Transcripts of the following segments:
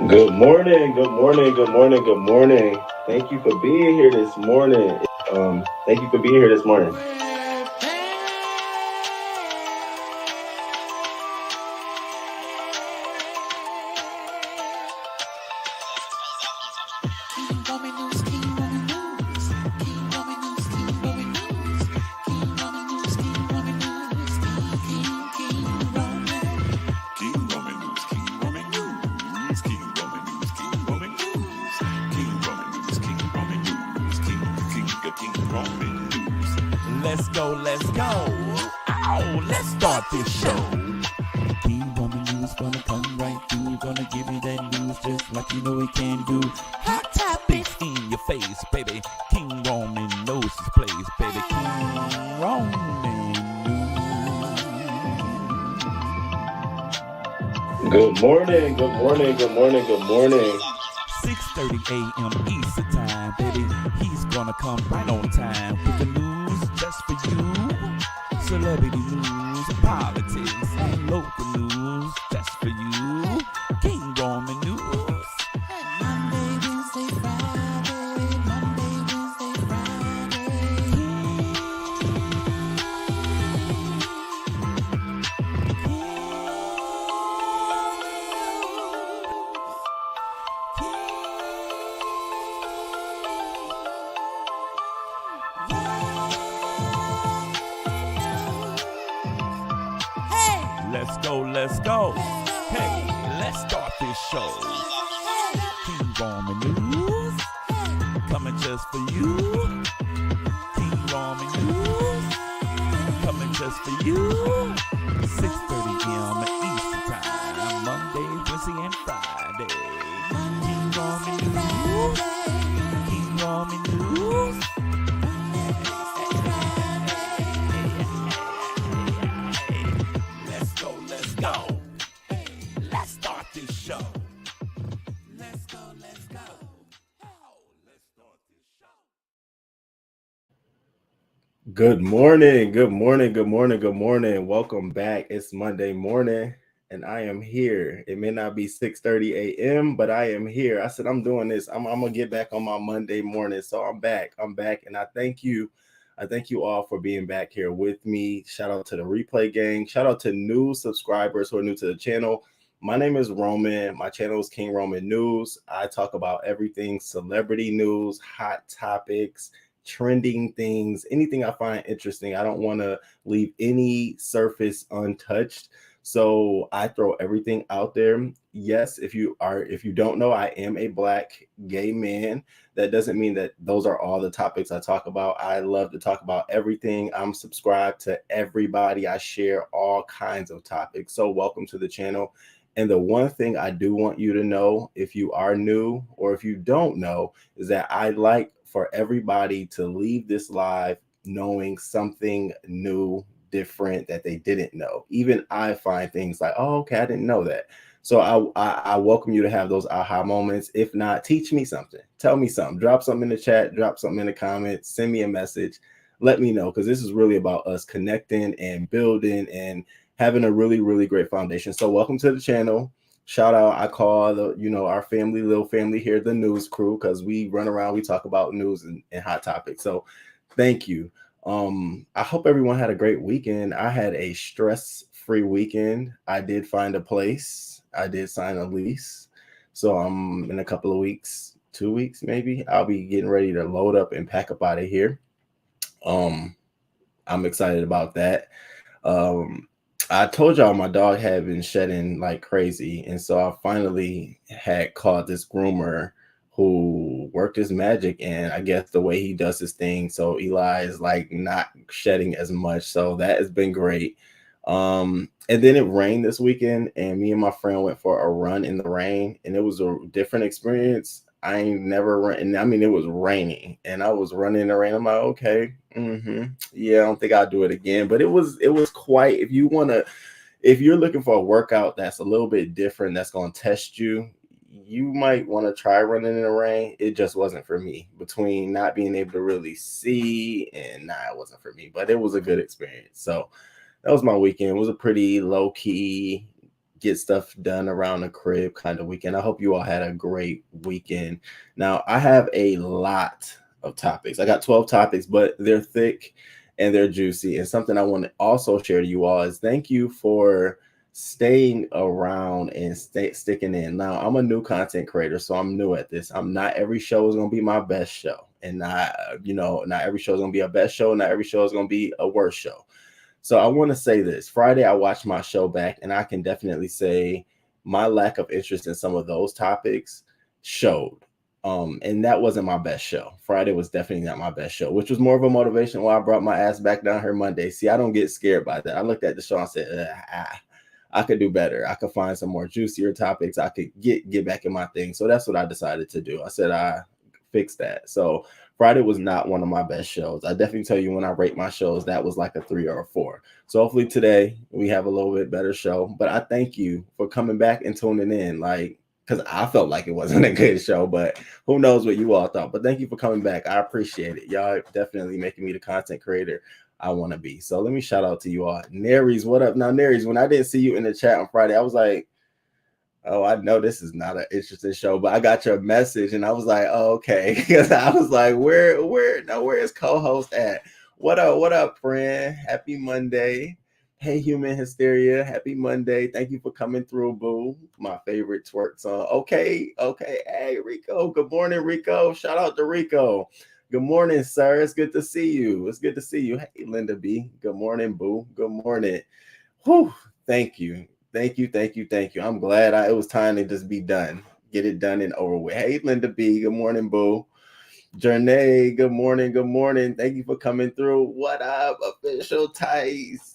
Good morning, good morning, good morning, good morning. Thank you for being here this morning. Thank you for being here this morning. Let's go, let's go. Oh, let's start this show. King Roman News gonna come right through. Gonna give you that news just like you know he can do. Hot topics in your face, baby. King Roman knows his place, baby. King Roman News. Good morning, good morning, good morning, good morning. 6:30 a.m. Eastern time, baby. He's gonna come right on time with the news just for you. Celebrity news, politics, and local news just for you. King Roman News. Monday, Wednesday, Friday. Monday, Wednesday, Friday. Let's go, let's go. Hey, let's start this show. King Roman News, coming just for you. King Roman News, coming just for you. 6:30 a.m. Eastern Time, Monday, Wednesday, and Friday. King Roman News, King Roman News. Let's go. Let's start this show. Let's go, let's go. Let's start this show. Good morning, good morning, good morning, good morning. Welcome back. It's Monday morning and I am here. It may not be 6:30 a.m., but I am here. I said I'm doing this. I'm gonna get back on my Monday morning. So I'm back. And I thank you. I thank you all for being back here with me. Shout out to the replay gang. Shout out to new subscribers who are new to the channel. My name is Roman. My channel is King Roman News. I talk about everything celebrity news, hot topics, trending things, anything I find interesting. I don't want to leave any surface untouched. So I throw everything out there. Yes, if you don't know, I am a Black gay man. That doesn't mean that those are all the topics I talk about. I love to talk about everything. I'm subscribed to everybody. I share all kinds of topics. So welcome to the channel. And the one thing I do want you to know, if you are new or if you don't know, is that I like for everybody to leave this live knowing something new, different that they didn't know. Even I find things like, oh, okay, I didn't know that. So I welcome you to have those aha moments. If not, teach me something. Tell me something. Drop something in the chat. Drop something in the comments. Send me a message. Let me know, because this is really about us connecting and building and having a really, really great foundation. So welcome to the channel. Shout out, I call our family, little family here, the news crew, because we run around, we talk about news and hot topics. So thank you. I hope everyone had a great weekend. I had a stress-free weekend. I did find a place. I did sign a lease. So in a couple of weeks, 2 weeks maybe, I'll be getting ready to load up and pack up out of here. I'm excited about that. I told y'all my dog had been shedding like crazy. And so I finally had caught this groomer who worked his magic, and I guess the way he does his thing, so Eli is like not shedding as much. So that has been great. And then it rained this weekend, and me and my friend went for a run in the rain, and it was a different experience. I ain't never run. I mean, it was raining, and I was running in the rain. I'm like, okay, yeah, I don't think I'll do it again. But it was quite. If you're looking for a workout that's a little bit different, that's going to test you, you might want to try running in the rain. It just wasn't for me. Between not being able to really see and it wasn't for me. But it was a good experience. So that was my weekend. It was a pretty low key, get stuff done around the crib kind of weekend. I hope you all had a great weekend. Now, I have a lot of topics. I got 12 topics, but they're thick and they're juicy. And something I want to also share to you all is thank you for staying around and sticking in. Now, I'm a new content creator, so I'm new at this. I'm not every show is going to be my best show. And not every show is going to be a best show. Not every show is going to be a worst show. So I want to say this. Friday, I watched my show back, and I can definitely say my lack of interest in some of those topics showed. And that wasn't my best show. Friday was definitely not my best show, which was more of a motivation why I brought my ass back down here Monday. See, I don't get scared by that. I looked at the show and said, I could do better. I could find some more juicier topics. I could get back in my thing. So that's what I decided to do. I said I fixed that. So Friday was not one of my best shows. I definitely tell you when I rate my shows, that was like a 3 or a 4. So hopefully today we have a little bit better show. But I thank you for coming back and tuning in. Like, because I felt like it wasn't a good show, but who knows what you all thought. But thank you for coming back. I appreciate it. Y'all definitely making me the content creator I want to be. So let me shout out to you all. Naries, what up? Now, Naries, when I didn't see you in the chat on Friday, I was like, oh, I know this is not an interesting show, but I got your message and I was like, oh, okay. Because I was like, where is co-host at? What up, friend? Happy Monday. Hey, Human Hysteria. Happy Monday. Thank you for coming through, boo. My favorite twerk song. Okay. Hey, Rico. Good morning, Rico. Shout out to Rico. Good morning, sir. It's good to see you. It's good to see you. Hey, Linda B. Good morning, boo. Good morning. Whew. Thank you. I'm glad it was time to just be done. Get it done and over with. Hey, Linda B. Good morning, boo. Jernay, good morning. Thank you for coming through. What up, official Thais?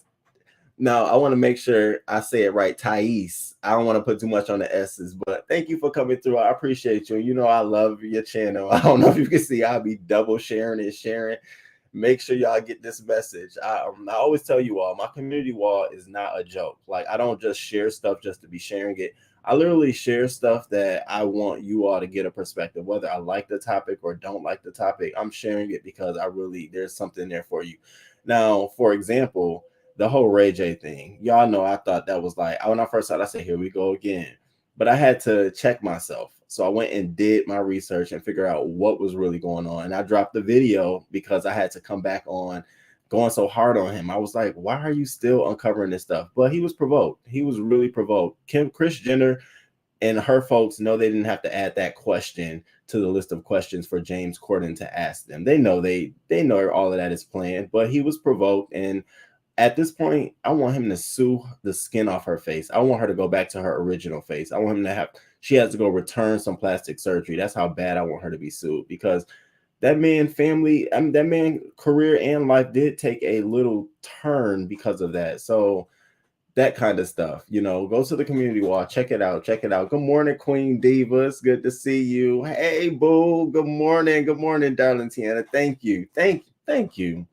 Now, I want to make sure I say it right, Thais. I don't want to put too much on the S's, but thank you for coming through. I appreciate you. You know I love your channel. I don't know if you can see, I'll be double sharing and sharing. Make sure y'all get this message. I always tell you all, my community wall is not a joke. Like, I don't just share stuff just to be sharing it. I literally share stuff that I want you all to get a perspective, whether I like the topic or don't like the topic. I'm sharing it because there's something there for you. Now, for example, the whole Ray J thing, y'all know I thought that was like, when I first saw it, I said, here we go again. But I had to check myself. So I went and did my research and figure out what was really going on. And I dropped the video because I had to come back on going so hard on him. I was like, why are you still uncovering this stuff? But he was provoked. He was really provoked. Kris Jenner and her folks know they didn't have to add that question to the list of questions for James Corden to ask them. They know all of that is planned, but he was provoked. And at this point, I want him to sue the skin off her face. I want her to go back to her original face. I want him to she has to go return some plastic surgery. That's how bad I want her to be sued, because that man career and life did take a little turn because of that. So that kind of stuff, go to the community wall, check it out. Good morning, Queen Diva. It's good to see you. Hey, boo. Good morning, darling Tiana. Thank you. Thank you.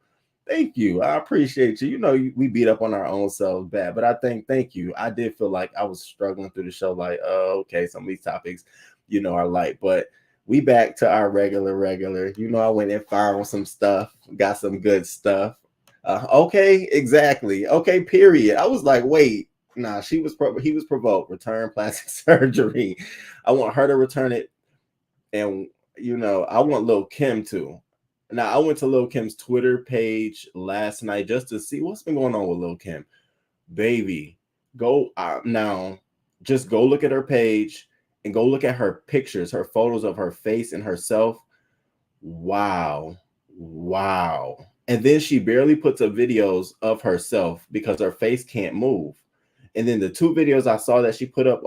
I appreciate you. We beat up on our own selves bad, but I thank you. I did feel like I was struggling through the show, like, oh, okay, some of these topics, are light, but we back to our regular. I went and found some stuff, got some good stuff. Okay, exactly. Okay, period. I was like, wait, nah, he was provoked. Return plastic surgery. I want her to return it, and I want Lil' Kim to. Now, I went to Lil' Kim's Twitter page last night just to see what's been going on with Lil' Kim. Baby, go now, just go look at her page and go look at her pictures, her photos of her face and herself. Wow. And then she barely puts up videos of herself because her face can't move. And then the 2 videos I saw that she put up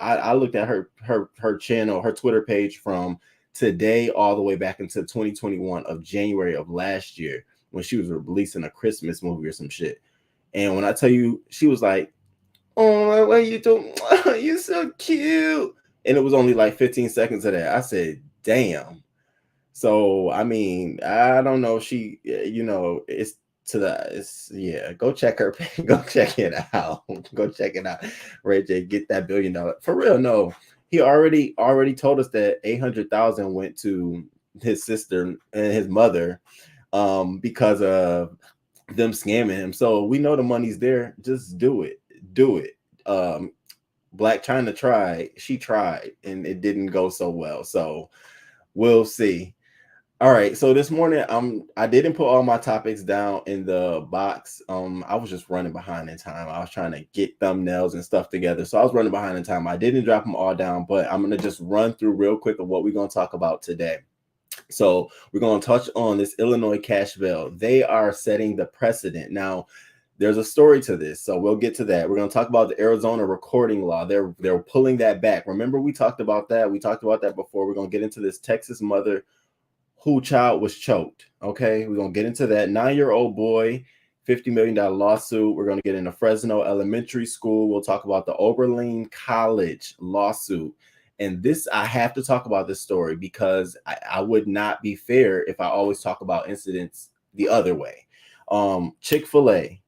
I looked at her channel, her Twitter page from today all the way back into 2021 of January of last year, when she was releasing a Christmas movie or some shit. And when I tell you, she was like, oh, what are you doing? You're so cute. And it was only like 15 seconds of that. I said, damn. So, I mean, I don't know. She, go check her. Go check it out. Ray J, get that $1 billion. For real, no. He already told us that 800,000 went to his sister and his mother because of them scamming him. So we know the money's there. Just do it. Black China tried. She tried, and it didn't go so well. So we'll see. All right. So this morning, I didn't put all my topics down in the box. I was just running behind in time. I was trying to get thumbnails and stuff together. So I was running behind in time. I didn't drop them all down, but I'm gonna just run through real quick of what we're gonna talk about today. So we're going to touch on this Illinois cash bail. They are setting the precedent. Now, there's a story to this, so we'll get to that. We're going to talk about the Arizona recording law. They're pulling that back. Remember, we talked about that. We talked about that before. We're going to get into this Texas mother who child was choked. Okay, we're going to get into that 9-year-old boy, $50 million lawsuit. We're going to get into Fresno Elementary School. We'll talk about the Oberlin College lawsuit. And this, I have to talk about this story because I would not be fair if I always talk about incidents the other way. ChikFilA,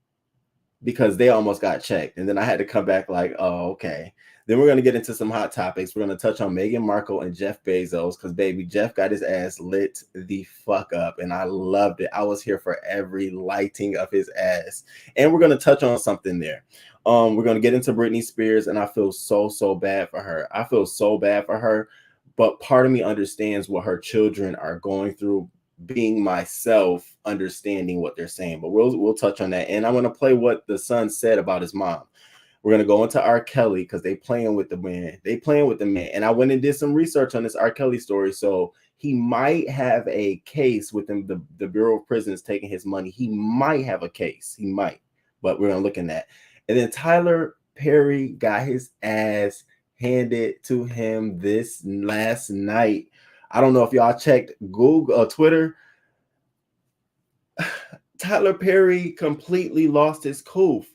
because they almost got checked. And then I had to come back like, oh, okay. Then we're going to get into some hot topics. We're going to touch on Meghan Markle and Jeff Bezos because, baby, Jeff got his ass lit the fuck up. And I loved it. I was here for every lighting of his ass. And we're going to touch on something there. We're going to get into Britney Spears, and I feel so bad for her. I feel so bad for her. But part of me understands what her children are going through, being myself, understanding what they're saying. But we'll touch on that. And I'm going to play what the son said about his mom. We're going to go into R. Kelly because they playing with the man. They playing with the man. And I went and did some research on this R. Kelly story. So he might have a case within the Bureau of Prisons taking his money. He might have a case. He might. But we're going to look at that. And then Tyler Perry got his ass handed to him this last night. I don't know if y'all checked Google or Twitter. Tyler Perry completely lost his coof.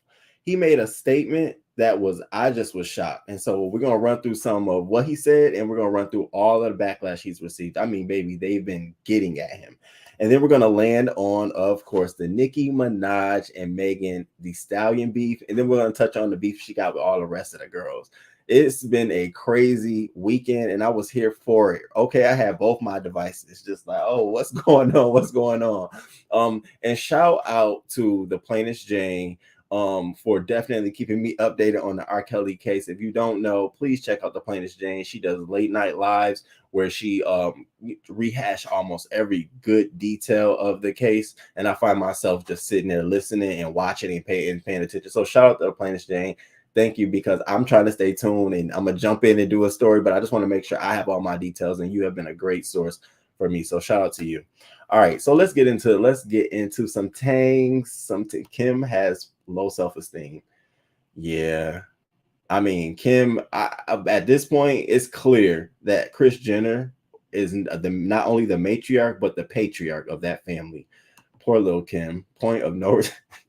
He made a statement that I just was shocked. And so we're going to run through some of what he said, and we're going to run through all of the backlash he's received. I mean, baby, they've been getting at him. And then we're going to land on, of course, the Nicki Minaj and Megan Thee Stallion beef. And then we're going to touch on the beef she got with all the rest of the girls. It's been a crazy weekend, and I was here for it. Okay, I had both my devices, just like, oh, what's going on? What's going on? And shout out to the Plainest Jane for definitely keeping me updated on the R. Kelly case. If you don't know, please check out the Plainest Jane. She does late night lives where she rehash almost every good detail of the case, and I find myself just sitting there listening and watching and paying attention. So shout out to the Plainest Jane. Thank you, because I'm trying to stay tuned and I'm gonna jump in and do a story, but I just want to make sure I have all my details, and you have been a great source for me. So shout out to you. All right, so let's get into some tangs. Kim has low self-esteem. Yeah, I mean, Kim, at this point, it's clear that Kris Jenner is not only the matriarch but the patriarch of that family. Poor little Kim. Point of no,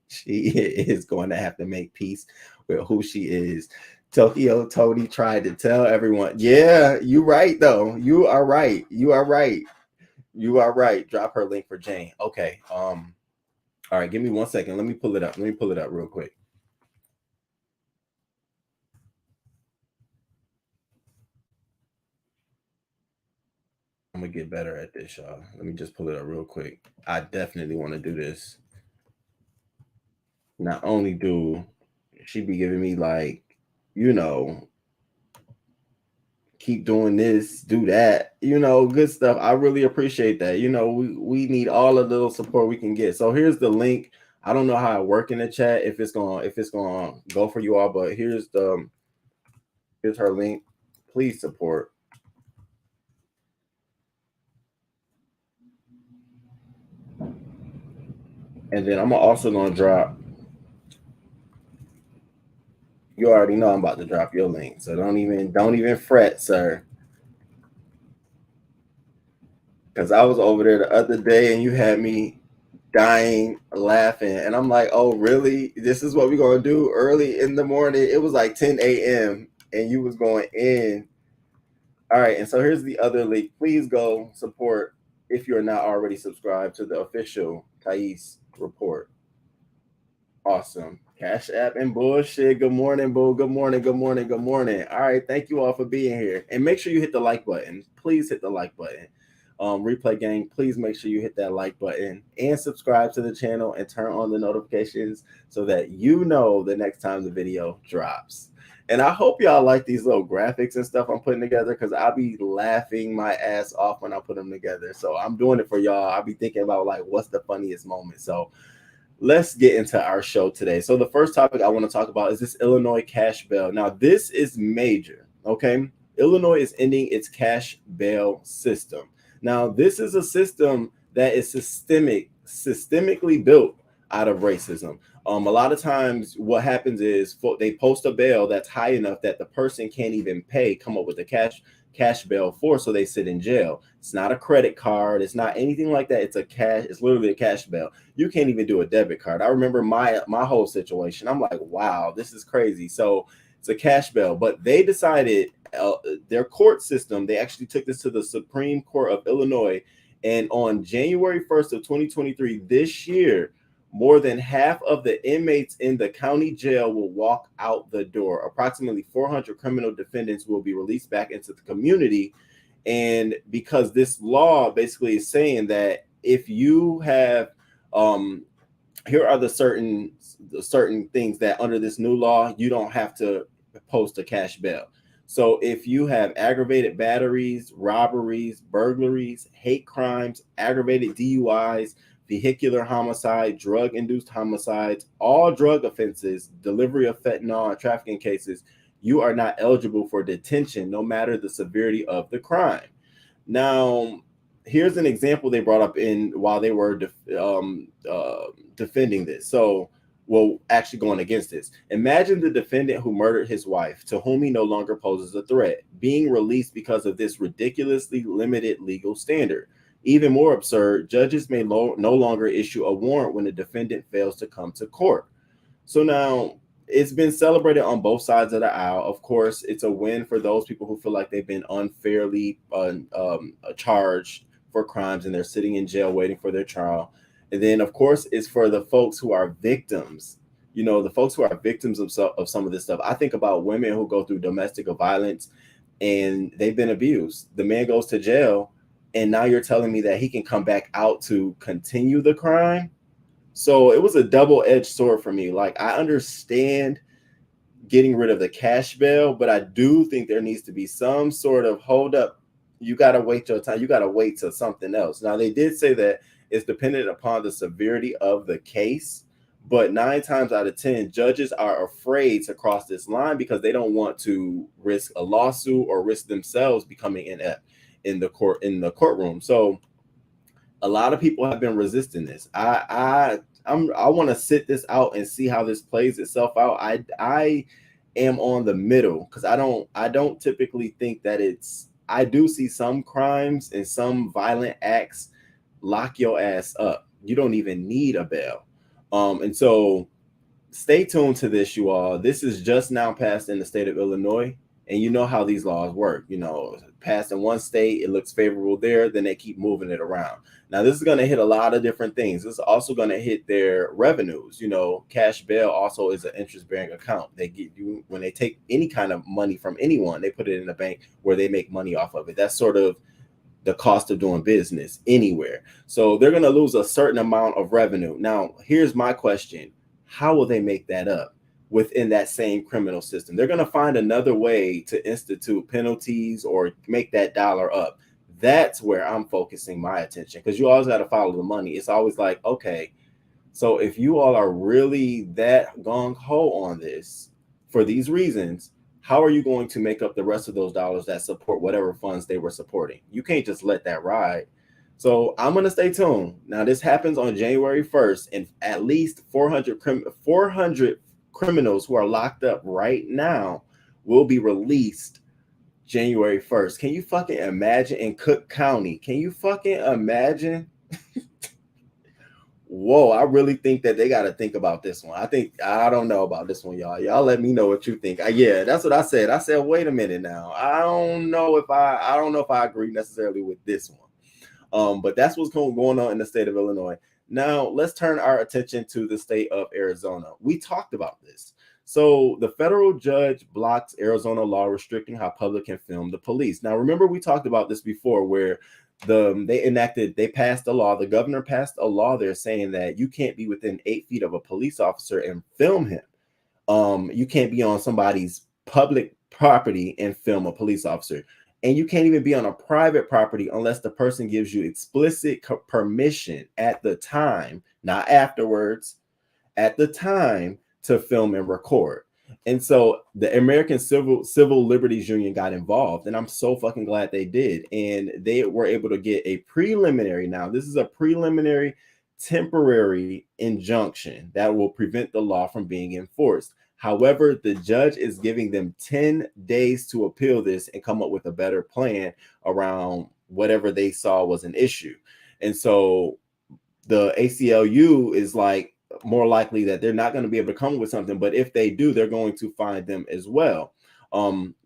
she is going to have to make peace with who she is. Tokyo Tony tried to tell everyone, yeah, you're right, though. You are right. You are right. You are right. Drop her link for Jane. Okay. All right, give me 1 second. Let me pull it up. Let me pull it up real quick. I'm gonna get better at this, y'all. Let me just pull it up real quick. I definitely want to do this. Not only do she be giving me like, keep doing this, do that, good stuff. I really appreciate that. We need all the little support we can get. So here's the link. I don't know how it work in the chat if it's gonna go for you all, but here's her link. Please support. And then I'm also gonna drop. You already know I'm about to drop your link, so don't even fret, sir. Because I was over there the other day and you had me dying laughing, and I'm like, oh really? This is what we're gonna do early in the morning? It was like 10 a.m. and you was going in. All right, and so here's the other link. Please go support if you're not already subscribed to the official Thais report. Awesome. Cash App and bullshit. Good morning, boo. Good morning. Good morning. Good morning. All right. Thank you all for being here. And make sure you hit the like button. Please hit the like button. Replay gang, please make sure you hit that like button and subscribe to the channel and turn on the notifications so that you know the next time the video drops. And I hope y'all like these little graphics and stuff I'm putting together because I'll be laughing my ass off when I put them together. So I'm doing it for y'all. I'll be thinking about like what's the funniest moment. So let's get into our show today. So the first topic I want to talk about is this Illinois cash bail. Now, this is major, okay? Illinois is ending its cash bail system. Now, this is a system that is systemically built out of racism. A lot of times what happens is they post a bail that's high enough that the person can't even pay, come up with a cash bail for, so they sit in jail. It's not a credit card, it's not anything like that. It's literally a cash bail. You can't even do a debit card. I remember my whole situation. I'm like, wow, this is crazy. So it's a cash bail, but they decided their court system, they actually took this to the Supreme Court of Illinois, and on January 1st of 2023 this year, more than half of the inmates in the county jail will walk out the door. Approximately 400 criminal defendants will be released back into the community. And because this law basically is saying that if you have, here are the certain things that under this new law, you don't have to post a cash bail. So if you have aggravated batteries, robberies, burglaries, hate crimes, aggravated DUIs, vehicular homicide, drug-induced homicides, all drug offenses, delivery of fentanyl and trafficking cases, you are not eligible for detention no matter the severity of the crime. Now, here's an example they brought up in while they were defending this. So, well, actually going against this. Imagine the defendant who murdered his wife, to whom he no longer poses a threat, being released because of this ridiculously limited legal standard. Even more absurd, judges may no longer issue a warrant when the defendant fails to come to court. So now it's been celebrated on both sides of the aisle. Of course, it's a win for those people who feel like they've been unfairly charged for crimes and they're sitting in jail waiting for their trial. And then, of course, it's for the folks who are victims. You know, the folks who are victims of some of this stuff. I think about women who go through domestic violence and they've been abused. The man goes to jail, and now you're telling me that he can come back out to continue the crime? So it was a double-edged sword for me. Like, I understand getting rid of the cash bail, but I do think there needs to be some sort of hold up. You got to wait your time. You got to wait till something else. Now, they did say that it's dependent upon the severity of the case, but 9 times out of 10, judges are afraid to cross this line because they don't want to risk a lawsuit or risk themselves becoming inept in the courtroom. So a lot of people have been resisting this. I want to sit this out and see how this plays itself out. I am on the middle because I don't typically think that I do see some crimes and some violent acts lock your ass up. You don't even need a bail. And so stay tuned to this, you all. This is just now passed in the state of Illinois. And you know how these laws work. You know, passed in one state, it looks favorable there, then they keep moving it around. Now, this is going to hit a lot of different things. This is also going to hit their revenues. You know, cash bail also is an interest-bearing account. They give you, when they take any kind of money from anyone, they put it in a bank where they make money off of it. That's sort of the cost of doing business anywhere. So they're going to lose a certain amount of revenue. Now, here's my question. How will they make that up within that same criminal system? They're going to find another way to institute penalties or make that dollar up. That's where I'm focusing my attention, because you always got to follow the money. It's always like, okay, so if you all are really that gung-ho on this for these reasons, how are you going to make up the rest of those dollars that support whatever funds they were supporting? You can't just let that ride. So I'm going to stay tuned. Now, this happens on January 1st, and at least 400 criminals who are locked up right now will be released January 1st. Can you fucking imagine in Cook County? Can you fucking imagine? Whoa, I really think that they got to think about this one. I don't know about this one, y'all. Y'all let me know what you think. Yeah, that's what I said. I said, wait a minute now. I don't know if I agree necessarily with this one. But that's what's going on in the state of Illinois. Now, let's turn our attention to the state of Arizona. We talked about this. So the federal judge blocks Arizona law restricting how public can film the police. Now, remember, we talked about this before where they passed a law. The governor passed a law there saying that you can't be within 8 feet of a police officer and film him. You can't be on somebody's public property and film a police officer. And you can't even be on a private property unless the person gives you explicit permission at the time, not afterwards, at the time, to film and record. And so the American Civil Liberties Union got involved, and I'm so fucking glad they did. And they were able to get a preliminary. Now, this is a preliminary temporary injunction that will prevent the law from being enforced. However, the judge is giving them 10 days to appeal this and come up with a better plan around whatever they saw was an issue. And so the ACLU is like, more likely that they're not going to be able to come up with something, but if they do, they're going to find them as well.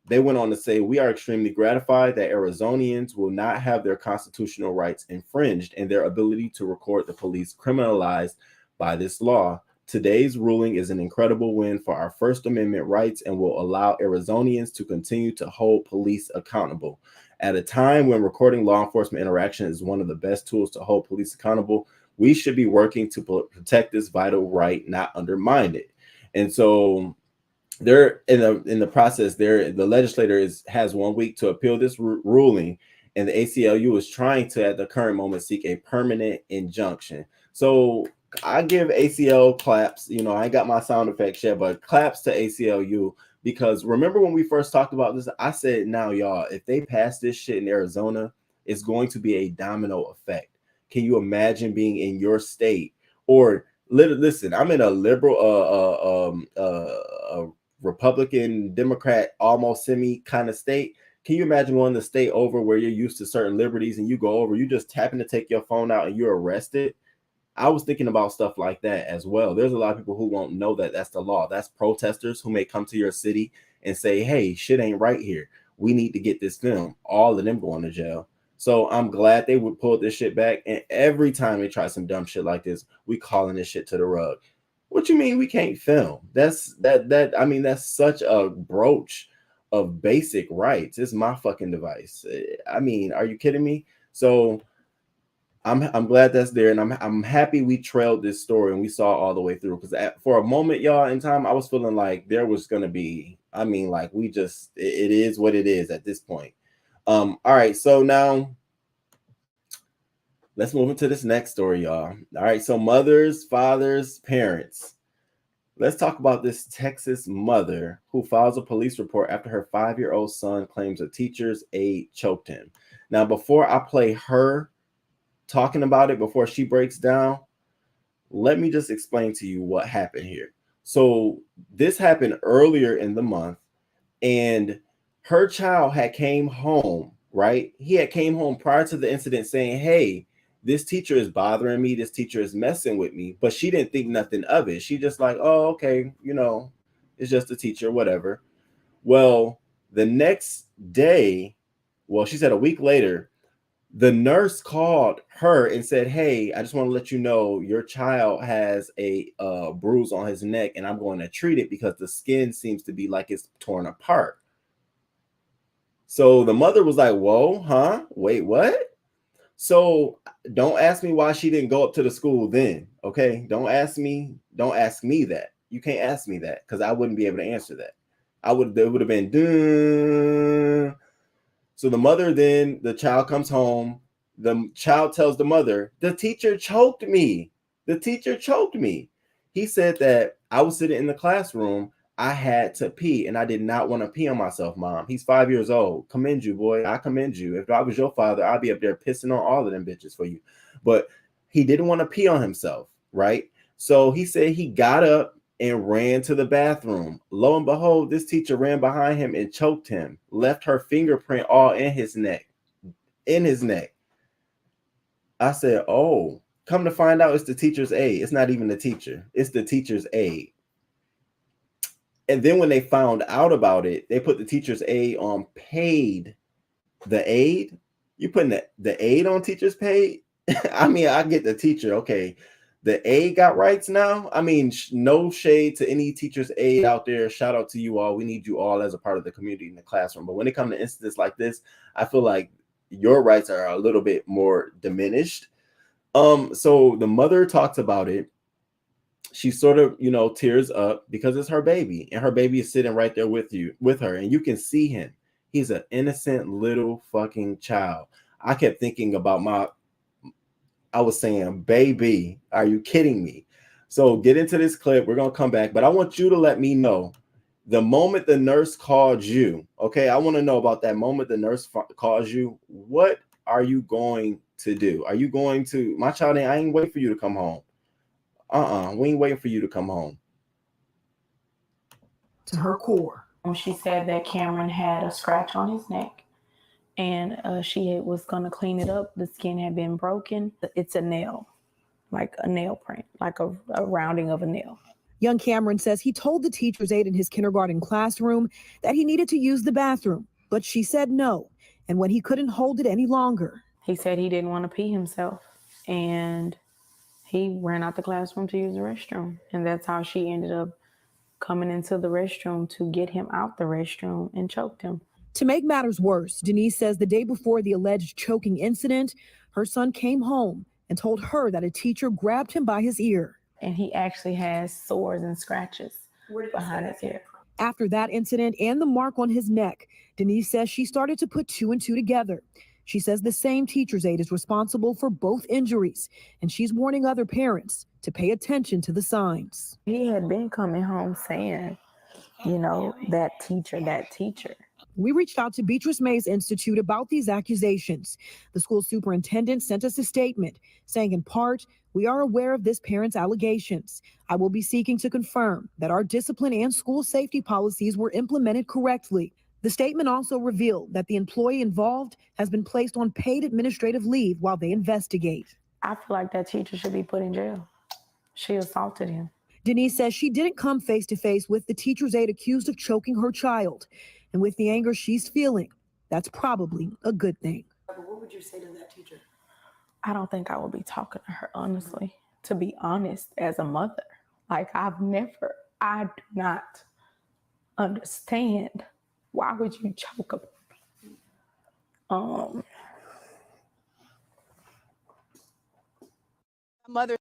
They went on to say, we are extremely gratified that Arizonians will not have their constitutional rights infringed and their ability to record the police criminalized by this law. Today's ruling is an incredible win for our First Amendment rights and will allow Arizonians to continue to hold police accountable. At a time when recording law enforcement interaction is one of the best tools to hold police accountable, we should be working to protect this vital right, not undermine it. And so they're in the process there. The legislator has 1 week to appeal this ruling, and the ACLU is trying to, at the current moment, seek a permanent injunction. So I give ACL claps. You know, I ain't got my sound effects yet, but claps to ACLU, because remember when we first talked about this, I said, now y'all, if they pass this shit in Arizona, it's going to be a domino effect. Can you imagine being in your state? Or listen, I'm in a liberal, Republican, Democrat, almost semi kind of state. Can you imagine going to the state over where you're used to certain liberties and you go over, you just happen to take your phone out and you're arrested? I was thinking about stuff like that as well. There's a lot of people who won't know that that's the law. That's protesters who may come to your city and say, hey, shit ain't right here. We need to get this film. All of them going to jail. So I'm glad they would pull this shit back. And every time they try some dumb shit like this, we calling this shit to the rug. What you mean we can't film? That's such a broach of basic rights. It's my fucking device. I mean, are you kidding me? So I'm glad that's there, and I'm happy we trailed this story and we saw all the way through, because for a moment, y'all, in time, I was feeling like there was gonna be, it is what it is at this point. All right, so now let's move into this next story, y'all. All right, so mothers, fathers, parents. Let's talk about this Texas mother who files a police report after her 5-year-old son claims a teacher's aide choked him. Now, before I play her talking about it, before she breaks down, let me just explain to you what happened here. So this happened earlier in the month, and her child had came home, right? He had came home prior to the incident saying, hey, this teacher is bothering me. This teacher is messing with me. But she didn't think nothing of it. She just like, oh, okay, it's just a teacher, whatever. Well, the next day, she said a week later, the nurse called her and said, hey, I just want to let you know your child has a bruise on his neck, and I'm going to treat it because the skin seems to be like it's torn apart. So the mother was like, whoa, huh? Wait, what? So don't ask me why she didn't go up to the school then, okay? Don't ask me that. You can't ask me that, because I wouldn't be able to answer that. It would have been done. So the mother, then the child comes home. The child tells the mother, the teacher choked me. The teacher choked me. He said that I was sitting in the classroom. I had to pee, and I did not want to pee on myself, Mom. He's 5 years old. Commend you, boy. I commend you. If I was your father, I'd be up there pissing on all of them bitches for you. But he didn't want to pee on himself, right? So he said he got up and ran to the bathroom. Lo and behold, this teacher ran behind him and choked him, left her fingerprint all in his neck. I said, oh, come to find out it's the teacher's aide. It's not even the teacher. It's the teacher's aide. And then when they found out about it, they put the teacher's aide on paid. The aide? You putting the aide on teacher's paid? I mean, I get the teacher. Okay. The aide got rights now. I mean, no shade to any teacher's aide out there. Shout out to you all. We need you all as a part of the community in the classroom. But when it comes to incidents like this, I feel like your rights are a little bit more diminished. So the mother talks about it. she sort of, tears up because it's her baby, and her baby is sitting right there with her, and you can see him. He's an innocent little fucking child. I kept thinking about I was saying, baby, are you kidding me? So get into this clip. We're going to come back, but I want you to let me know the moment the nurse called you. Okay. I want to know about that moment the nurse calls you. What are you going to do? Are you going to, my child, I ain't wait for you to come home. We ain't waiting for you to come home. To her core. She said that Cameron had a scratch on his neck, and she was going to clean it up. The skin had been broken. It's a nail, like a nail print, like a rounding of a nail. Young Cameron says he told the teacher's aide in his kindergarten classroom that he needed to use the bathroom, but she said no. And when he couldn't hold it any longer, he said he didn't want to pee himself, and he ran out the classroom to use the restroom. And that's how she ended up coming into the restroom to get him out the restroom and choked him. To make matters worse, Denise says the day before the alleged choking incident, her son came home and told her that a teacher grabbed him by his ear. And he actually has sores and scratches behind his ear. After that incident and the mark on his neck, Denise says she started to put two and two together. She says the same teacher's aide is responsible for both injuries, and she's warning other parents to pay attention to the signs. He had been coming home saying, that teacher. We reached out to Beatrice May's Institute about these accusations. The school superintendent sent us a statement saying, in part, we are aware of this parent's allegations. I will be seeking to confirm that our discipline and school safety policies were implemented correctly. The statement also revealed that the employee involved has been placed on paid administrative leave while they investigate. I feel like that teacher should be put in jail. She assaulted him. Denise says she didn't come face to face with the teacher's aide accused of choking her child. And with the anger she's feeling, that's probably a good thing. What would you say to that teacher? I don't think I would be talking to her, honestly. To be honest, as a mother, I do not understand. Why would you choke a mother?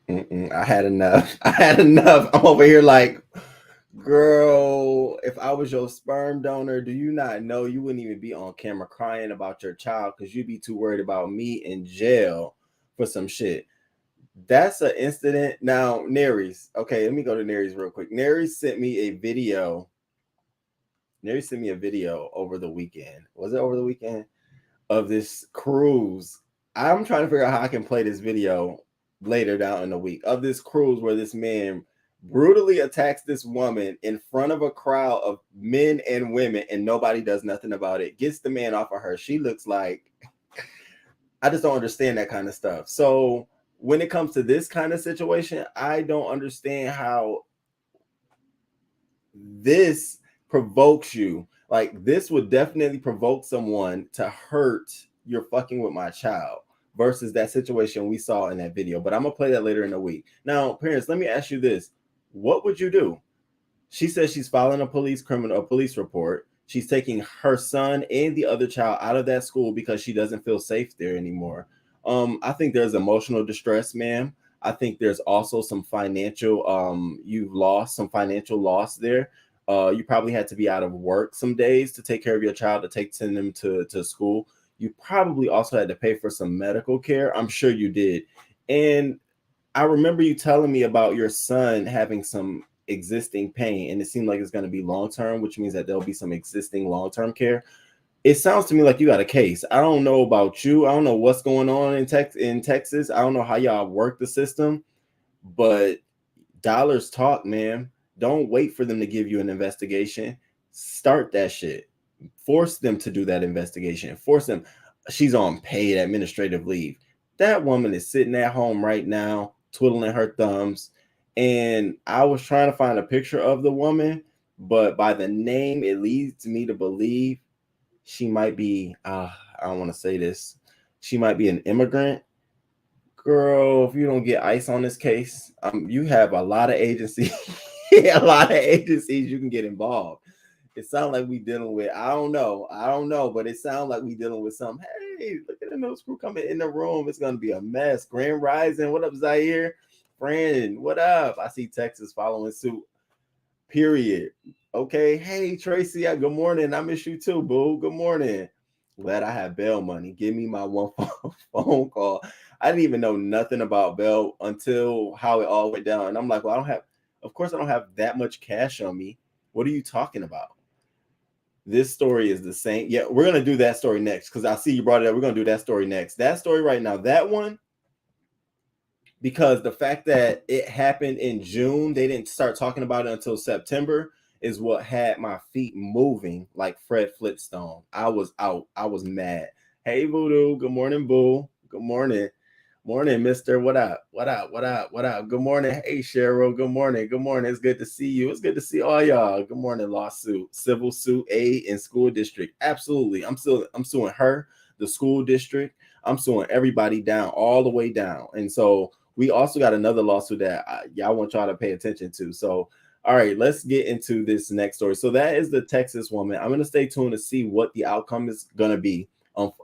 I had enough. I'm over here like, girl, if I was your sperm donor, do you not know you wouldn't even be on camera crying about your child because you'd be too worried about me in jail for some shit. That's an incident. Now, Neris, okay, let me go to Neris real quick. Neris sent me a video. Neris sent me a video over the weekend. Was it over the weekend? Of this cruise. I'm trying to figure out how I can play this video later down in the week of this cruise where this man brutally attacks this woman in front of a crowd of men and women, and nobody does nothing about it. Gets the man off of her. She looks like, I just don't understand that kind of stuff. So when it comes to this kind of situation, I don't understand how this provokes you. Like, this would definitely provoke someone to hurt you're fucking with my child versus that situation we saw in that video. But I'm gonna play that later in the week. Now, parents, let me ask you this. What would you do? She says she's filing a police report. She's taking her son and the other child out of that school because she doesn't feel safe there anymore. I think there's emotional distress, ma'am. I think there's also some financial, you've lost some financial loss there. You probably had to be out of work some days to take care of your child, to send them to school. You probably also had to pay for some medical care. I'm sure you did. And I remember you telling me about your son having some existing pain, and it seemed like it's going to be long-term, which means that there'll be some existing long-term care. It sounds to me like you got a case. I don't know about you. I don't know what's going on in Texas. I don't know how y'all work the system, but dollars talk, man. Don't wait for them to give you an investigation. Start that shit. Force them to do that investigation. Force them. She's on paid administrative leave. That woman is sitting at home right now, twiddling her thumbs. And I was trying to find a picture of the woman, but by the name, it leads me to believe she might be, I don't want to say this, she might be an immigrant. Girl, if you don't get ICE on this case, you have a lot of agencies, a lot of agencies you can get involved. It sounds like we dealing with, I don't know, but it sounds like we dealing with some, Hey, look at the middle school coming in the room. It's gonna be a mess. Grand Rising. What up, Zaire? Friend, what up? I see Texas following suit. Period. Okay. Hey, Tracy. Good morning. I miss you too, boo. Good morning. Glad I have bail money. Give me my one phone call. I didn't even know nothing about bail until how it all went down. And I'm like, well, of course, I don't have that much cash on me. What are you talking about? This story is the same. Yeah, we're going to do that story next because I see you brought it up. We're going to do that story next. That story right now, that one, because the fact that it happened in June, they didn't start talking about it until September, is what had my feet moving like Fred Flintstone. I was out. I was mad. Hey, Voodoo. Good morning, boo. Good morning. Morning, mister. What up? What up? What up? What up? Good morning. Hey, Cheryl. Good morning. Good morning. It's good to see you. It's good to see all y'all. Good morning, lawsuit. Civil suit A in school district. Absolutely. I'm suing her, the school district. I'm suing everybody down, all the way down. And so we also got another lawsuit that y'all want y'all to pay attention to. So, all right, let's get into this next story. So that is the Texas woman. I'm going to stay tuned to see what the outcome is going to be.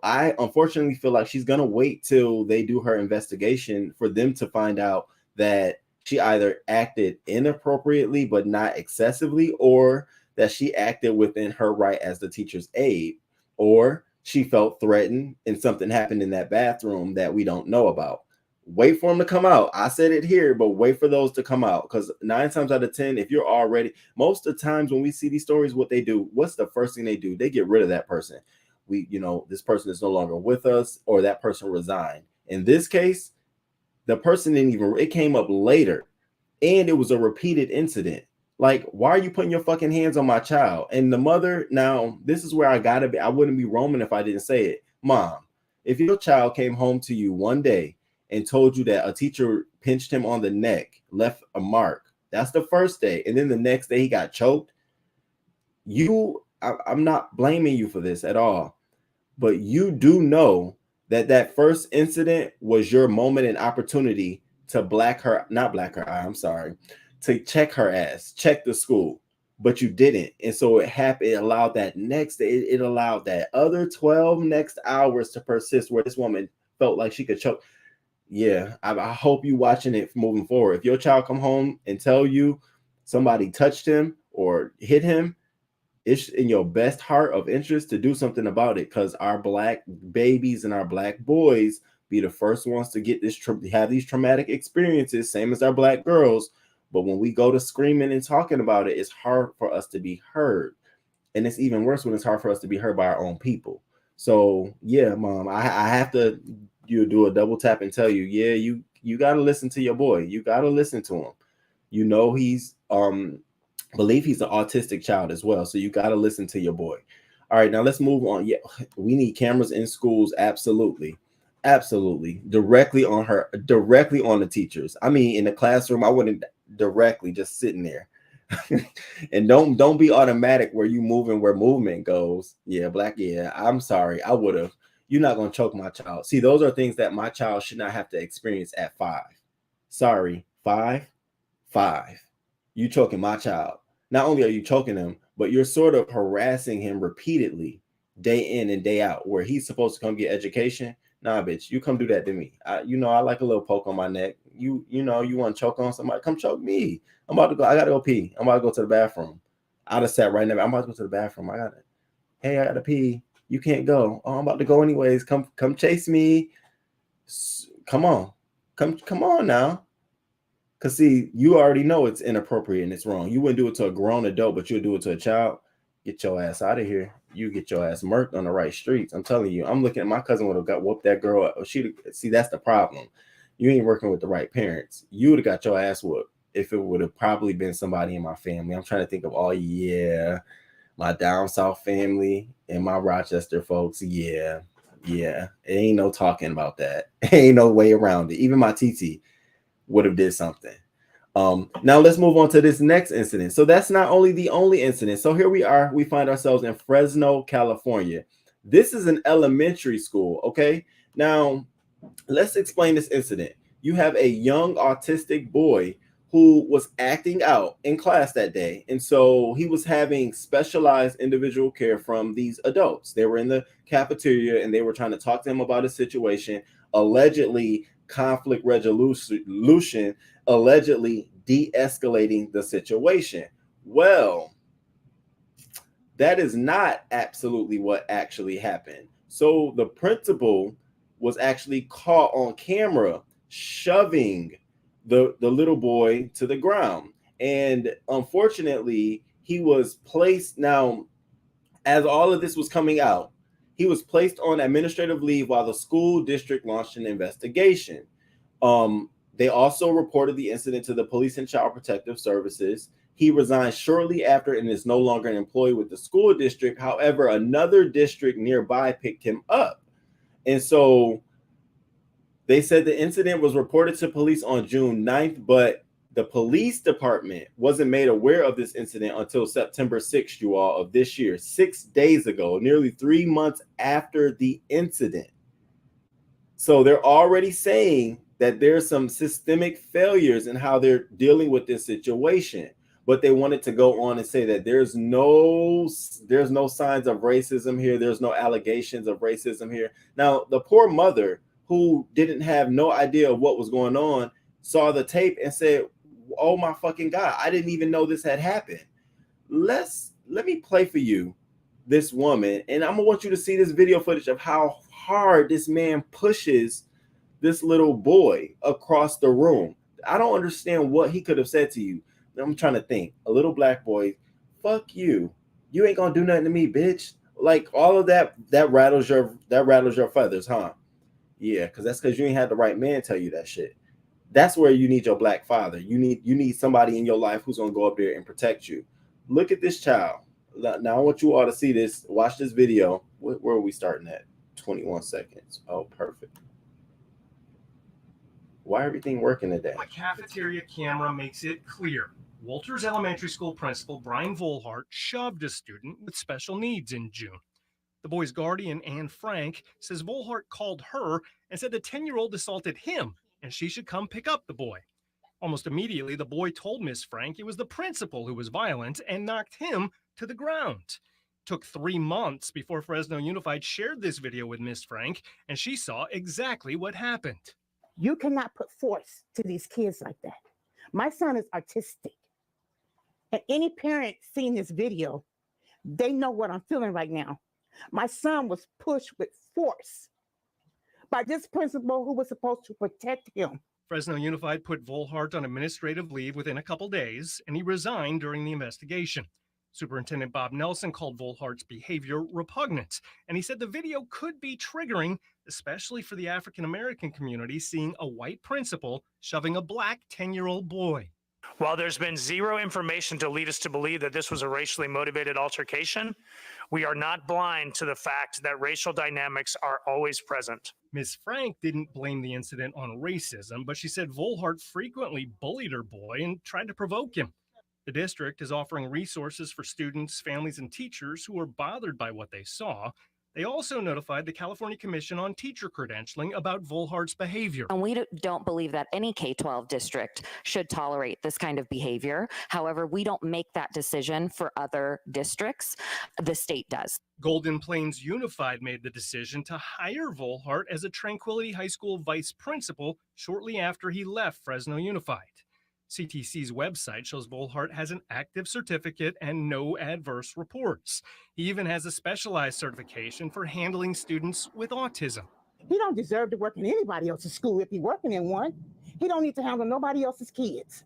I unfortunately feel like she's going to wait till they do her investigation for them to find out that she either acted inappropriately but not excessively, or that she acted within her right as the teacher's aide, or she felt threatened and something happened in that bathroom that we don't know about. Wait for them to come out. I said it here, but wait for those to come out, because 9 times out of 10, if you're already, most of the times when we see these stories, what they do, what's the first thing they do? They get rid of that person. This person is no longer with us, or that person resigned. In this case, the person it came up later, and it was a repeated incident. Like, why are you putting your fucking hands on my child? And the mother, now, this is where I gotta be. I wouldn't be Roman if I didn't say it. Mom, if your child came home to you one day and told you that a teacher pinched him on the neck, left a mark, that's the first day, and then the next day he got choked, I'm not blaming you for this at all, but you do know that first incident was your moment and opportunity to to check her ass, check the school, but you didn't. And so it happened. It allowed that next day, it allowed that other 12 next hours to persist where this woman felt like she could choke. Yeah, I hope you watching it moving forward. If your child come home and tell you somebody touched him or hit him, it's in your best heart of interest to do something about it, because our black babies and our black boys be the first ones to get have these traumatic experiences, same as our black girls. But when we go to screaming and talking about it, it's hard for us to be heard. And it's even worse when it's hard for us to be heard by our own people. So yeah, Mom, I have to do a double tap and tell you, yeah, you got to listen to your boy. You got to listen to him. He's believe he's an autistic child as well. So you got to listen to your boy. All right, now let's move on. Yeah, we need cameras in schools. Absolutely. Directly on the teachers. I mean, in the classroom, I wouldn't directly, just sitting there. And don't be automatic where you moving where movement goes. Yeah, black. Yeah, I'm sorry. I would have. You're not going to choke my child. See, those are things that my child should not have to experience at 5. Sorry, 5. You choking my child. Not only are you choking him, but you're sort of harassing him repeatedly, day in and day out, where he's supposed to come get education. Nah, bitch, you come do that to me. I like a little poke on my neck. You want to choke on somebody? Come choke me. I'm about to go. I gotta go pee. I'm about to go to the bathroom. I'd have sat right there. I'm about to go to the bathroom. I gotta pee. You can't go. Oh, I'm about to go anyways. Come chase me. Come on. Come on now. Because, see, you already know it's inappropriate and it's wrong. You wouldn't do it to a grown adult, but you'll do it to a child. Get your ass out of here. You get your ass murked on the right streets. I'm telling you. I'm looking at my cousin would have got whooped that girl up. See, that's the problem. You ain't working with the right parents. You would have got your ass whooped if it would have probably been somebody in my family. I'm trying to think of, my down south family and my Rochester folks. Yeah. It ain't no talking about that. Ain't no way around it. Even my TT would have did something. Now let's move on to this next incident. So that's not only the only incident. So here we are. We find ourselves in Fresno, California. This is an elementary school. Okay. Now let's explain this incident. You have a young autistic boy who was acting out in class that day. And so he was having specialized individual care from these adults. They were in the cafeteria and they were trying to talk to him about a situation, allegedly conflict resolution, allegedly de-escalating the situation. Well, that is not absolutely what actually happened. So the principal was actually caught on camera shoving the little boy to the ground. And unfortunately, he was placed, now, as all of this was coming out, he was placed on administrative leave while the school district launched an investigation. They also reported the incident to the Police and Child Protective Services. He resigned shortly after and is no longer an employee with the school district. However, another district nearby picked him up. And so they said the incident was reported to police on June 9th, but the police department wasn't made aware of this incident until September 6th, you all, of this year, 6 days ago, nearly 3 months after the incident. So they're already saying that there's some systemic failures in how they're dealing with this situation. But they wanted to go on and say that there's no signs of racism here. There's no allegations of racism here. Now, the poor mother, who didn't have no idea of what was going on, saw the tape and said, oh my fucking God, I didn't even know this had happened. Let me play for you this woman, and I'm gonna want you to see this video footage of how hard this man pushes this little boy across the room. I don't understand what he could have said to you. I'm trying to think. A little black boy, fuck you. You ain't gonna do nothing to me, bitch. Like all of that rattles your feathers, huh? Yeah, because you ain't had the right man tell you that shit. That's where you need your black father. You need somebody in your life who's gonna go up there and protect you. Look at this child. Now I want you all to see this. Watch this video. Where are we starting at? 21 seconds. Oh, perfect. Why everything working today? A cafeteria camera makes it clear. Walters Elementary School principal Brian Volhart shoved a student with special needs in June. The boy's guardian, Anne Frank, says Volhart called her and said the 10-year-old assaulted him and she should come pick up the boy. Almost immediately, the boy told Miss Frank it was the principal who was violent and knocked him to the ground. It took 3 months before Fresno Unified shared this video with Miss Frank, and she saw exactly what happened. You cannot put force to these kids like that. My son is autistic. And any parent seeing this video, they know what I'm feeling right now. My son was pushed with force by this principal who was supposed to protect him. Fresno Unified put Volhart on administrative leave within a couple days, and he resigned during the investigation. Superintendent Bob Nelson called Volhart's behavior repugnant, and he said the video could be triggering, especially for the African-American community seeing a white principal shoving a black 10-year-old boy. While there's been zero information to lead us to believe that this was a racially motivated altercation, we are not blind to the fact that racial dynamics are always present. Ms. Frank didn't blame the incident on racism, but she said Volhart frequently bullied her boy and tried to provoke him. The district is offering resources for students, families, and teachers who are bothered by what they saw. They also notified the California Commission on Teacher Credentialing about Volhart's behavior. And we don't believe that any K-12 district should tolerate this kind of behavior. However, we don't make that decision for other districts. The state does. Golden Plains Unified made the decision to hire Volhart as a Tranquility High School vice principal shortly after he left Fresno Unified. CTC's website shows Volhart has an active certificate and no adverse reports. He even has a specialized certification for handling students with autism. He don't deserve to work in anybody else's school if he's working in one. He don't need to handle nobody else's kids.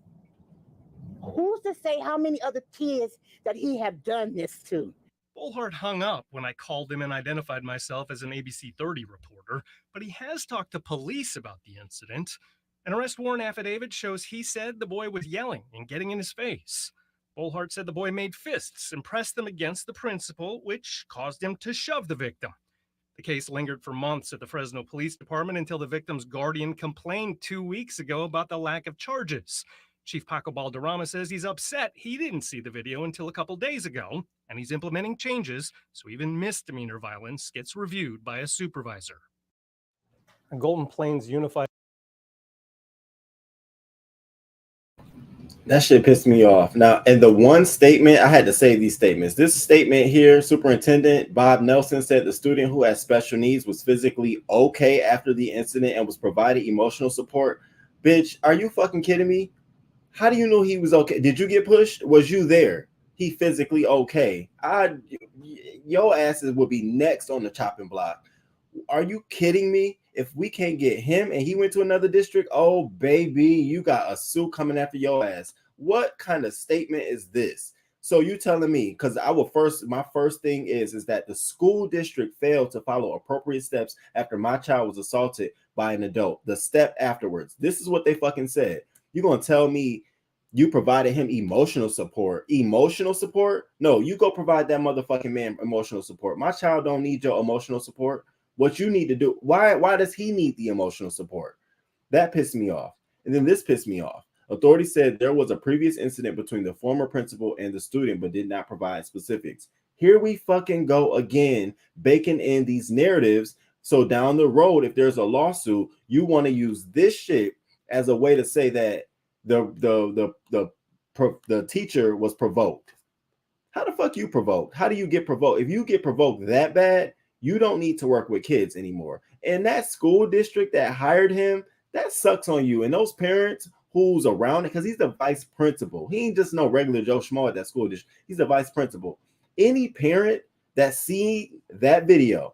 Who's to say how many other kids that he have done this to? Volhart hung up when I called him and identified myself as an ABC 30 reporter, but he has talked to police about the incident. An arrest warrant affidavit shows he said the boy was yelling and getting in his face. Volhart said the boy made fists and pressed them against the principal, which caused him to shove the victim. The case lingered for months at the Fresno Police Department until the victim's guardian complained 2 weeks ago about the lack of charges. Chief Paco Balderrama says he's upset he didn't see the video until a couple days ago, and he's implementing changes so even misdemeanor violence gets reviewed by a supervisor. Golden Plains Unified. That shit pissed me off. Now, and the one statement, I had to say these statements. This statement here, Superintendent Bob Nelson said the student who has special needs was physically okay after the incident and was provided emotional support. Bitch, are you fucking kidding me? How do you know he was okay? Did you get pushed? Was you there? He physically okay? Your asses would be next on the chopping block. Are you kidding me? If we can't get him and he went to another district, oh baby, you got a suit coming after your ass. What kind of statement is this? So you telling me, because my first thing is that the school district failed to follow appropriate steps after my child was assaulted by an adult. The step afterwards. This is what they fucking said. You're gonna tell me you provided him emotional support? Emotional support? No, you go provide that motherfucking man emotional support. My child don't need your emotional support. What you need to do, why does he need the emotional support? That pissed me off. And then this pissed me off. Authorities said there was a previous incident between the former principal and the student, but did not provide specifics. Here we fucking go again, baking in these narratives. So down the road, if there's a lawsuit, you want to use this shit as a way to say that the teacher was provoked. How the fuck you provoked? How do you get provoked? If you get provoked that bad, you don't need to work with kids anymore. And that school district that hired him, that sucks on you. And those parents who's around it, because he's the vice principal. He ain't just no regular Joe Schmo at that school district. He's the vice principal. Any parent that see that video,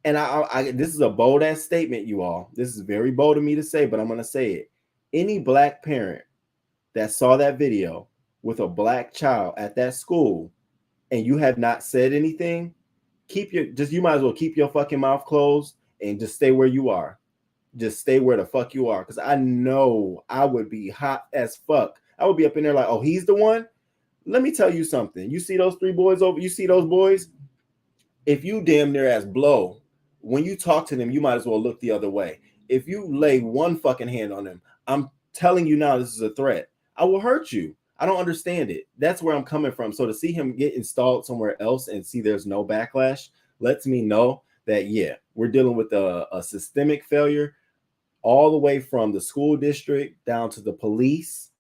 and I this is a bold ass statement, you all. This is very bold of me to say, but I'm gonna say it. Any black parent that saw that video with a black child at that school, and you have not said anything, you might as well keep your fucking mouth closed and just stay where you are. Just stay where the fuck you are. Because I know I would be hot as fuck. I would be up in there like, oh, he's the one. Let me tell you something. You see those three boys over? You see those boys? If you damn near as blow, when you talk to them, you might as well look the other way. If you lay one fucking hand on them, I'm telling you now, this is a threat. I will hurt you. I don't understand it. That's where I'm coming from. So to see him get installed somewhere else and see there's no backlash lets me know that, yeah, we're dealing with a systemic failure all the way from the school district down to the police,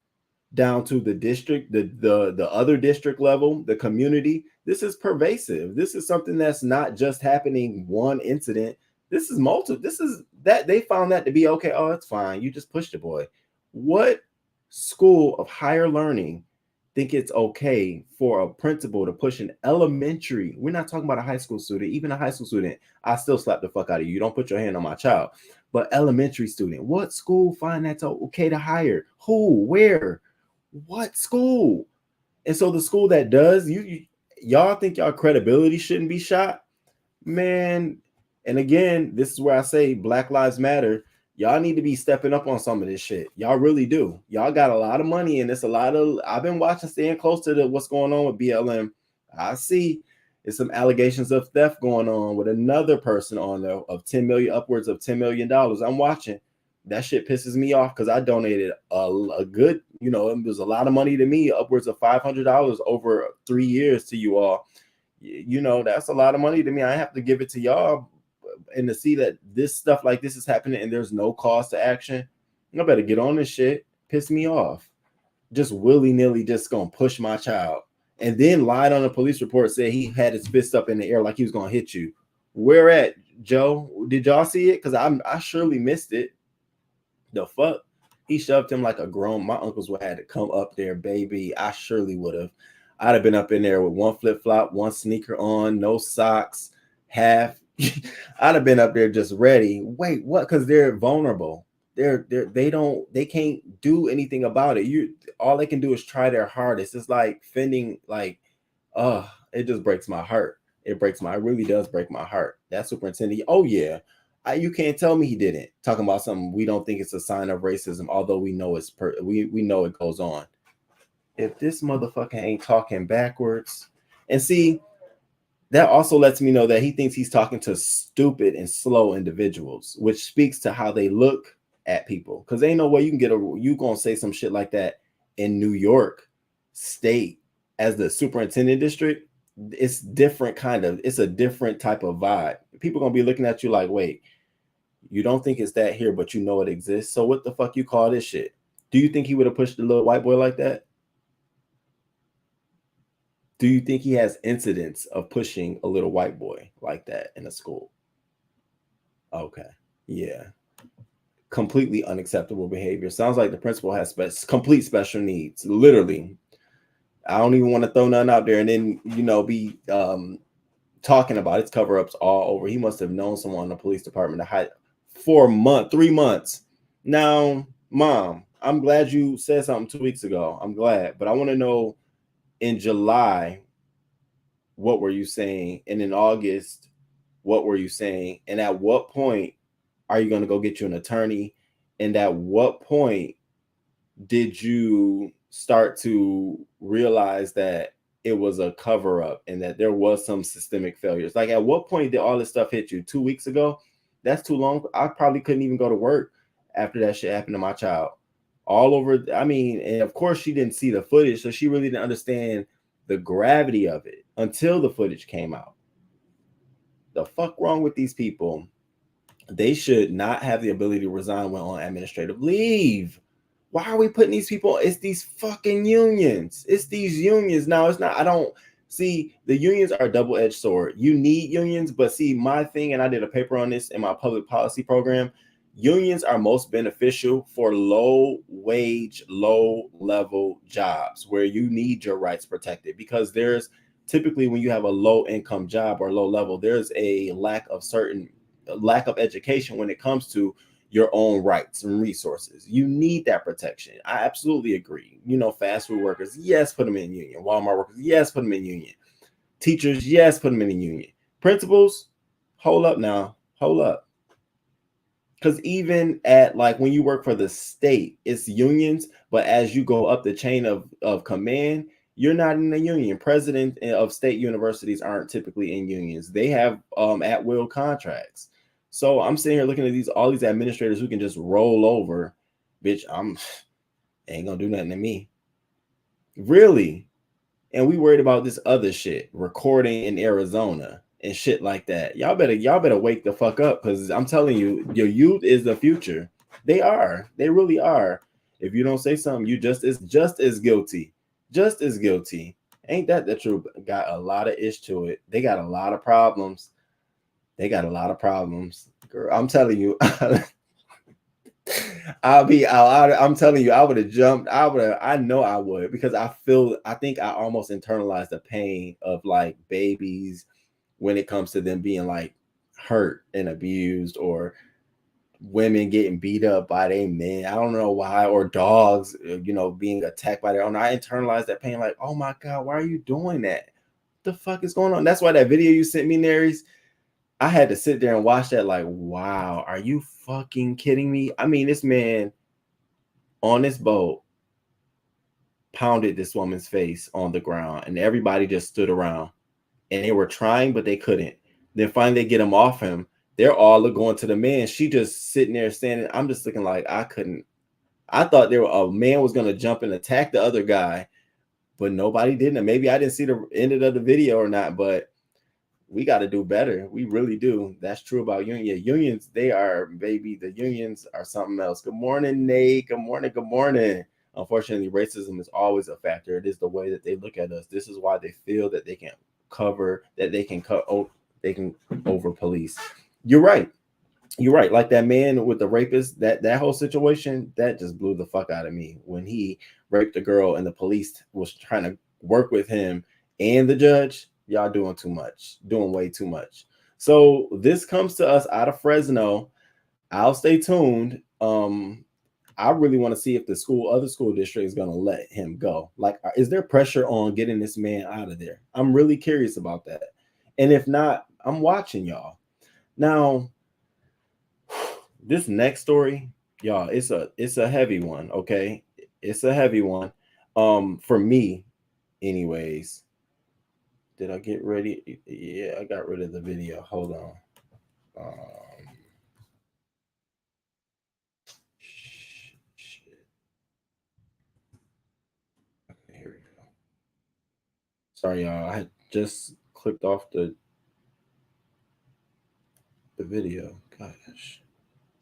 down to the district, the other district level, the community. This is pervasive. This is something that's not just happening one incident. This is multiple. This is that they found that to be okay. Oh, it's fine. You just pushed the boy. What school of higher learning think it's okay for a principal to push an elementary? We're not talking about a high school student. Even a high school student, I still slap the fuck out of you. You don't put your hand on my child. But elementary student, what school find that's okay to hire? Who? Where? What school? And so the school that does, y'all think y'all credibility shouldn't be shot, man. And again, this is where I say Black Lives Matter. Y'all need to be stepping up on some of this shit. Y'all really do. Y'all got a lot of money, and it's a lot of. I've been watching, staying close to what's going on with BLM. I see it's some allegations of theft going on with another person on there of 10 million, upwards of $10 million. I'm watching. That shit pisses me off because I donated a good, it was a lot of money to me, upwards of $500 over 3 years to you all. That's a lot of money to me. I have to give it to y'all. And to see that this stuff like this is happening and there's no cause to action, I better get on this shit. Piss me off. Just willy-nilly just gonna push my child. And then lied on a police report, said he had his fist up in the air like he was gonna hit you. Where at, Joe? Did y'all see it? Because I surely missed it. The fuck? He shoved him like a grown. My uncles would have had to come up there, baby. I surely would have. I'd have been up in there with one flip-flop, one sneaker on, no socks, half. I'd have been up there just ready. Wait, what? Because they're vulnerable. They can't do anything about it. All they can do is try their hardest. It's like fending, it just breaks my heart. It really does break my heart. That superintendent, oh yeah. You can't tell me he didn't. Talking about something we don't think it's a sign of racism, although we know we know it goes on. If this motherfucker ain't talking backwards, and see, that also lets me know that he thinks he's talking to stupid and slow individuals, which speaks to how they look at people. Because ain't no way you gonna say some shit like that in New York State as the superintendent district. It's different it's a different type of vibe. People gonna be looking at you like, wait, you don't think it's that here, but you know it exists. So what the fuck you call this shit? Do you think he would have pushed the little white boy like that? Do you think he has incidents of pushing a little white boy like that in a school? Okay. Yeah. Completely unacceptable behavior. Sounds like the principal has complete special needs. Literally. I don't even want to throw nothing out there and then, be talking about its cover-ups all over. He must have known someone in the police department to hide for a month, 3 months. Now, Mom, I'm glad you said something 2 weeks ago. I'm glad. But I want to know, in July, what were you saying? And in August, what were you saying? And at what point are you going to go get you an attorney? And at what point did you start to realize that it was a cover-up and that there was some systemic failures? Like, at what point did all this stuff hit you? 2 weeks ago? That's too long. I probably couldn't even go to work after that shit happened to my child. All over. I mean, and of course she didn't see the footage, so she really didn't understand the gravity of it until the footage came out. The fuck wrong with these people? They should not have the ability to resign when on administrative leave. Why are we putting these people? It's these fucking unions. It's these unions. Now, it's not, I don't see, the unions are a double-edged sword. You need unions, but see, my thing, and I did a paper on this in my public policy program, unions are most beneficial for low wage, low level jobs where you need your rights protected, because there's typically, when you have a low income job or low level, there's a lack of education when it comes to your own rights and resources. You need that protection. I absolutely agree. Fast food workers, yes, put them in union. Walmart workers, yes, put them in union. Teachers, yes, put them in a union. Principals, hold up now. Hold up. Because even at, like, when you work for the state, it's unions, but as you go up the chain of command, you're not in a union. President of state universities aren't typically in unions. They have at-will contracts. So I'm sitting here looking at all these administrators who can just roll over. Bitch, ain't gonna do nothing to me. Really? And we worried about this other shit, recording in Arizona and shit like that. Y'all better wake the fuck up, because I'm telling you, your youth is the future. They are. They really are. If you don't say something, you just as guilty. Just as guilty. Ain't that the truth? Got a lot of ish to it. They got a lot of problems. Girl, I'm telling you. I'm telling you, I would have jumped. I know I would, because I think I almost internalized the pain of, like, babies when it comes to them being, like, hurt and abused, or women getting beat up by their men. I don't know why, or dogs, being attacked by their own. I internalized that pain, like, oh my God, why are you doing that? What the fuck is going on? That's why that video you sent me, Naries, I had to sit there and watch that, like, wow, are you fucking kidding me? I mean, this man on this boat pounded this woman's face on the ground, and everybody just stood around, and they were trying, but they couldn't. Then finally they get him off him. They're all going to the man. She just sitting there standing. I'm just looking like, I couldn't. I thought a man was going to jump and attack the other guy, but nobody didn't. Maybe I didn't see the end of the video or not, but we got to do better. We really do. That's true about unions. Yeah, unions, they are, baby. The unions are something else. Good morning, Nate. Good morning. Good morning. Unfortunately, racism is always a factor. It is the way that they look at us. This is why they feel that they can over police. You're right. You're right. Like that man with the rapist, that whole situation, that just blew the fuck out of me when he raped a girl and the police was trying to work with him and the judge. Y'all doing too much, doing way too much. So this comes to us out of Fresno. I'll stay tuned. I really want to see if the other school district is going to let him go. Like, is there pressure on getting this man out of there? I'm really curious about that. And if not, I'm watching y'all. Now, this next story, y'all, it's a heavy one. Okay. It's a heavy one. For me, anyways. Did I get ready? Yeah, I got rid of the video. Hold on. Shit. Okay, here we go. Sorry, y'all. I had just clicked off the video. Gosh.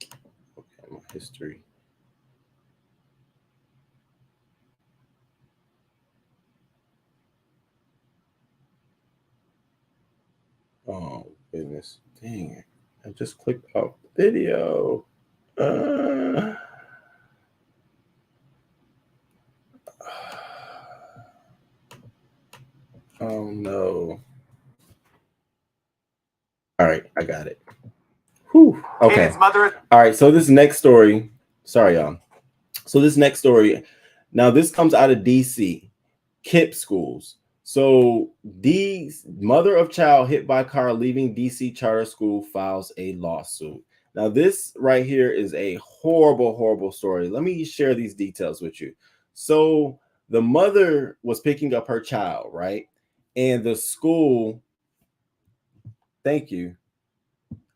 Okay, my history. Oh goodness, dang it! I just clicked out video. Oh no! All right, I got it. Whew. Okay. All right. So this next story. Sorry, y'all. So this next story. Now this comes out of DC. KIPP schools. So the mother of child hit by car leaving DC charter school files a lawsuit. Now this right here is a horrible, horrible story. Let me share these details with you. So the mother was picking up her child, right? And the school, thank you.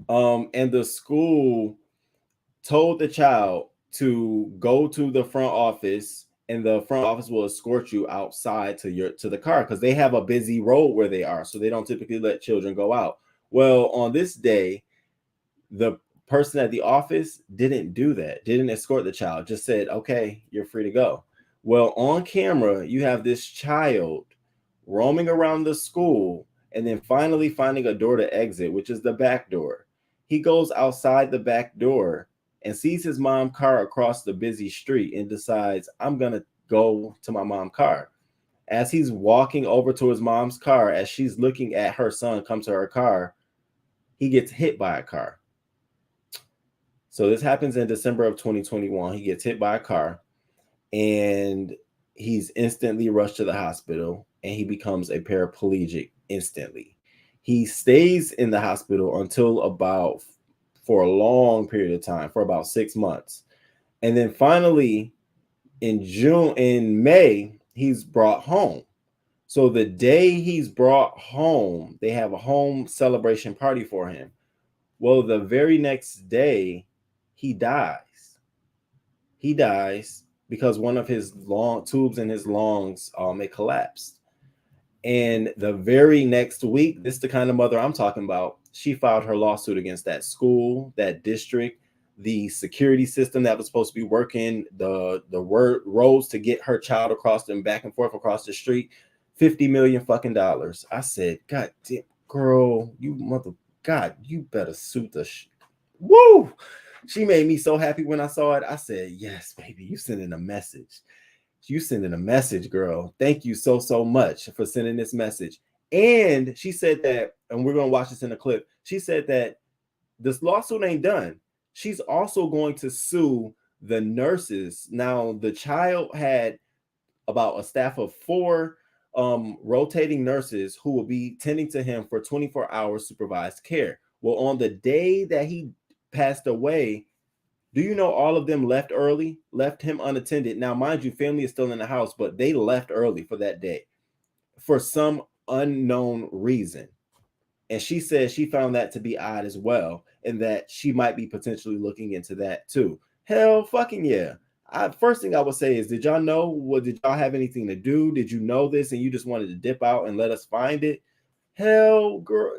And the school told the child to go to the front office, and the front office will escort you outside to the car because they have a busy road where they are, so they don't typically let children go out. Well, on this day, the person at the office didn't do that, didn't escort the child, just said, okay, you're free to go. Well, on camera, you have this child roaming around the school and then finally finding a door to exit, which is the back door. He goes outside the back door and sees his mom's car across the busy street and decides, I'm going to go to my mom's car. As he's walking over to his mom's car, as she's looking at her son come to her car, he gets hit by a car. So this happens in December of 2021. He gets hit by a car and he's instantly rushed to the hospital and he becomes a paraplegic instantly. He stays in the hospital for a long period of time, for about 6 months. And then finally in May, he's brought home. So the day he's brought home, they have a home celebration party for him. Well, the very next day, he dies. He dies because one of his tubes in his lungs, it collapsed. And the very next week, this is the kind of mother I'm talking about. She filed her lawsuit against that school, that district, the security system that was supposed to be working the roads to get her child across and back and forth across the street. $50 million fucking dollars. I said, God damn, girl, you better suit the woo. She made me so happy when I saw it. I said, yes, baby, you sending a message. You sending a message, girl. Thank you so, so much for sending this message. And she said that, and we're going to watch this in a clip. She said that this lawsuit ain't done. She's also going to sue the nurses. Now, the child had about a staff of 4 rotating nurses who will be tending to him for 24 hours supervised care. Well, on the day that he passed away, do you know all of them left early, left him unattended? Now, mind you, family is still in the house, but they left early for that day for some unknown reason. And she said she found that to be odd as well, and that she might be potentially looking into that too. Hell fucking yeah. First thing I would say is, did y'all know? Did y'all have anything to do? Did you know this and you just wanted to dip out and let us find it? Hell, girl,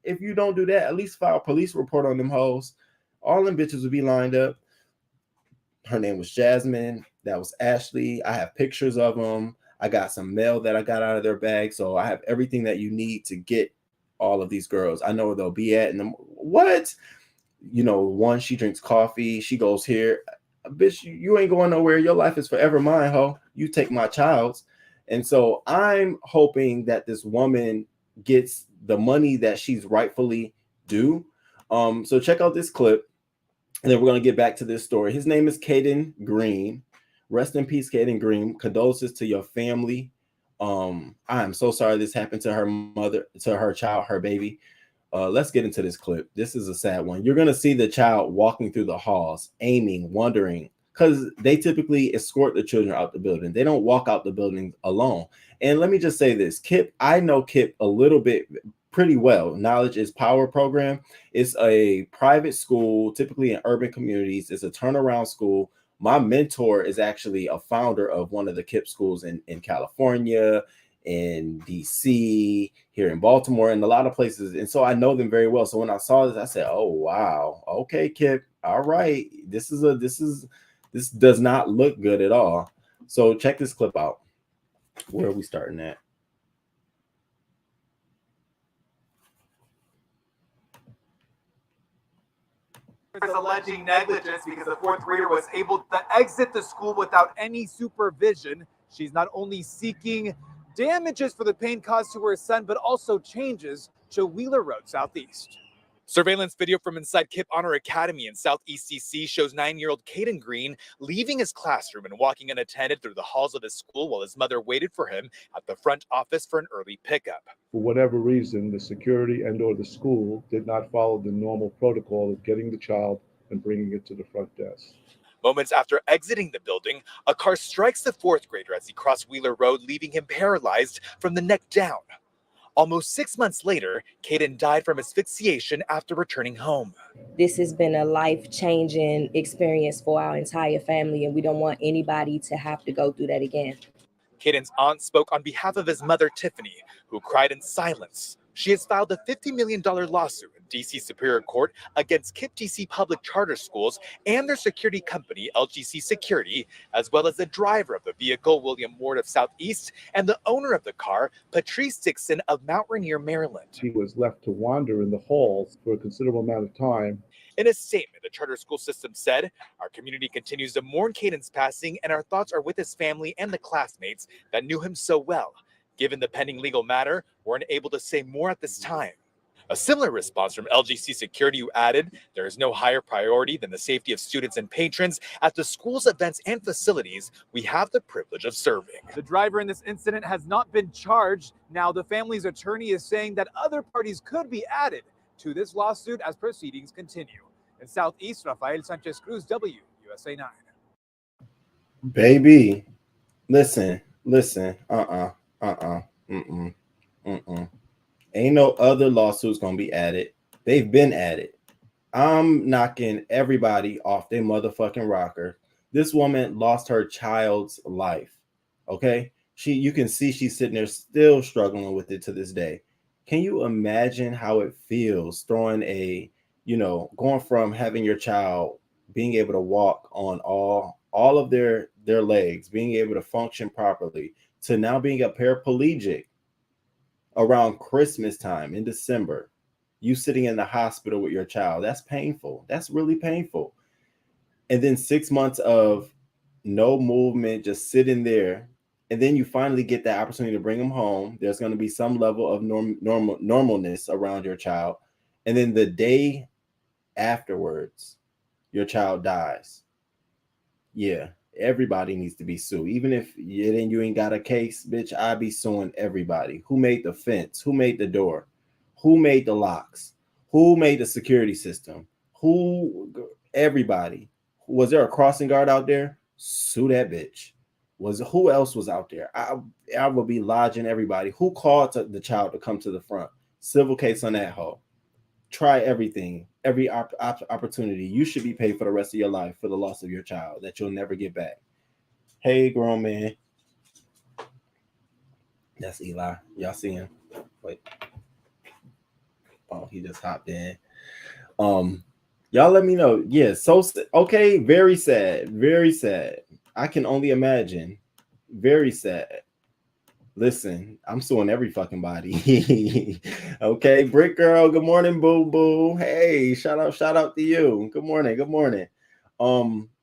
if you don't do that, at least file a police report on them hoes. All them bitches would be lined up. Her name was Jasmine. That was Ashley. I have pictures of them. I got some mail that I got out of their bag. So I have everything that you need to get all of these girls. I know where they'll be at. And what? You know, one, she drinks coffee. She goes here. Bitch, you ain't going nowhere. Your life is forever mine, ho. You take my child's. And so I'm hoping that this woman gets the money that she's rightfully due. So check out this clip. And then we're going to get back to this story. His name is Caden Green. Rest in peace, Caden Green. Condolences to your family. I'm so sorry this happened to her mother, to her child, her baby. Let's get into this clip. This is a sad one. You're going to see the child walking through the halls, aiming, wondering, because they typically escort the children out the building. They don't walk out the building alone. And let me just say this, KIPP, I know KIPP a little bit, pretty well. Knowledge is Power program. It's a private school, typically in urban communities. It's a turnaround school. My mentor is actually a founder of one of the KIPP schools in California, in DC, here in Baltimore, and a lot of places. And so I know them very well. So when I saw this, I said, oh, wow. Okay, KIPP. All right. This does not look good at all. So check this clip out. Where are we starting at? alleging negligence because the fourth grader was able to exit the school without any supervision. She's not only seeking damages for the pain caused to her son, but also changes to Wheeler Road Southeast. Surveillance video from inside Kip Honor Academy in Southeast DC shows 9-year-old Caden Green leaving his classroom and walking unattended through the halls of his school while his mother waited for him at the front office for an early pickup. For whatever reason, the security and or the school did not follow the normal protocol of getting the child and bringing it to the front desk. Moments after exiting the building, a car strikes the fourth grader as he crossed Wheeler Road, leaving him paralyzed from the neck down. Almost 6 months later, Caden died from asphyxiation after returning home. This has been a life-changing experience for our entire family, and we don't want anybody to have to go through that again. Caden's aunt spoke on behalf of his mother, Tiffany, who cried in silence. She has filed a $50 million lawsuit in D.C. Superior Court against KIPP DC public charter schools and their security company, LGC Security, as well as the driver of the vehicle, William Ward of Southeast, and the owner of the car, Patrice Dixon of Mount Rainier, Maryland. He was left to wander in the halls for a considerable amount of time. In a statement, the charter school system said, "Our community continues to mourn Caden's passing, and our thoughts are with his family and the classmates that knew him so well. Given the pending legal matter, we're unable to say more at this time." A similar response from LGC Security, who added, "There is no higher priority than the safety of students and patrons at the school's events and facilities we have the privilege of serving." The driver in this incident has not been charged. Now, the family's attorney is saying that other parties could be added to this lawsuit as proceedings continue. In Southeast, Rafael Sanchez Cruz, WUSA 9. Baby, listen. Ain't no other lawsuits gonna be added. They've been added. I'm knocking everybody off their motherfucking rocker. This woman lost her child's life. Okay, you can see she's sitting there still struggling with it to this day. Can you imagine how it feels going from having your child being able to walk on all of their legs, being able to function properly, to now being a paraplegic around Christmas time in December, you sitting in the hospital with your child? That's painful. That's really painful. And then 6 months of no movement, just sitting there. And then you finally get that opportunity to bring them home. There's going to be some level of normalness around your child. And then the day afterwards, your child dies. Yeah, everybody needs to be sued. Even if you ain't got a case, bitch, I be suing everybody. Who made the fence? Who made the door? Who made the locks? Who made the security system? Everybody. Was there a crossing guard out there? Sue that bitch. Who else was out there? I will be lodging everybody. Who called the child to come to the front? Civil case on that hoe. Try everything, every opportunity. You should be paid for the rest of your life for the loss of your child that you'll never get back. Hey, grown man. That's Eli. Y'all see him? Wait. Oh, he just hopped in. Y'all let me know. Yeah, okay, very sad. Very sad. I can only imagine. Very sad. Listen, I'm suing every fucking body. Okay, Brick Girl, good morning, boo boo. Hey, shout out to you. Good morning.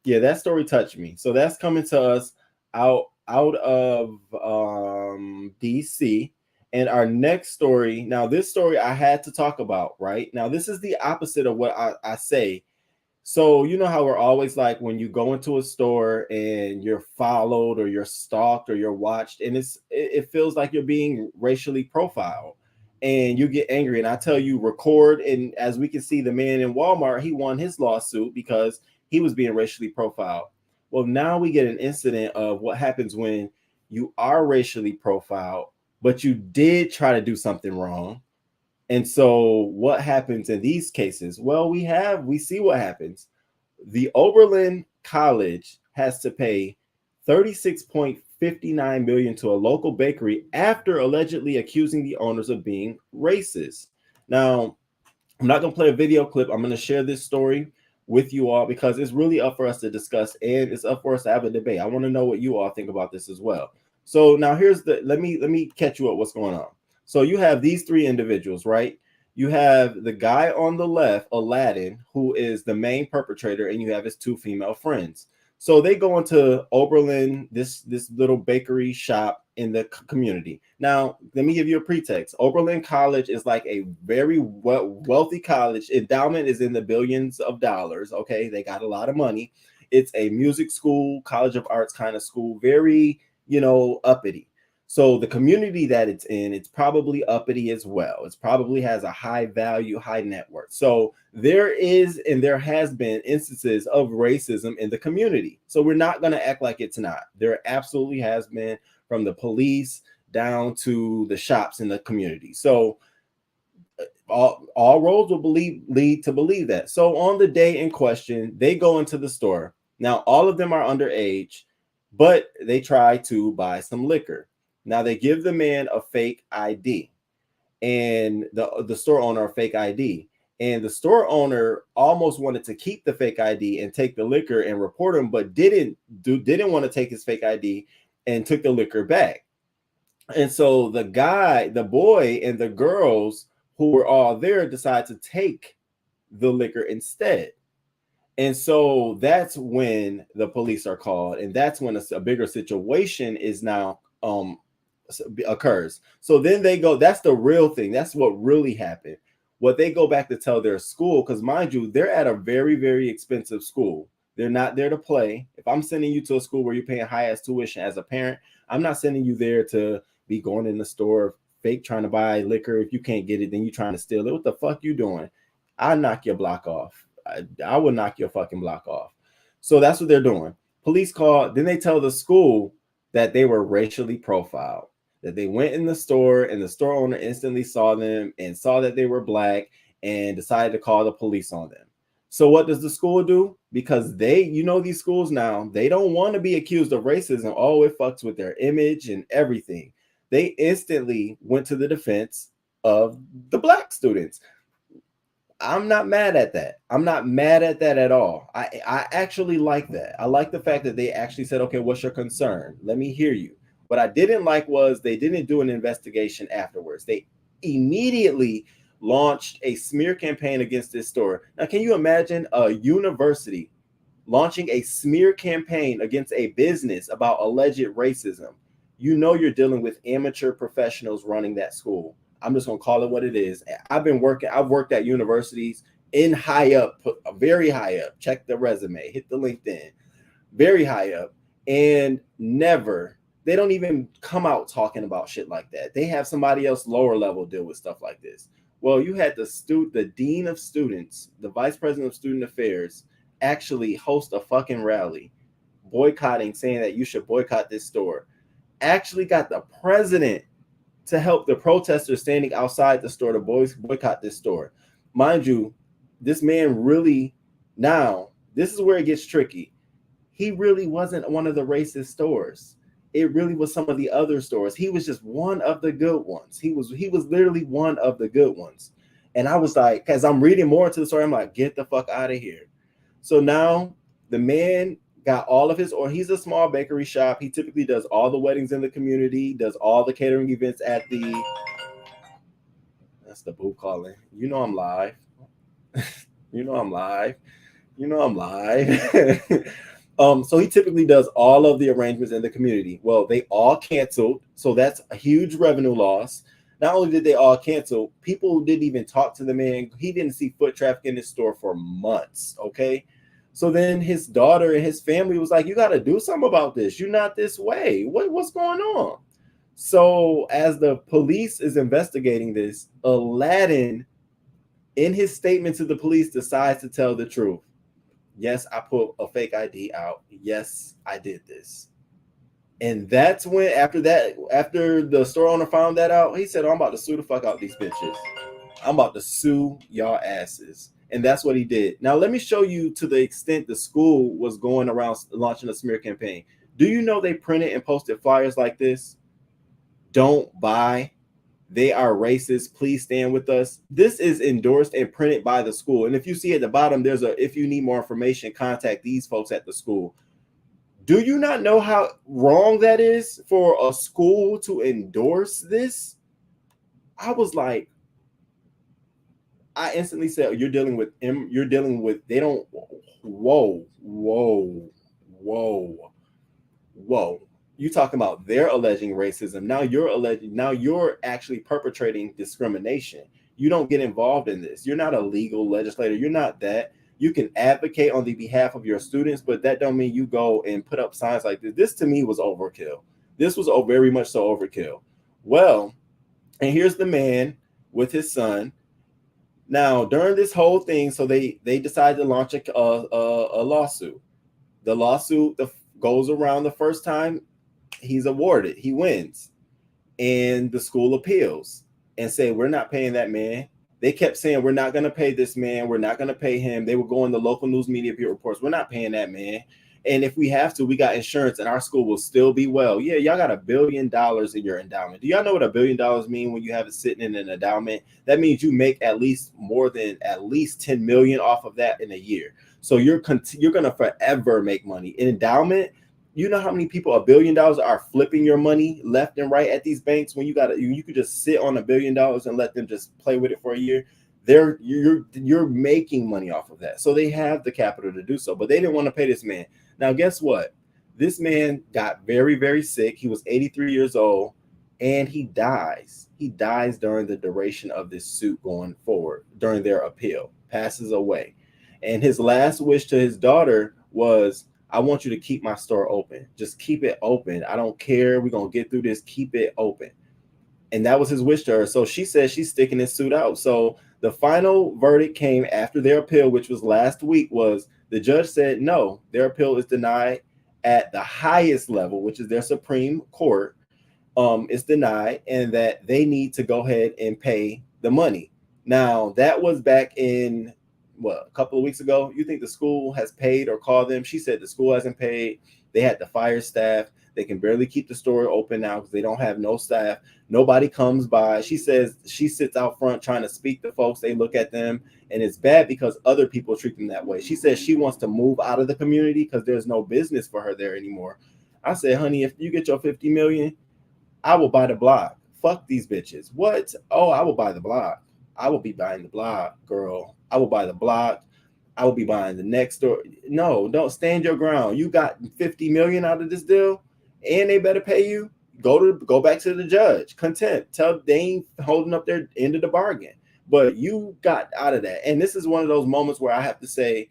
Yeah, that story touched me. So that's coming to us out of DC. And our next story, now this story I had to talk about, right? Now, this is the opposite of what I say. So you know how we're always like, when you go into a store and you're followed or you're stalked or you're watched, and it feels like you're being racially profiled, and you get angry. And I tell you, record. And as we can see, the man in Walmart, he won his lawsuit because he was being racially profiled. Well, now we get an incident of what happens when you are racially profiled, but you did try to do something wrong. And so what happens in these cases? Well, we see what happens. The Oberlin College has to pay $36.59 million to a local bakery after allegedly accusing the owners of being racist. Now, I'm not going to play a video clip. I'm going to share this story with you all because it's really up for us to discuss, and it's up for us to have a debate. I want to know what you all think about this as well. So now let me catch you up what's going on. So you have these three individuals, right? You have the guy on the left, Aladdin, who is the main perpetrator, and you have his two female friends. So they go into Oberlin, this little bakery shop in the community. Now, let me give you a pretext. Oberlin College is like a very wealthy college. Endowment is in the billions of dollars. Okay, they got a lot of money. It's a music school, college of arts kind of school, very, uppity. So the community that it's in, it's probably uppity as well. It's probably has a high value, high net worth. So there is and there has been instances of racism in the community. So we're not going to act like it's not. There absolutely has been, from the police down to the shops in the community. So all roads will lead to believe that. So on the day in question, they go into the store. Now, all of them are underage, but they try to buy some liquor. Now they give the man a fake ID, and the store owner a fake ID. And the store owner almost wanted to keep the fake ID and take the liquor and report him, but didn't want to take his fake ID and took the liquor back. And so the boy and the girls who were all there decided to take the liquor instead. And so that's when the police are called, and that's when a bigger situation is now occurs. So then they go, that's the real thing. That's what really happened. What they go back to tell their school, because mind you, they're at a very, very expensive school. They're not there to play. If I'm sending you to a school where you're paying high ass tuition as a parent, I'm not sending you there to be going in the store fake trying to buy liquor. If you can't get it, then you're trying to steal it. What the fuck you doing? I'll knock your block off. I will knock your fucking block off. So that's what they're doing. Police call. Then they tell the school that they were racially profiled, that they went in the store and the store owner instantly saw them and saw that they were black and decided to call the police on them. So what does the school do? Because these schools now, they don't want to be accused of racism. Oh, it fucks with their image and everything. They instantly went to the defense of the black students. I'm not mad at that. I'm not mad at that at all. I actually like that. I like the fact that they actually said, okay, what's your concern? Let me hear you. What I didn't like was they didn't do an investigation afterwards. They immediately launched a smear campaign against this store. Now, can you imagine a university launching a smear campaign against a business about alleged racism? You're dealing with amateur professionals running that school. I'm just going to call it what it is. I've worked at universities in high up, very high up. Check the resume, hit the LinkedIn, very high up, and they don't even come out talking about shit like that. They have somebody else lower level deal with stuff like this. Well, you had the dean of students, the vice president of student affairs, actually host a fucking rally boycotting, saying that you should boycott this store. Actually got the president to help the protesters standing outside the store to boycott this store. Mind you, this man really, now, this is where it gets tricky. He really wasn't one of the racist stores. It really was some of the other stores. He was just one of the good ones. He was literally one of the good ones. And I was like, as I'm reading more into the story, I'm like, get the fuck out of here. So now the man got all of his, or he's a small bakery shop. He typically does all the weddings in the community, does all the catering events at the, that's the boo calling. I'm live. I'm live. I'm live. So he typically does all of the arrangements in the community. Well, they all canceled. So that's a huge revenue loss. Not only did they all cancel, people didn't even talk to the man. He didn't see foot traffic in his store for months. Okay. So then his daughter and his family was like, you got to do something about this. You're not this way. What's going on? So as the police is investigating this, Aladdin, in his statement to the police, decides to tell the truth. Yes, I put a fake ID out. Yes, I did this. And that's when, after the store owner found that out, he said, I'm about to sue the fuck out these bitches. I'm about to sue y'all asses. And that's what he did. Now, let me show you to the extent the school was going around launching a smear campaign. Do you know they printed and posted flyers like this? Don't buy. They are racist. Please stand with us. This is endorsed and printed by the school. And if you see at the bottom, there's if you need more information, contact these folks at the school. Do you not know how wrong that is for a school to endorse this? I was like, I instantly said, you're dealing with they don't, whoa. You talking about they're alleging racism. Now you're actually perpetrating discrimination. You don't get involved in this. You're not a legal legislator. You're not that. You can advocate on the behalf of your students, but that don't mean you go and put up signs like this. This to me was overkill. This was very much so overkill. Well, and here's the man with his son. Now, during this whole thing, so they decided to launch a lawsuit. The lawsuit goes around the first time, he's awarded, he wins, and the school appeals and say, we're not paying that man. They kept saying, we're not going to pay this man. We're not going to pay him. They were going to local news media bureau reports. We're not paying that man. And if we have to, we got insurance and our school will still be well. Yeah, y'all got $1 billion in your endowment. Do y'all know what $1 billion mean when you have it sitting in an endowment? That means you make at least 10 million off of that in a year. So you're going to forever make money. In endowment, you know how many people $1 billion are flipping your money left and right at these banks when you could just sit on $1 billion and let them just play with it for a year. You're making money off of that. So they have the capital to do so, but they didn't want to pay this man. Now, guess what? This man got very, very sick. He was 83 years old and he dies. He dies during the duration of this suit going forward, during their appeal, passes away. And his last wish to his daughter was, I want you to keep my store open. Just keep it open. I don't care. We're going to get through this. Keep it open. And that was his wish to her. So she said she's sticking this suit out. So the final verdict came after their appeal, which was last week, was the judge said, no, their appeal is denied at the highest level, which is their Supreme Court. It's denied, and that they need to go ahead and pay the money. Now, that was back in, a couple of weeks ago. You think the school has paid or called them? She said the school hasn't paid. They had to fire staff. They can barely keep the store open now because they don't have no staff. Nobody comes by. She says she sits out front trying to speak to folks. They look at them, and it's bad because other people treat them that way. She says she wants to move out of the community because there's no business for her there anymore. I said, honey, if you get your 50 million, I will buy the block. Fuck these bitches. What? Oh, I will buy the block. I will be buying the block, girl. I will buy the block. I will be buying the next door. No, don't stand your ground. You got 50 million out of this deal, and they better pay you. Go back to the judge. Contempt. Tell they ain't holding up their end of the bargain. But you got out of that. And this is one of those moments where I have to say,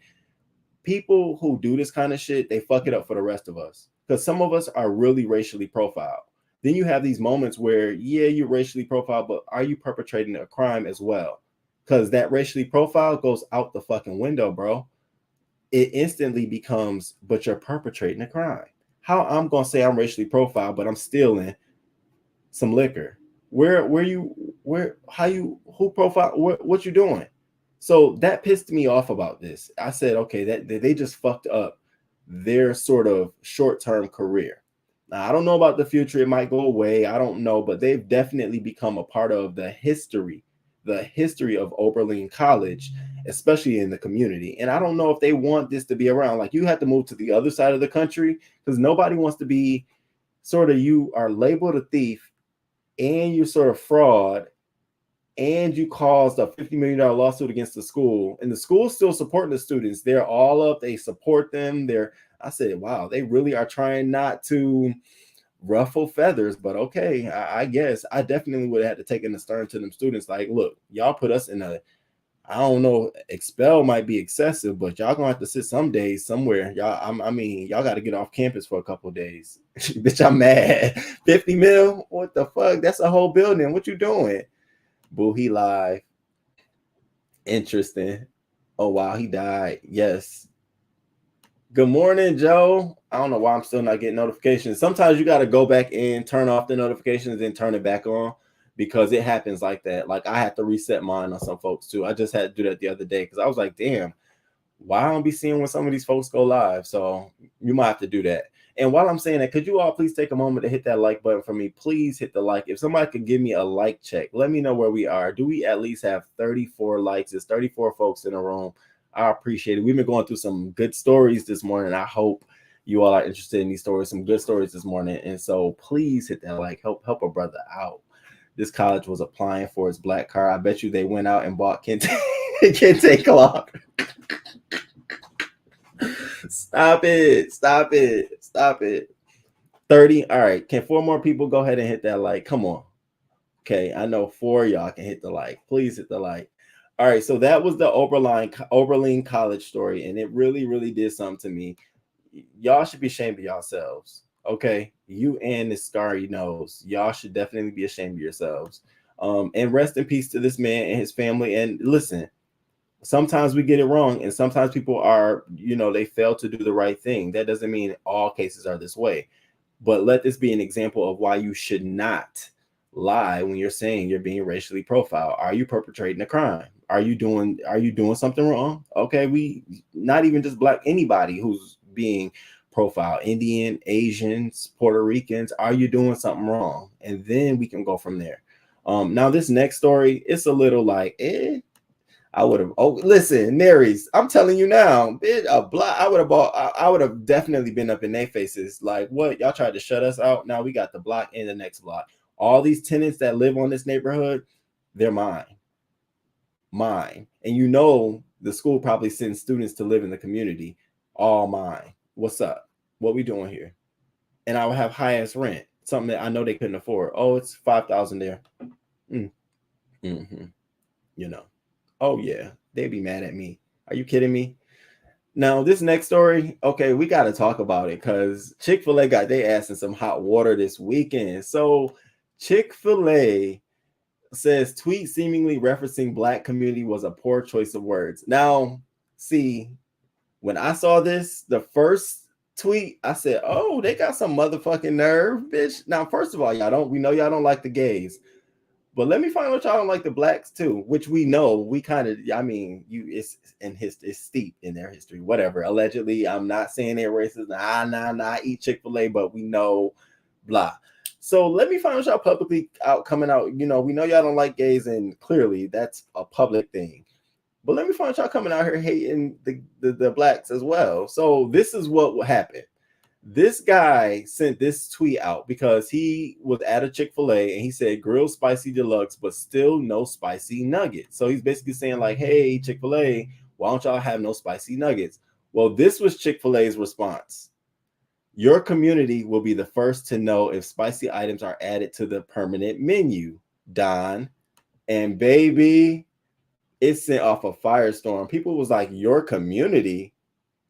people who do this kind of shit, they fuck it up for the rest of us. Because some of us are really racially profiled. Then you have these moments where, yeah, you're racially profiled, but are you perpetrating a crime as well? Because that racially profiled goes out the fucking window, bro. It instantly becomes, but you're perpetrating a crime. How I'm gonna say I'm racially profiled, but I'm stealing some liquor? Who profile? What you doing? So that pissed me off about this. I said, okay, that they just fucked up their sort of short-term career. Now, I don't know about the future. It might go away. I don't know, but they've definitely become a part of the history of Oberlin College, especially in the community. And I don't know if they want this to be around. Like, you have to move to the other side of the country because nobody wants to be sort of, you are labeled a thief and you're sort of fraud and you caused a $50 million lawsuit against the school, and the school's still supporting the students. They're all up. They support them. I said, wow, they really are trying not to ruffle feathers, but okay, I guess I definitely would have had to take in the stern to them students. Like, look, y'all put us in I don't know, expel might be excessive, but y'all gonna have to sit some days somewhere. Y'all, y'all got to get off campus for a couple of days. Bitch, I'm mad. 50 mil? What the fuck? That's a whole building. What you doing? Boo, he live. Interesting. Oh, wow, he died. Yes. Good morning, Joe. I don't know why I'm still not getting notifications. Sometimes you got to go back in, turn off the notifications, then turn it back on because it happens like that. Like, I had to reset mine on some folks too. I just had to do that the other day because I was like, damn, why don't be seeing when some of these folks go live? So you might have to do that. And while I'm saying that, could you all please take a moment to hit that like button for me? Please hit the like. If somebody could give me a like check, let me know where we are. Do we at least have 34 likes? There's 34 folks in the room. I appreciate it. We've been going through some good stories this morning. I hope you all are interested in these stories, some good stories this morning. And so please hit that like, help a brother out. this college was applying for its black card. I bet you they went out and bought kente cloth. Stop it. 30. All right. Can 4 more people go ahead and hit that like? Come on. Okay. I know 4 of y'all can hit the like. Please hit the like. All right. So that was the Oberlin College story. And it really, really did something to me. Y'all should be ashamed of yourselves. Okay. You and this scarry nose. Y'all should definitely be ashamed of yourselves. And rest in peace to this man and his family. And listen, sometimes we get it wrong, and sometimes people are, they fail to do the right thing. That doesn't mean all cases are this way, but let this be an example of why you should not lie when you're saying you're being racially profiled. Are you perpetrating a crime? Are you doing something wrong? Okay, we not even just black, anybody who's being profiled, Indian, Asians, Puerto Ricans, are you doing something wrong? And then we can go from there. Now this next story, it's a little like, I would have. Oh, listen, Marys, I'm telling you now, bitch, a block. I would have definitely been up in their faces. Like, what? Y'all tried to shut us out. Now we got the block and the next block. All these tenants that live on this neighborhood, they're mine. And the school probably sends students to live in the community. All mine. What's up? What we doing here? And I would have highest rent. Something that I know they couldn't afford. Oh, it's $5,000 there. Oh yeah, they'd be mad at me. Are you kidding me? Now this next story, okay, we got to talk about it because ChikFilA got their ass in some hot water this weekend. So ChikFilA says tweet seemingly referencing black community was a poor choice of words. Now, see, when I saw this, the first tweet, I said, oh, they got some motherfucking nerve, bitch. Now, first of all, we know y'all don't like the gays. But let me find out y'all don't like the blacks too, which we know. We kind of, it's steep in their history, whatever. Allegedly, I'm not saying they're racist. Nah, eat ChikFilA, but we know, blah. So let me find out y'all publicly coming out. We know y'all don't like gays, and clearly that's a public thing. But let me find out y'all coming out here hating the blacks as well. So this is what happened. This guy sent this tweet out because he was at a ChikFilA and he said grilled spicy deluxe, but still no spicy nuggets. So he's basically saying like, hey, ChikFilA, why don't y'all have no spicy nuggets? Well, this was ChikFilA's response. Your community will be the first to know if spicy items are added to the permanent menu, Don. And baby, it sent off a firestorm. People was like, your community?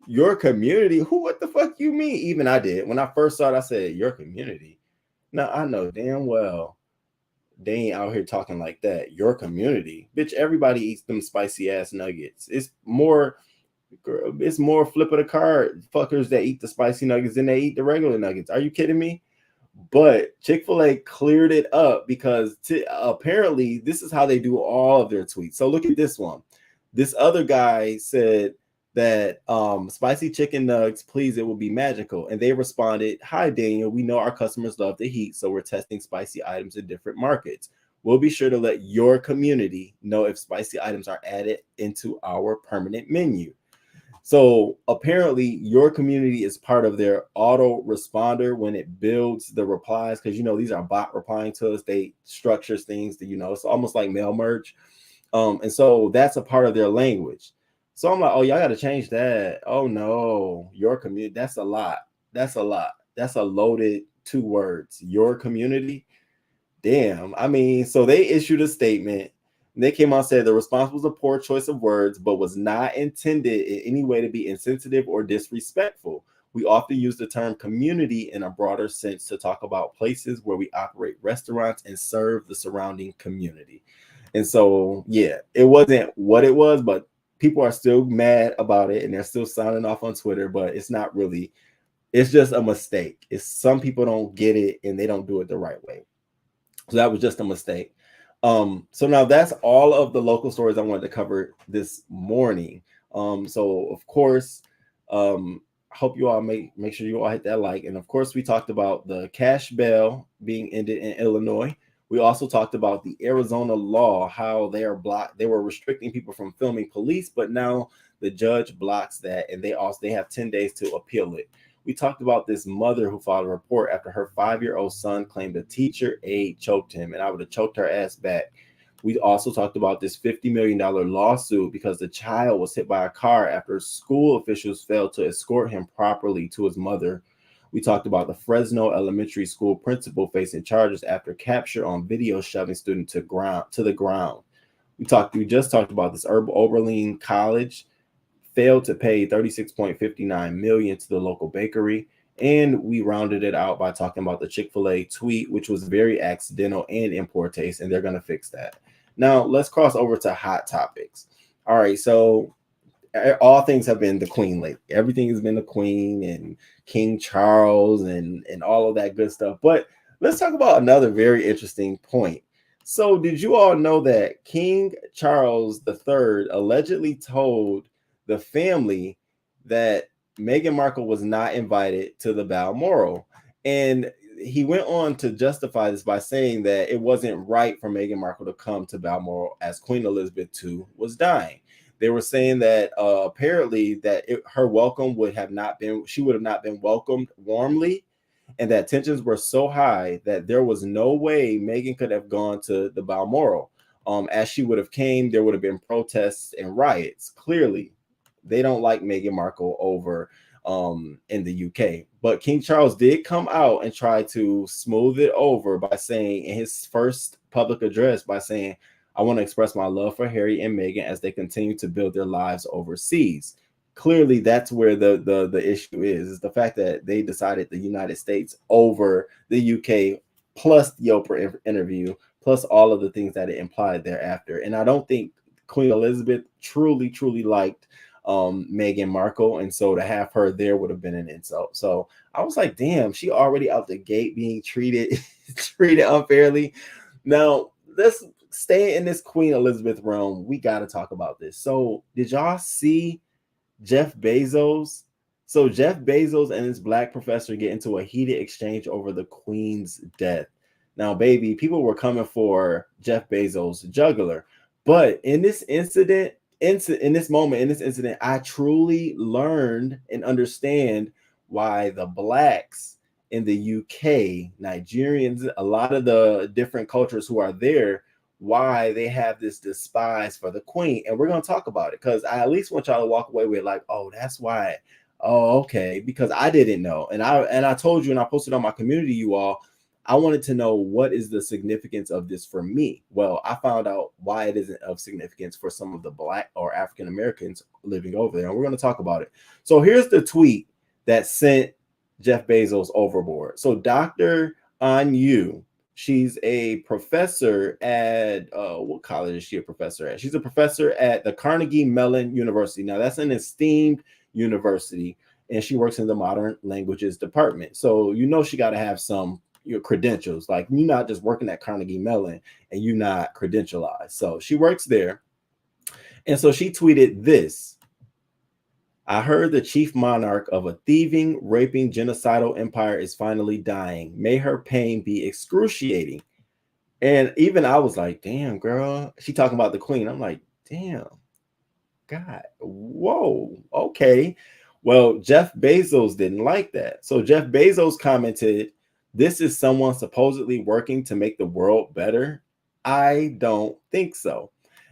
Who? What the fuck you mean? Even I did. When I first saw it, I said, your community. Now I know damn well they ain't out here talking like that. Your community, bitch. Everybody eats them spicy ass nuggets. It's more flip of the card fuckers that eat the spicy nuggets than they eat the regular nuggets. Are you kidding me? But ChikFilA cleared it up because apparently this is how they do all of their tweets. So look at this one. This other guy said that spicy chicken nuggets, please, it will be magical. And they responded, hi, Daniel, we know our customers love the heat, so we're testing spicy items in different markets. We'll be sure to let your community know if spicy items are added into our permanent menu. So apparently your community is part of their auto responder when it builds the replies, because these are bot replying to us. They structures things that it's almost like mail merge. And so that's a part of their language. So I'm like, oh, y'all got to change that. Oh no, your community. That's a lot. That's a loaded 2 words. Your community. Damn. So they issued a statement. They came out and said the response was a poor choice of words, but was not intended in any way to be insensitive or disrespectful. We often use the term community in a broader sense to talk about places where we operate restaurants and serve the surrounding community. And so, yeah, it wasn't what it was, but people are still mad about it and they're still sounding off on Twitter, but it's not really, it's just a mistake. It's some people don't get it and they don't do it the right way. So that was just a mistake. So now that's all of the local stories I wanted to cover this morning. So of course, hope you all make sure you all hit that like. And of course, we talked about the cash bail being ended in Illinois. We also talked about the Arizona law, how they were restricting people from filming police, but now the judge blocks that, and they have 10 days to appeal it. We talked about this mother who filed a report after her 5-year-old son claimed a teacher aide choked him, and I would have choked her ass back. We also talked about this $50 million lawsuit because the child was hit by a car after school officials failed to escort him properly to his mother. We talked about the Fresno Elementary School principal facing charges after capture on video shoving student to the ground. We just talked about this Oberlin College failed to pay $36.59 million to the local bakery. And we rounded it out by talking about the ChikFilA tweet, which was very accidental and in poor taste, and they're going to fix that. Now, let's cross over to hot topics. All right, so all things have been the Queen lately. Everything has been the Queen and King Charles and all of that good stuff. But let's talk about another very interesting point. So did you all know that King Charles III allegedly told the family that Meghan Markle was not invited to the Balmoral? And he went on to justify this by saying that it wasn't right for Meghan Markle to come to Balmoral as Queen Elizabeth II was dying. They were saying that apparently that her welcome she would have not been welcomed warmly, and that tensions were so high that there was no way Meghan could have gone to the Balmoral. As she would have came, there would have been protests and riots. Clearly, they don't like Meghan Markle over in the UK. But King Charles did come out and try to smooth it over by saying in his first public address by saying, I want to express my love for Harry and Meghan as they continue to build their lives overseas. Clearly, that's where the issue is the fact that they decided the United States over the UK, plus the Oprah interview, plus all of the things that it implied thereafter. And I don't think Queen Elizabeth truly liked Meghan Markle, and so to have her there would have been an insult. So I was like, damn, she already out the gate being treated unfairly. Now let's stay in this Queen Elizabeth realm. We got to talk about this. So did y'all see Jeff Bezos? So Jeff Bezos and his black professor get into a heated exchange over the Queen's death. Now, baby, people were coming for Jeff Bezos' jugular, but in this incident, I truly learned and understand why the blacks in the UK, Nigerians, a lot of the different cultures who are there, why they have this despise for the Queen. And we're going to talk about it because I at least want y'all to walk away with like, oh, that's why. Oh, okay. Because I didn't know. And I told you, and I posted on my community, you all, I wanted to know what is the significance of this for me. Well, I found out why it isn't of significance for some of the black or African Americans living over there. And we're going to talk about it. So here's the tweet that sent Jeff Bezos overboard. So Dr. Anyu, she's a professor at what college is she a professor at? She's a professor at the Carnegie Mellon University. Now that's an esteemed university, and she works in the modern languages department. So you know she got to have some credentials. Like you're not just working at Carnegie Mellon and you're not credentialized. So she works there, and so she tweeted this. I heard the chief monarch of a thieving, raping, genocidal empire is finally dying. May her pain be excruciating. And even I was like, damn, girl. She talking about the Queen. I'm like, damn, God, whoa, okay. Well, Jeff Bezos didn't like that. So Jeff Bezos commented, this is someone supposedly working to make the world better. I don't think so.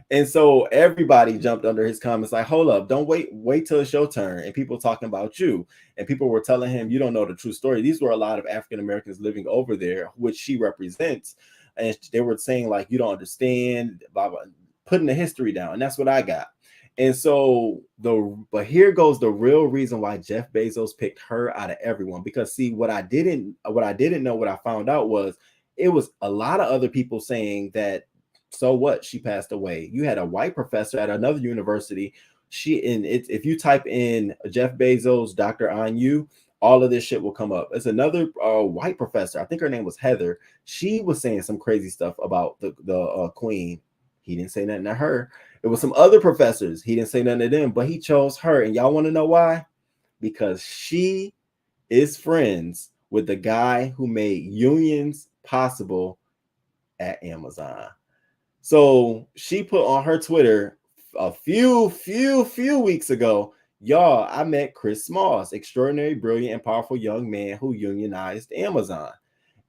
And so everybody jumped under his comments like, hold up, don't wait till it's your turn. And people talking about you. And people were telling him, you don't know the true story. These were a lot of African Americans living over there, which she represents. And they were saying like, you don't understand, blah, blah, putting the history down. And that's what I got. And so but here goes the real reason why Jeff Bezos picked her out of everyone. Because see, what I didn't know, what I found out was it was a lot of other people saying that, so what, she passed away. You had a white professor at another university. If you type in Jeff Bezos, Dr. Anyu, all of this shit will come up. It's another white professor. I think her name was Heather. She was saying some crazy stuff about the Queen. He didn't say nothing to her. It was some other professors. He didn't say nothing to them, but he chose her. And y'all want to know why? Because she is friends with the guy who made unions possible at Amazon. So she put on her Twitter a few weeks ago, Y'all, I met Chris Smalls, extraordinary, brilliant, and powerful young man who unionized Amazon.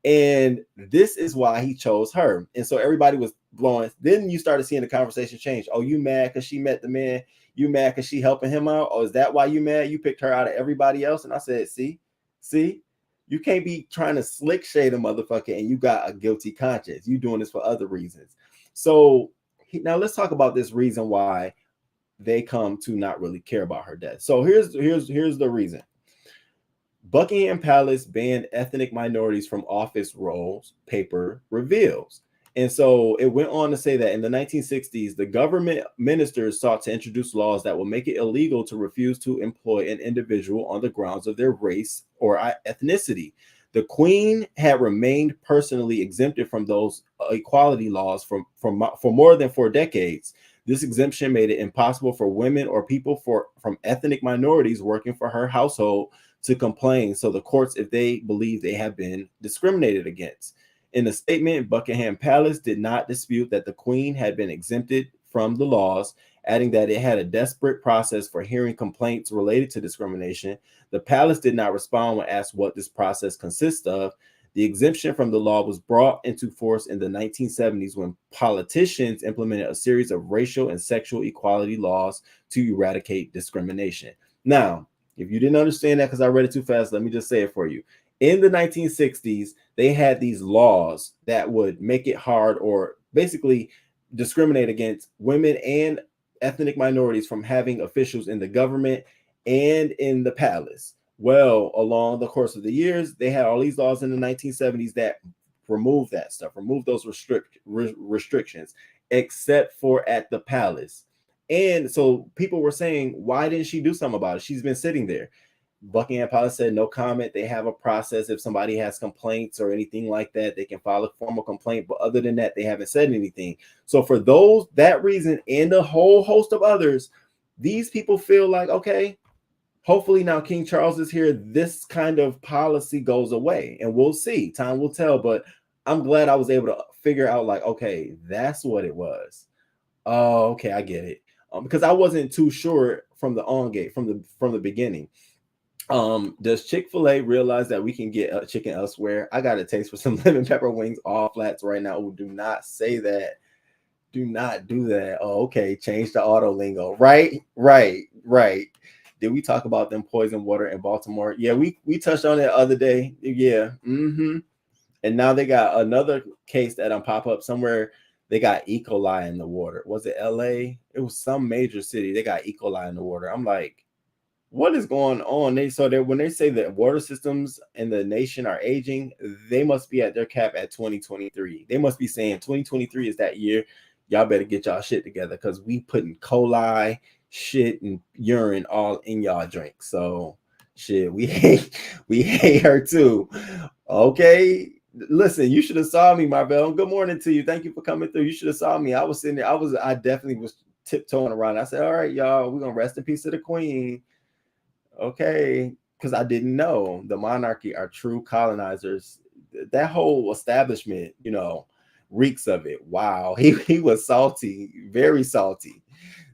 And this is why he chose her. And so everybody was blowing. Then you started seeing the conversation change. Oh, you mad because she met the man? You mad because she helping him out? Oh, is that why you mad? You picked her out of everybody else? And I said, see, you can't be trying to slick shade a motherfucker and you got a guilty conscience. You doing this for other reasons. So now let's talk about this reason why they come to not really care about her death. So here's the reason. Buckingham Palace banned ethnic minorities from office roles, paper reveals. And so it went on to say that in the 1960s, the government ministers sought to introduce laws that will make it illegal to refuse to employ an individual on the grounds of their race or ethnicity. The Queen had remained personally exempted from those equality laws for more than 4 decades. This exemption made it impossible for women or people from ethnic minorities working for her household to complain so the courts if they believe they have been discriminated against. In a statement, Buckingham Palace did not dispute that the Queen had been exempted from the laws, adding that it had a desperate process for hearing complaints related to discrimination. The palace did not respond when asked what this process consists of. The exemption from the law was brought into force in the 1970s when politicians implemented a series of racial and sexual equality laws to eradicate discrimination. Now, if you didn't understand that because I read it too fast, let me just say it for you. In the 1960s, they had these laws that would make it hard or basically discriminate against women and ethnic minorities from having officials in the government and in the palace. Well, along the course of the years, they had all these laws in the 1970s that removed that stuff, removed those restrictions, except for at the palace. And so people were saying, why didn't she do something about it? She's been sitting there. Buckingham Palace said no comment. They have a process. If somebody has complaints or anything like that, they can file a formal complaint. But other than that, they haven't said anything. So for that reason and a whole host of others, these people feel like, okay, hopefully now King Charles is here, this kind of policy goes away. And we'll see. Time will tell. But I'm glad I was able to figure out like, okay, that's what it was. Oh, okay, I get it. Because I wasn't too sure from the beginning. Does ChikFilA realize that we can get chicken elsewhere? I got a taste for some lemon pepper wings, all flats right now. Ooh, do not say that. Do not do that. Oh, okay. Change the auto lingo. Right. Did we talk about them poison water in Baltimore? Yeah, we touched on it the other day. Yeah. And now they got another case that pop up somewhere. They got E. coli in the water. Was it LA? It was some major city. They got E. coli in the water. I'm like, what is going on? When they say that water systems in the nation are aging, they must be at their cap at 2023. They must be saying 2023 is that year. Y'all better get y'all shit together because we putting coli, shit, and urine all in y'all drink. So shit, we hate her too. Okay. Listen, you should have saw me, Marvell. Good morning to you. Thank you for coming through. You should have saw me. I was sitting there. I definitely was tiptoeing around. I said, all right, y'all, we're gonna rest in peace to the Queen. Okay, because I didn't know the monarchy are true colonizers. That whole establishment, reeks of it. Wow, he was salty, very salty.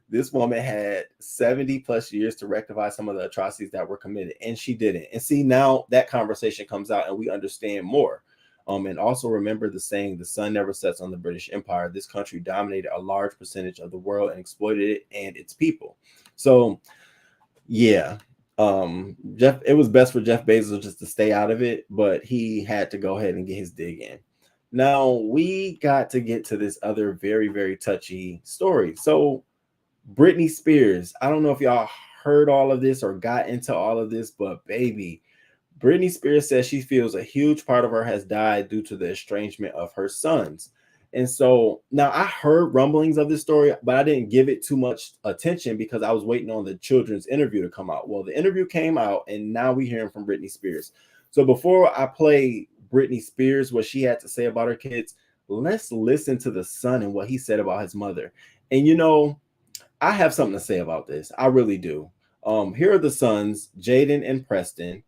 This woman had 70 plus years to rectify some of the atrocities that were committed, and she didn't. And see, now that conversation comes out and we understand more. And also remember the saying, the sun never sets on the British Empire. This country dominated a large percentage of the world and exploited it and its people. So yeah, it was best for Jeff Bezos just to stay out of it, but he had to go ahead and get his dig in. Now we got to get to this other very, very touchy story. So Britney Spears, I don't know if y'all heard all of this or got into all of this, but baby, Britney Spears says she feels a huge part of her has died due to the estrangement of her sons. And so now I heard rumblings of this story, but I didn't give it too much attention because I was waiting on the children's interview to come out. Well, the interview came out and now we're hearing from Britney Spears. So before I play Britney Spears, what she had to say about her kids, let's listen to the son and what he said about his mother. And I have something to say about this. I really do. Here are the sons, Jaden and Preston.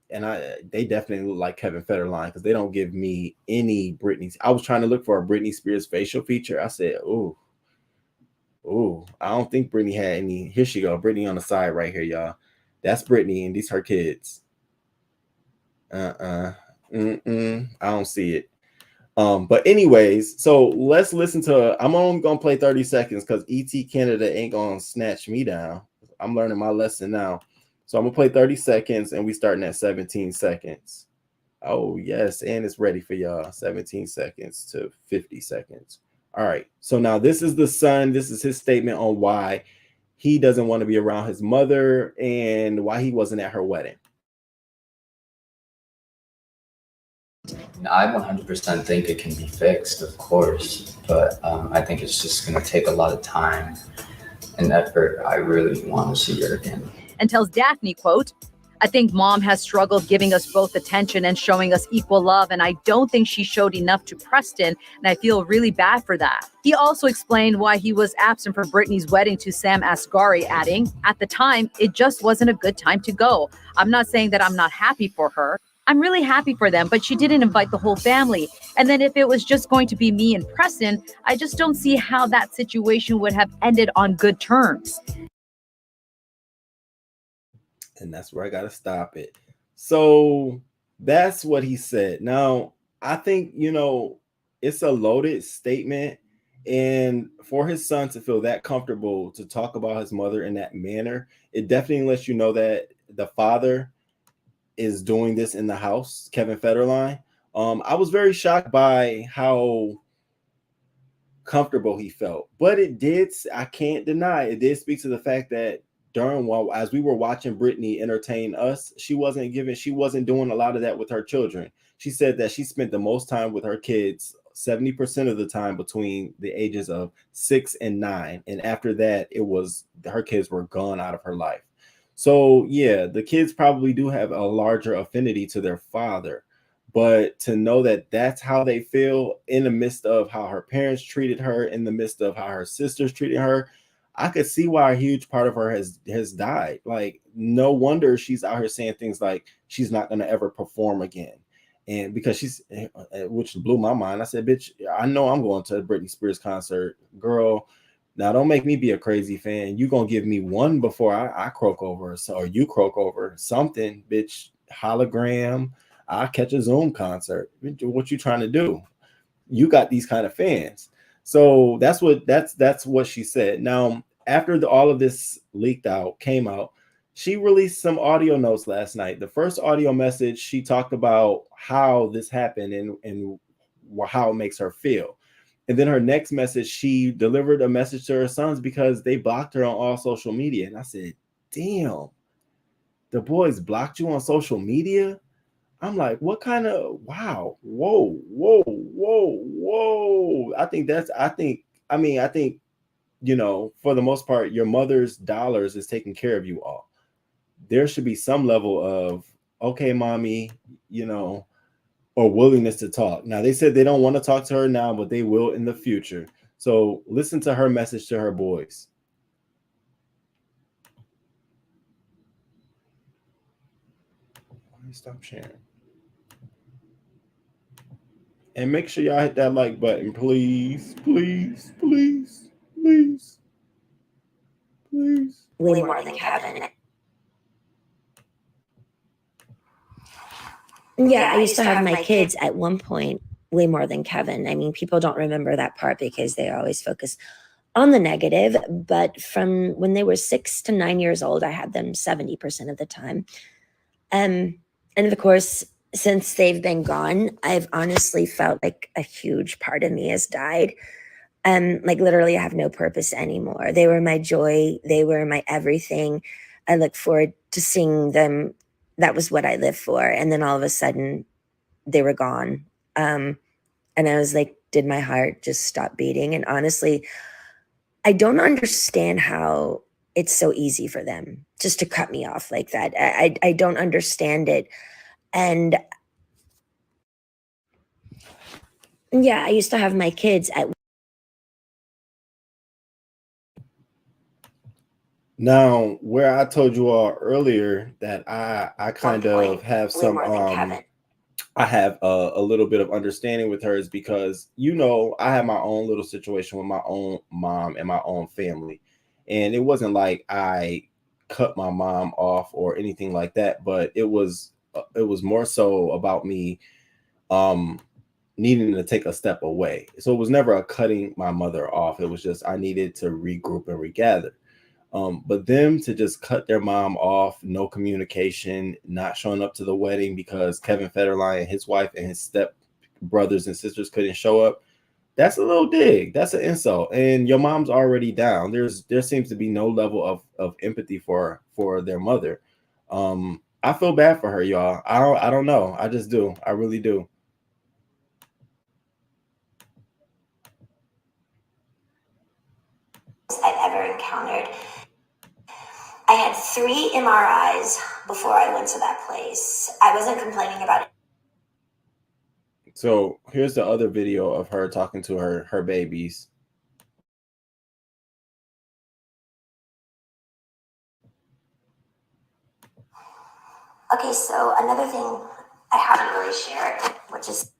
And they definitely look like Kevin Federline because they don't give me any Britney. I was trying to look for a Britney Spears facial feature. I said, oh, Oh, I don't think Britney had any. Here she go. Britney on the side right here, y'all. That's Britney, and these her kids. I don't see it. But anyways, so let's listen to. I'm only gonna play 30 seconds because ET Canada ain't gonna snatch me down. I'm learning my lesson now. So I'm gonna play 30 seconds, and we starting at 17 seconds. Oh yes, and it's ready for y'all. 17 seconds to 50 seconds. All right. So now this is the son. This is his statement on why he doesn't want to be around his mother and why he wasn't at her wedding. I 100% think it can be fixed, of course, but I think it's just going to take a lot of time and effort. I really want to see her again. And tells Daphne, quote, I think mom has struggled giving us both attention and showing us equal love, and I don't think she showed enough to Preston, and I feel really bad for that. He also explained why he was absent from Britney's wedding to Sam Asghari, adding, at the time, it just wasn't a good time to go. I'm not saying that I'm not happy for her. I'm really happy for them, but she didn't invite the whole family. And then if it was just going to be me and Preston, I just don't see how that situation would have ended on good terms. And that's where I got to stop it. So that's what he said. Now, I think, it's a loaded statement. And for his son to feel that comfortable to talk about his mother in that manner, it definitely lets you know that the father is doing this in the house, Kevin Federline. I was very shocked by how comfortable he felt, but I can't deny it did speak to the fact that as we were watching Britney entertain us, she wasn't doing a lot of that with her children. She said that she spent the most time with her kids 70% of the time between the ages of 6 and 9, and after that her kids were gone out of her life. So yeah, the kids probably do have a larger affinity to their father, but to know that that's how they feel in the midst of how her parents treated her, in the midst of how her sisters treated her, I could see why a huge part of her has died. Like, no wonder she's out here saying things like she's not going to ever perform again. And because which blew my mind. I said, bitch, I know I'm going to a Britney Spears concert, girl. Now, don't make me be a crazy fan. You gonna give me one before I croak over, or you croak over something, bitch. Hologram. I'll catch a Zoom concert. What you trying to do? You got these kind of fans. So that's what she said. Now, after all of this came out, she released some audio notes last night. The first audio message, she talked about how this happened and how it makes her feel. And then her next message, she delivered a message to her sons because they blocked her on all social media. And I said, damn, the boys blocked you on social media? I'm like, what kind of, wow, whoa. I think, for the most part, your mother's dollars is taking care of you all. There should be some level of, okay, mommy, or willingness to talk. Now, they said they don't want to talk to her now, but they will in the future. So listen to her message to her boys. Stop sharing. And make sure y'all hit that like button, please, please, please, please, please. Way more than Kevin. Yeah, I used to have my kids at one point way more than Kevin. I mean, people don't remember that part because they always focus on the negative. But from when they were 6 to 9 years old, I had them 70% of the time. And of course, since they've been gone, I've honestly felt like a huge part of me has died. Like literally I have no purpose anymore. They were my joy. They were my everything. I look forward to seeing them. That was what I lived for. And then all of a sudden they were gone. And I was like, did my heart just stop beating? And honestly, I don't understand how it's so easy for them just to cut me off like that. I don't understand it. And yeah, I used to have my kids at. Now, where I told you all earlier that I kind of have some I have a little bit of understanding with her is because, you know, I had my own little situation with my own mom and my own family. And it wasn't like I cut my mom off or anything like that, but it was more so about me needing to take a step away. So it was never a cutting my mother off. It was just I needed to regroup and regather. But them to just cut their mom off, no communication, not showing up to the wedding because Kevin Federline and his wife and his step brothers and sisters couldn't show up. That's a little dig. That's an insult. And your mom's already down. There seems to be no level of empathy for their mother. I feel bad for her, y'all. I don't know. I just do. I really do. I've ever encountered. I had 3 MRIs before I went to that place. I wasn't complaining about it. So here's the other video of her talking to her babies. Okay, so another thing I haven't really shared, which is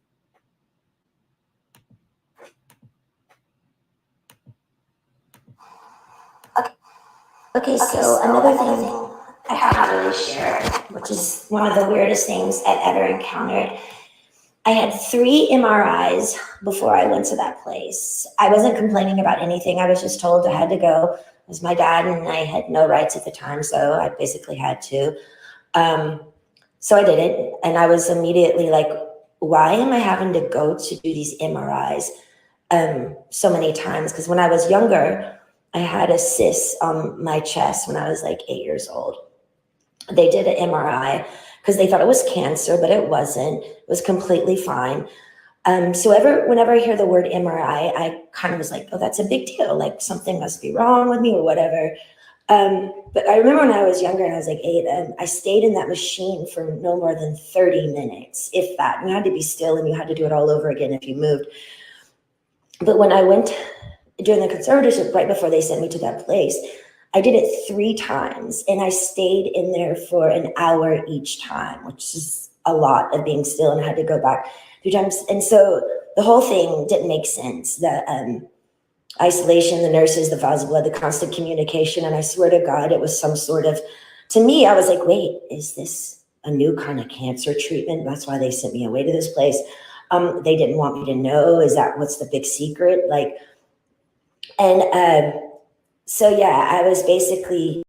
Okay, so another thing I haven't really shared, which is one of the weirdest things I've ever encountered. I had 3 MRIs before I went to that place. I wasn't complaining about anything. I was just told I had to go. It was my dad, and I had no rights at the time, so I basically had to. So I did it, and I was immediately like, why am I having to go to do these MRIs so many times? Because when I was younger, I had a cyst on my chest when I was like 8 years old. They did an MRI because they thought it was cancer, but it wasn't. It was completely fine. So whenever I hear the word MRI, I kind of was like, oh, that's a big deal. Like something must be wrong with me or whatever. But I remember when I was younger and I was like 8, I stayed in that machine for no more than 30 minutes, if that. And you had to be still and you had to do it all over again if you moved. But when I went during the conservatorship, right before they sent me to that place, I did it 3 times and I stayed in there for an hour each time, which is a lot of being still, and I had to go back 3 times. And so the whole thing didn't make sense. The isolation, the nurses, the vials of blood, the constant communication. And I swear to God, it was some sort of, to me, I was like, wait, is this a new kind of cancer treatment? That's why they sent me away to this place. They didn't want me to know. What's the big secret? So yeah, I was basically.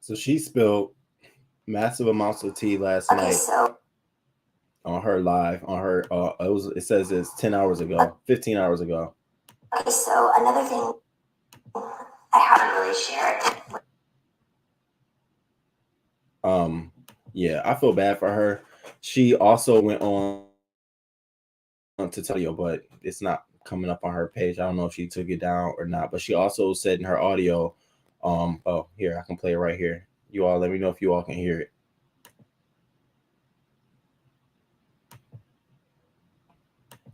So she spilled massive amounts of tea last night on her live, on her, it says it's 10 hours ago, 15 hours ago. Okay, so another thing I haven't really shared. Yeah, I feel bad for her. She also went on to tell you, but it's not coming up on her page. I don't know if she took it down or not, but she also said in her audio, oh, here, I can play it right here. You all let me know if you all can hear it.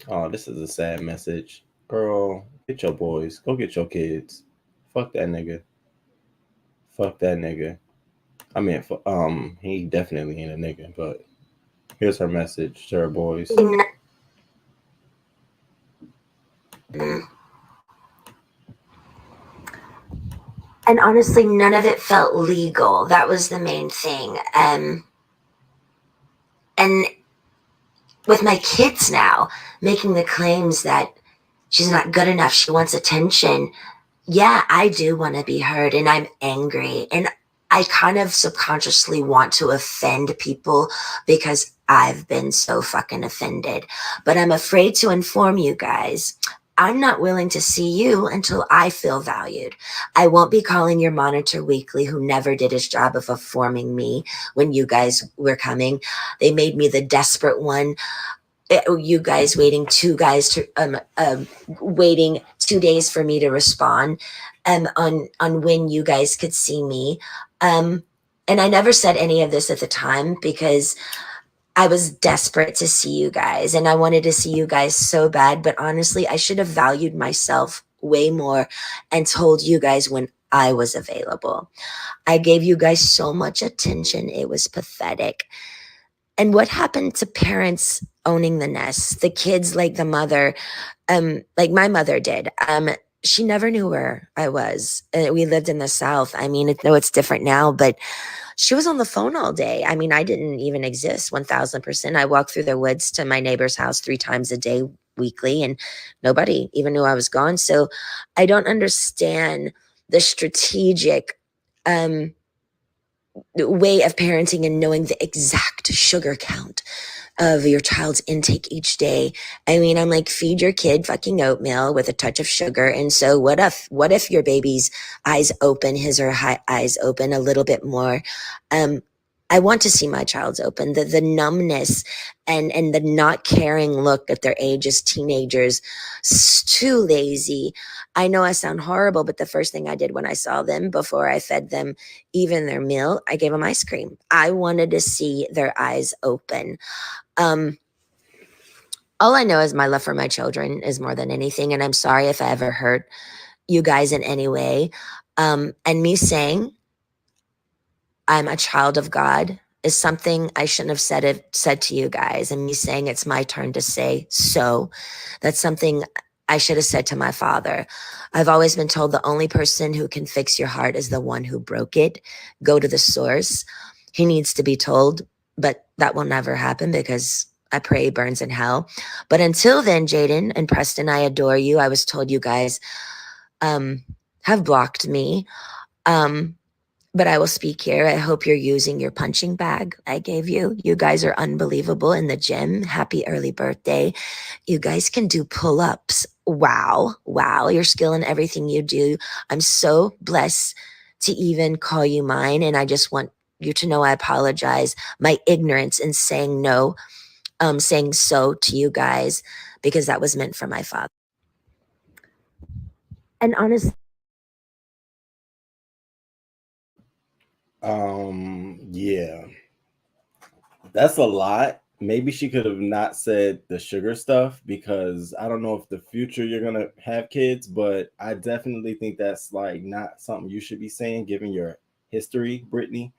Oh, this is a sad message. Girl, get your boys. Go get your kids. Fuck that nigga. Fuck that nigga. I mean, he definitely ain't a nigga, but here's her message to her boys. And honestly, none of it felt legal. That was the main thing. And with my kids now making the claims that she's not good enough, she wants attention. Yeah, I do want to be heard, and I'm angry. And I kind of subconsciously want to offend people because I've been so fucking offended. But I'm afraid to inform you guys. I'm not willing to see you until I feel valued. I won't be calling your monitor weekly, who never did his job of informing me when you guys were coming. They made me the desperate one. You guys waiting 2 days for me to respond on when you guys could see me. And I never said any of this at the time because I was desperate to see you guys and I wanted to see you guys so bad. But honestly, I should have valued myself way more and told you guys when I was available. I gave you guys so much attention. It was pathetic. And what happened to parents owning the nest? The kids, like the mother, like my mother did. She never knew where I was. We lived in the South. I mean, though it's different now, but she was on the phone all day. I mean, I didn't even exist 1000%. I walked through the woods to my neighbor's house 3 times a day weekly, and nobody even knew I was gone. So I don't understand the strategic way of parenting and knowing the exact sugar count of your child's intake each day. I mean, I'm like, feed your kid fucking oatmeal with a touch of sugar. And so what if your baby's eyes open, his or her eyes open a little bit more? I want to see my child's open. The numbness and the not caring look at their age as teenagers, too lazy. I know I sound horrible, but the first thing I did when I saw them, before I fed them even their meal, I gave them ice cream. I wanted to see their eyes open. All I know is my love for my children is more than anything. And I'm sorry if I ever hurt you guys in any way. And me saying I'm a child of God is something I shouldn't have said to you guys. And me saying it's my turn to say so, that's something I should have said to my father. I've always been told the only person who can fix your heart is the one who broke it. Go to the source. He needs to be told, but that will never happen because I pray he burns in hell. But until then, Jaden and Preston, I adore you. I was told you guys have blocked me. But I will speak here. I hope you're using your punching bag I gave you. You guys are unbelievable in the gym. Happy early birthday. You guys can do pull-ups. Wow. Your skill in everything you do. I'm so blessed to even call you mine. And I just want you to know I apologize. My ignorance in saying no, saying so to you guys, because that was meant for my father. And honestly, Yeah, that's a lot. Maybe she could have not said the sugar stuff, because I don't know if the future you're gonna have kids, but I definitely think that's like not something you should be saying given your history, Britney.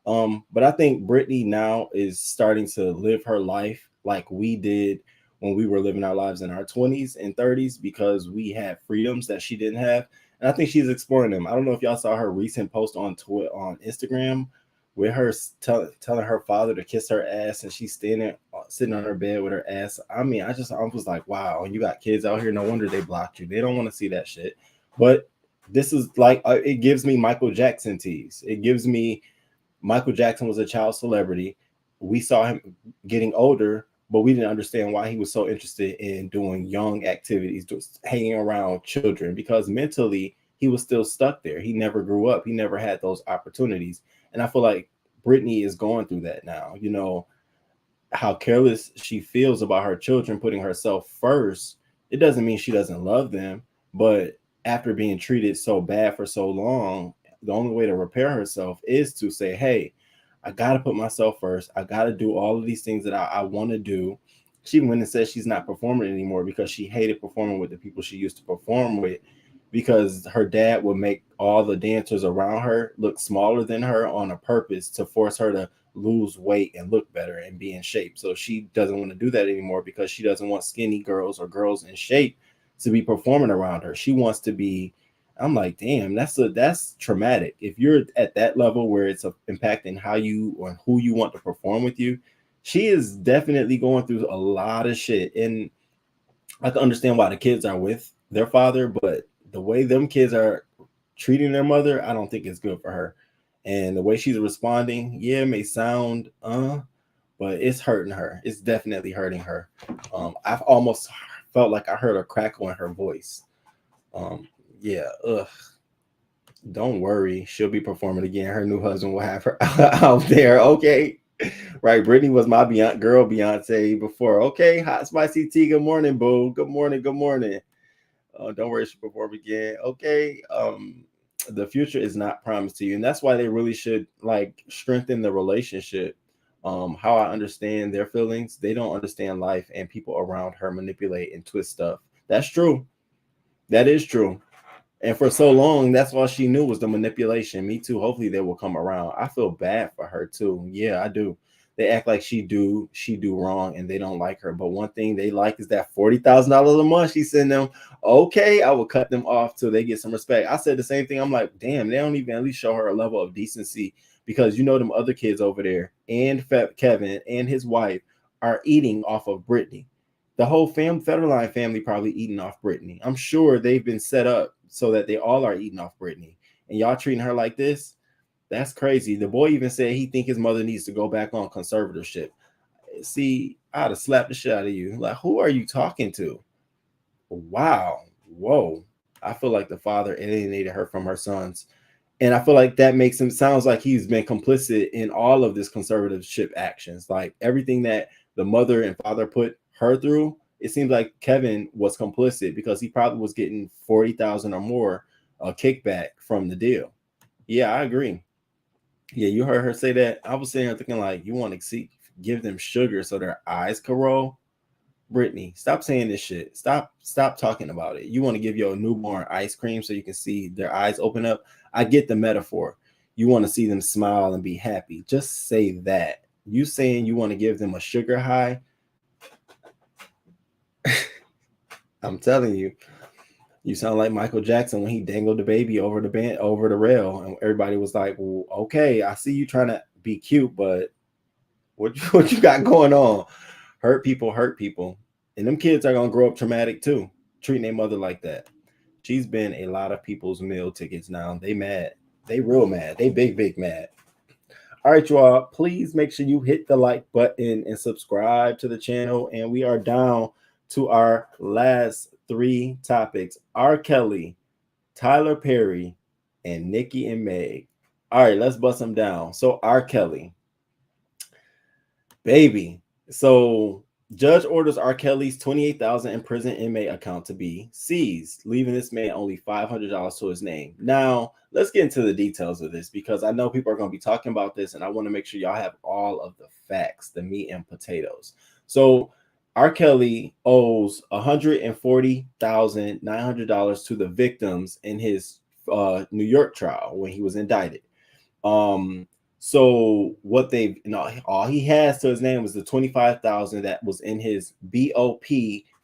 But I think Britney now is starting to live her life like we did when we were living our lives in our 20s and 30s, because we had freedoms that she didn't have. And I think she's exploring them. I don't know if y'all saw her recent post on Twitter, on Instagram, with her telling her father to kiss her ass, and she's sitting on her bed with her ass. I mean, I was like, wow, and you got kids out here. No wonder they blocked you. They don't want to see that shit. But this is like, it gives me Michael Jackson tease. It gives me Michael Jackson was a child celebrity. We saw him getting older, but we didn't understand why he was so interested in doing young activities, just hanging around children, because mentally he was still stuck there. He never grew up. He never had those opportunities. And I feel like Britney is going through that now. You know, how careless she feels about her children, putting herself first. It doesn't mean she doesn't love them, but after being treated so bad for so long, the only way to repair herself is to say, hey, I got to put myself first. I got to do all of these things that I want to do. She went and said she's not performing anymore because she hated performing with the people she used to perform with, because her dad would make all the dancers around her look smaller than her on a purpose to force her to lose weight and look better and be in shape. So she doesn't want to do that anymore, because she doesn't want skinny girls or girls in shape to be performing around her. She wants to be. I'm like, damn, that's traumatic. If you're at that level where it's impacting how you or who you want to perform with you, she is definitely going through a lot of shit. And I can understand why the kids are with their father, but the way them kids are treating their mother, I don't think it's good for her. And the way she's responding, yeah, it may sound but it's hurting her. It's definitely hurting her. I've almost felt like I heard a crackle in her voice. Yeah, don't worry, she'll be performing again. Her new husband will have her out there. Okay, right. Britney was my girl Beyonce before. Okay, hot spicy tea. Good morning, boo. Good morning. Good morning. Don't worry, she'll perform again. Okay. The future is not promised to you, and that's why they really should like strengthen the relationship. How I understand their feelings, they don't understand life, and people around her manipulate and twist stuff. That's true. That is true. And for so long, that's all she knew was the manipulation. Me too. Hopefully they will come around. I feel bad for her too. Yeah, I do. They act like she do wrong and they don't like her. But one thing they like is that $40,000 a month she send them. Okay, I will cut them off till they get some respect. I said the same thing. I'm like, damn, they don't even at least show her a level of decency, because you know them other kids over there and Kevin and his wife are eating off of Britney. The whole Federline family probably eating off Britney. I'm sure they've been set up so that they all are eating off Britney. And y'all treating her like this? That's crazy. The boy even said he think his mother needs to go back on conservatorship. See, I'd have slapped the shit out of you. Like, who are you talking to? Wow. Whoa. I feel like the father alienated her from her sons. And I feel like that makes him sounds like he's been complicit in all of this conservatorship actions. Like everything that the mother and father put her through, it seems like Kevin was complicit because he probably was getting 40,000 or more kickback from the deal. Yeah, I agree. Yeah, you heard her say that. I was sitting here thinking like, you want to give them sugar so their eyes can roll? Britney, stop saying this shit. Stop talking about it. You want to give your newborn ice cream so you can see their eyes open up? I get the metaphor. You want to see them smile and be happy. Just say that. You saying you want to give them a sugar high? I'm telling you, you sound like Michael Jackson when he dangled the baby over the rail, and everybody was like, well, okay, I see you trying to be cute, but what you got going on? Hurt people, and them kids are gonna grow up traumatic too, treating their mother like that. She's been a lot of people's meal tickets now. They mad, they real mad, they big mad. All right, y'all, please make sure you hit the like button and subscribe to the channel. And we are down to our last 3 topics: R. Kelly, Tyler Perry, and Nicki and Meg. All right, let's bust them down. So R. Kelly, baby. So judge orders R. Kelly's $28,000 in prison inmate account to be seized, leaving this man only $500 to his name. Now, let's get into the details of this because I know people are going to be talking about this, and I want to make sure y'all have all of the facts, the meat and potatoes. So R. Kelly owes $140,900 to the victims in his New York trial when he was indicted. So what all he has to his name was the $25,000 that was in his BOP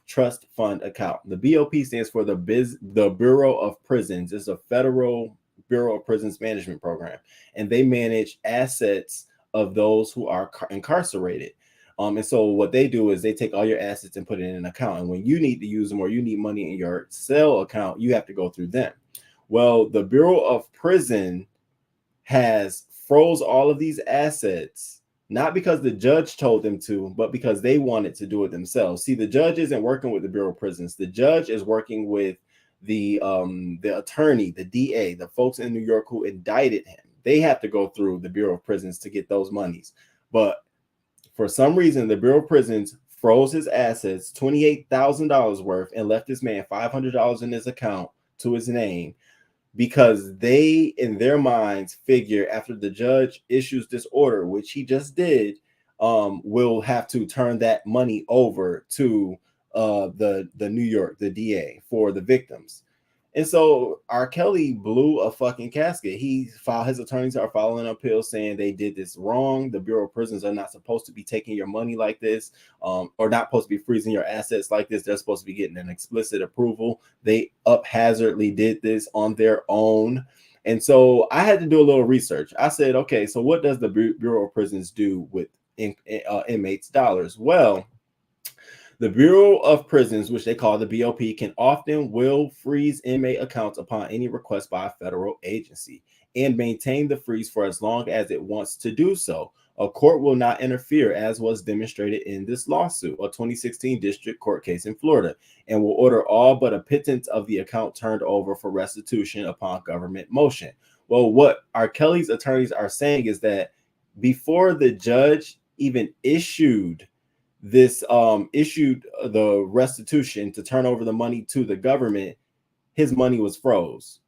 trust fund account. The BOP stands for the Bureau of Prisons. It's a federal Bureau of Prisons management program, and they manage assets of those who are incarcerated. And so what they do is they take all your assets and put it in an account. And when you need to use them or you need money in your cell account, you have to go through them. Well, the Bureau of Prison has froze all of these assets, not because the judge told them to, but because they wanted to do it themselves. See, the judge isn't working with the Bureau of Prisons. The judge is working with the attorney, the DA, the folks in New York who indicted him. They have to go through the Bureau of Prisons to get those monies. But for some reason, the Bureau of Prisons froze his assets, $28,000 worth, and left this man $500 in his account to his name, because they, in their minds, figure after the judge issues this order, which he just did, will have to turn that money over to the New York, the DA, for the victims. And so R. Kelly blew a fucking casket. His attorneys are filing an appeal saying they did this wrong. The Bureau of Prisons are not supposed to be taking your money like this, or not supposed to be freezing your assets like this. They're supposed to be getting an explicit approval. They haphazardly did this on their own. And so I had to do a little research. I said, okay, so what does the Bureau of Prisons do with inmates' dollars? Well, the Bureau of Prisons, which they call the BOP, can often will freeze inmate accounts upon any request by a federal agency and maintain the freeze for as long as it wants to do so. A court will not interfere, as was demonstrated in this lawsuit, a 2016 district court case in Florida, and will order all but a pittance of the account turned over for restitution upon government motion. Well, what R. Kelly's attorneys are saying is that before the judge even issued the restitution to turn over the money to the government, his money was froze.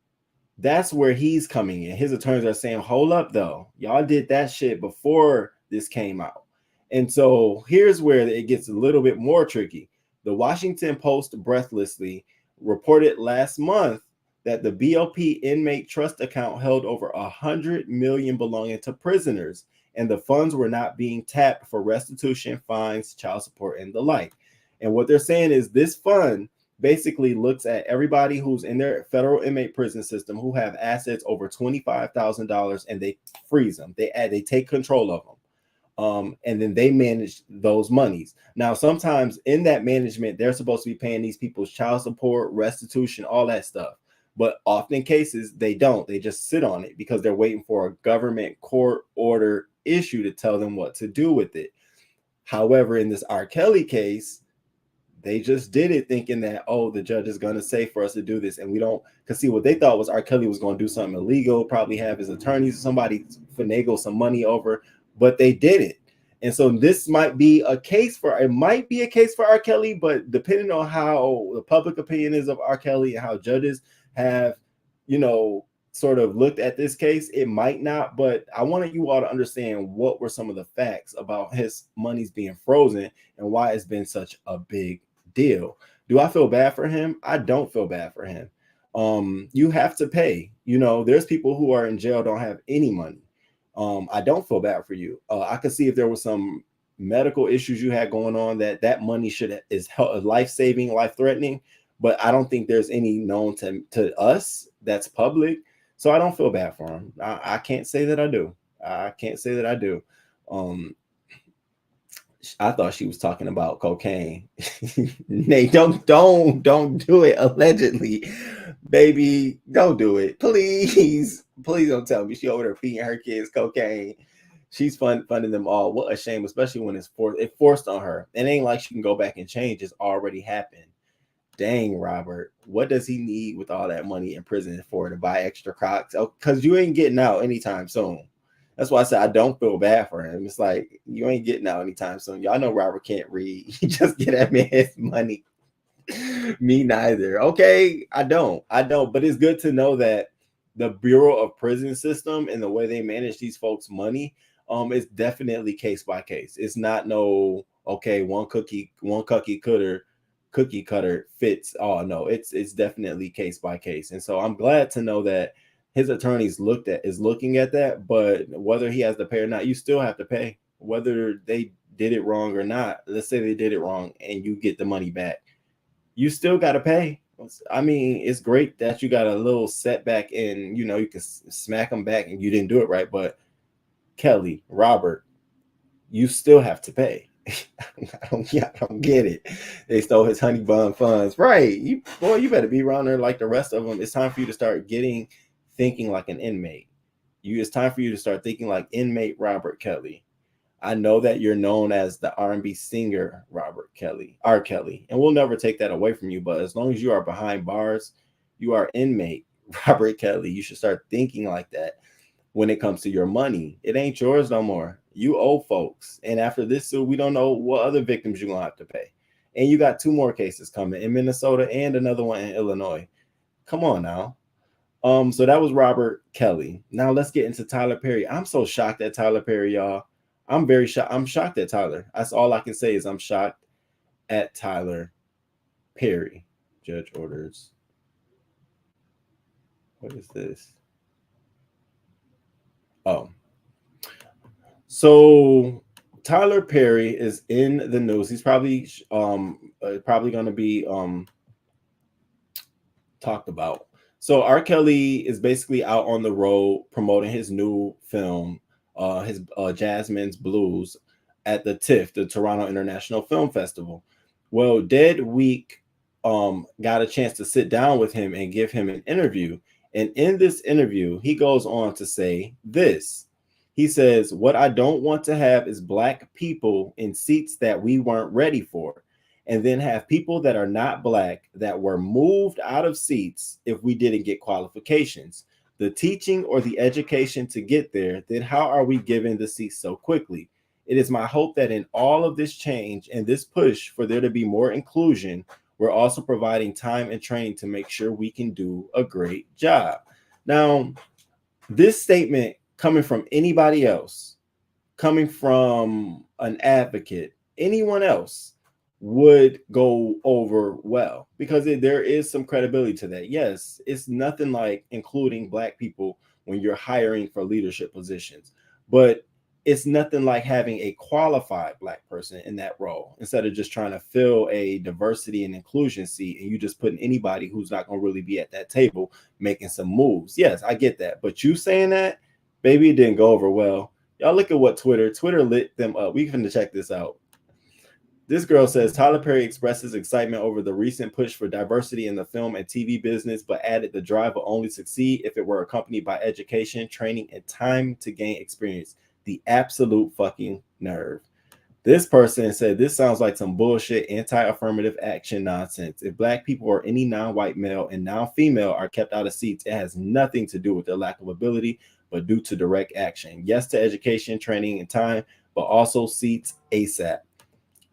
That's where he's coming in. His attorneys are saying, hold up though, y'all did that shit before this came out. And so here's where it gets a little bit more tricky. The Washington Post breathlessly reported last month that the BOP inmate trust account held over 100 million belonging to prisoners, and the funds were not being tapped for restitution, fines, child support, and the like. And what they're saying is this fund basically looks at everybody who's in their federal inmate prison system who have assets over $25,000, and they freeze them. They take control of them. And then they manage those monies. Now, sometimes in that management, they're supposed to be paying these people's child support, restitution, all that stuff. But often cases, they don't. They just sit on it because they're waiting for a government court order issue to tell them what to do with it. However, in this R. Kelly case, they just did it thinking that, oh, the judge is going to say for us to do this. And we don't, because see, what they thought was R. Kelly was going to do something illegal, probably have his attorneys, somebody finagle some money over, but they did it. And so this might be a case for R. Kelly, but depending on how the public opinion is of R. Kelly and how judges have, sort of looked at this case, it might not. But I wanted you all to understand what were some of the facts about his monies being frozen and why it's been such a big deal. Do I feel bad for him? I don't feel bad for him. You have to pay. There's people who are in jail don't have any money. I don't feel bad for you. I could see if there was some medical issues you had going on that money is life-saving, life-threatening, but I don't think there's any known to us that's public. So I don't feel bad for him. I can't say that I do. I thought she was talking about cocaine. Nate, don't do it. Allegedly, baby, don't do it. Please don't tell me she over there feeding her kids cocaine. She's funding them all. What a shame, especially when it's forced on her. It ain't like she can go back and change. It's already happened. Dang, Robert, what does he need with all that money in prison for, to buy extra Crocs? Oh, because you ain't getting out anytime soon. That's why I said I don't feel bad for him. It's like, you ain't getting out anytime soon. Y'all know Robert can't read. He just get that man his money. Me neither. Okay, I don't. But it's good to know that the Bureau of Prison System and the way they manage these folks' money, is definitely case by case. It's not one cookie cutter fits. Oh no, it's definitely case by case. And so I'm glad to know that his attorneys is looking at that. But whether he has to pay or not, you still have to pay, whether they did it wrong or not. Let's say they did it wrong and you get the money back, you still got to pay. I mean, it's great that you got a little setback and you can smack them back and you didn't do it right, but Kelly, Robert, you still have to pay. I don't get it. They stole his honey bun funds, right? You better be around there like the rest of them. It's time for you to start thinking like an inmate. It's time for you to start thinking like inmate Robert Kelly. I know that you're known as the R&B singer R. Kelly, and we'll never take that away from you. But as long as you are behind bars, you are inmate Robert Kelly. You should start thinking like that when it comes to your money. It ain't yours no more. You owe folks. And after this suit, we don't know what other victims you're going to have to pay. And you got 2 more cases coming in Minnesota and another one in Illinois. Come on now. So that was Robert Kelly. Now let's get into Tyler Perry. I'm so shocked at Tyler Perry, y'all. I'm very shocked. I'm shocked at Tyler. That's all I can say is I'm shocked at Tyler Perry. Judge orders. What is this? Oh. So Tyler Perry is in the news. He's probably going to be talked about. So R. Kelly is basically out on the road promoting his new film, his Jasmine's Blues, at the TIFF, the Toronto International Film Festival. Well, Dead Week got a chance to sit down with him and give him an interview. And in this interview, he goes on to say this. He says, "What I don't want to have is Black people in seats that we weren't ready for, and then have people that are not Black that were moved out of seats if we didn't get qualifications, the teaching or the education to get there. Then how are we given the seats so quickly? It is my hope that in all of this change and this push for there to be more inclusion, we're also providing time and training to make sure we can do a great job." Now, this statement coming from anybody else, coming from an advocate, anyone else, would go over well, because there is some credibility to that. Yes, it's nothing like including Black people when you're hiring for leadership positions, but it's nothing like having a qualified Black person in that role instead of just trying to fill a diversity and inclusion seat and you just putting anybody who's not going to really be at that table making some moves. Yes, I get that, but you saying that, baby, it didn't go over well. Y'all look at what Twitter lit them up. We can check this out. This girl says Tyler Perry expresses excitement over the recent push for diversity in the film and TV business, but added the drive will only succeed if it were accompanied by education, training, and time to gain experience. The absolute fucking nerve. This person said this sounds like some bullshit anti-affirmative action nonsense. If Black people or any non-white male and non-female are kept out of seats, it has nothing to do with their lack of ability, but due to direct action. Yes to education, training, and time, but also seats ASAP.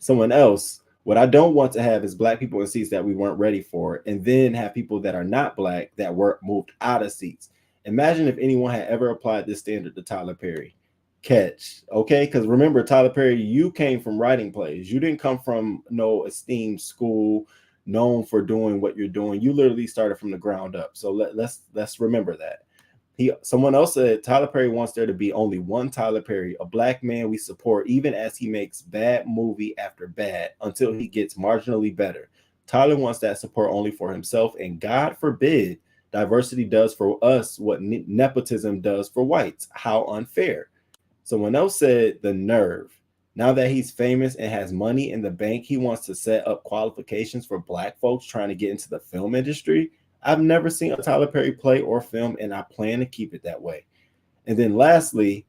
Someone else, what I don't want to have is Black people in seats that we weren't ready for, and then have people that are not Black that were moved out of seats. Imagine if anyone had ever applied this standard to Tyler Perry. Catch, okay? Because remember, Tyler Perry, you came from writing plays. You didn't come from no esteemed school known for doing what you're doing. You literally started from the ground up. So let's remember that. Someone else said Tyler Perry wants there to be only one Tyler Perry, a Black man we support even as he makes bad movie after bad until he gets marginally better. Tyler wants that support only for himself, and God forbid diversity does for us what nepotism does for whites. How unfair. Someone else said the nerve. Now that he's famous and has money in the bank, he wants to set up qualifications for Black folks trying to get into the film industry. I've never seen a Tyler Perry play or film, and I plan to keep it that way. And then lastly,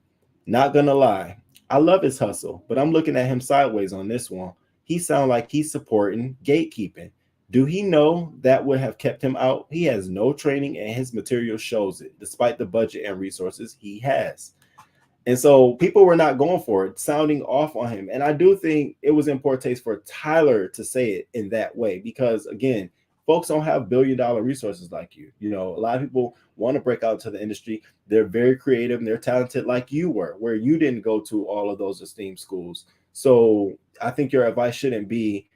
not gonna lie, I love his hustle, but I'm looking at him sideways on this one. He sounds like he's supporting gatekeeping. Do he know that would have kept him out? He has no training and his material shows it, despite the budget and resources he has. And so people were not going for it, sounding off on him. And I do think it was in poor taste for Tyler to say it in that way, because again, folks don't have billion-dollar resources like you. You know, a lot of people want to break out to the industry. They're very creative and they're talented like you were, where you didn't go to all of those esteemed schools. So I think your advice shouldn't be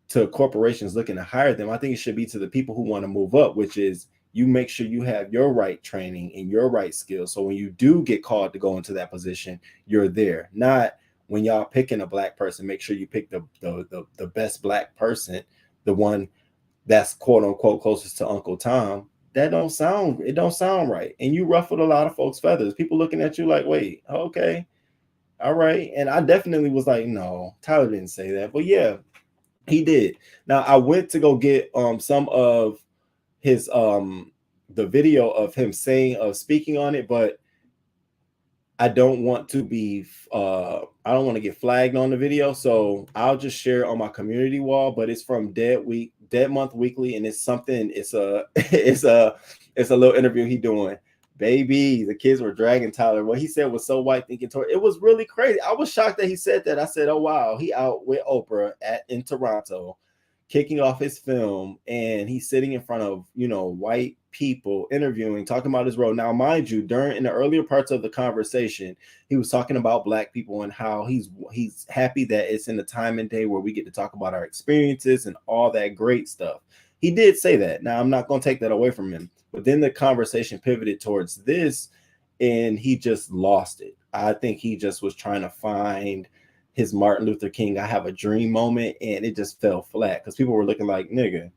to corporations looking to hire them. I think it should be to the people who want to move up, which is you make sure you have your right training and your right skills. So when you do get called to go into that position, you're there. Not when y'all picking a Black person, make sure you pick the best Black person, the one that's quote unquote closest to Uncle Tom. It don't sound right. And you ruffled a lot of folks' feathers. People looking at you like, wait, okay, all right. And I definitely was like, no, Tyler didn't say that. But yeah, he did. Now I went to go get some of his the video of him speaking on it, but I don't want to be I don't want to get flagged on the video, so I'll just share it on my community wall. But it's from Dead Month Weekly, and it's a it's a little interview he doing. Baby, the kids were dragging Tyler. What he said was so white thinking toward it was really crazy. I was shocked that he said that. I said, oh wow, he out with Oprah in Toronto, kicking off his film, and he's sitting in front of, you know, white people interviewing, talking about his role. Now, mind you, in the earlier parts of the conversation, he was talking about Black people and how he's happy that it's in the time and day where we get to talk about our experiences and all that great stuff. He did say that. Now, I'm not going to take that away from him. But then the conversation pivoted towards this, and he just lost it. I think he just was trying to find his Martin Luther King I have a dream moment, and it just fell flat because people were looking like, nigga,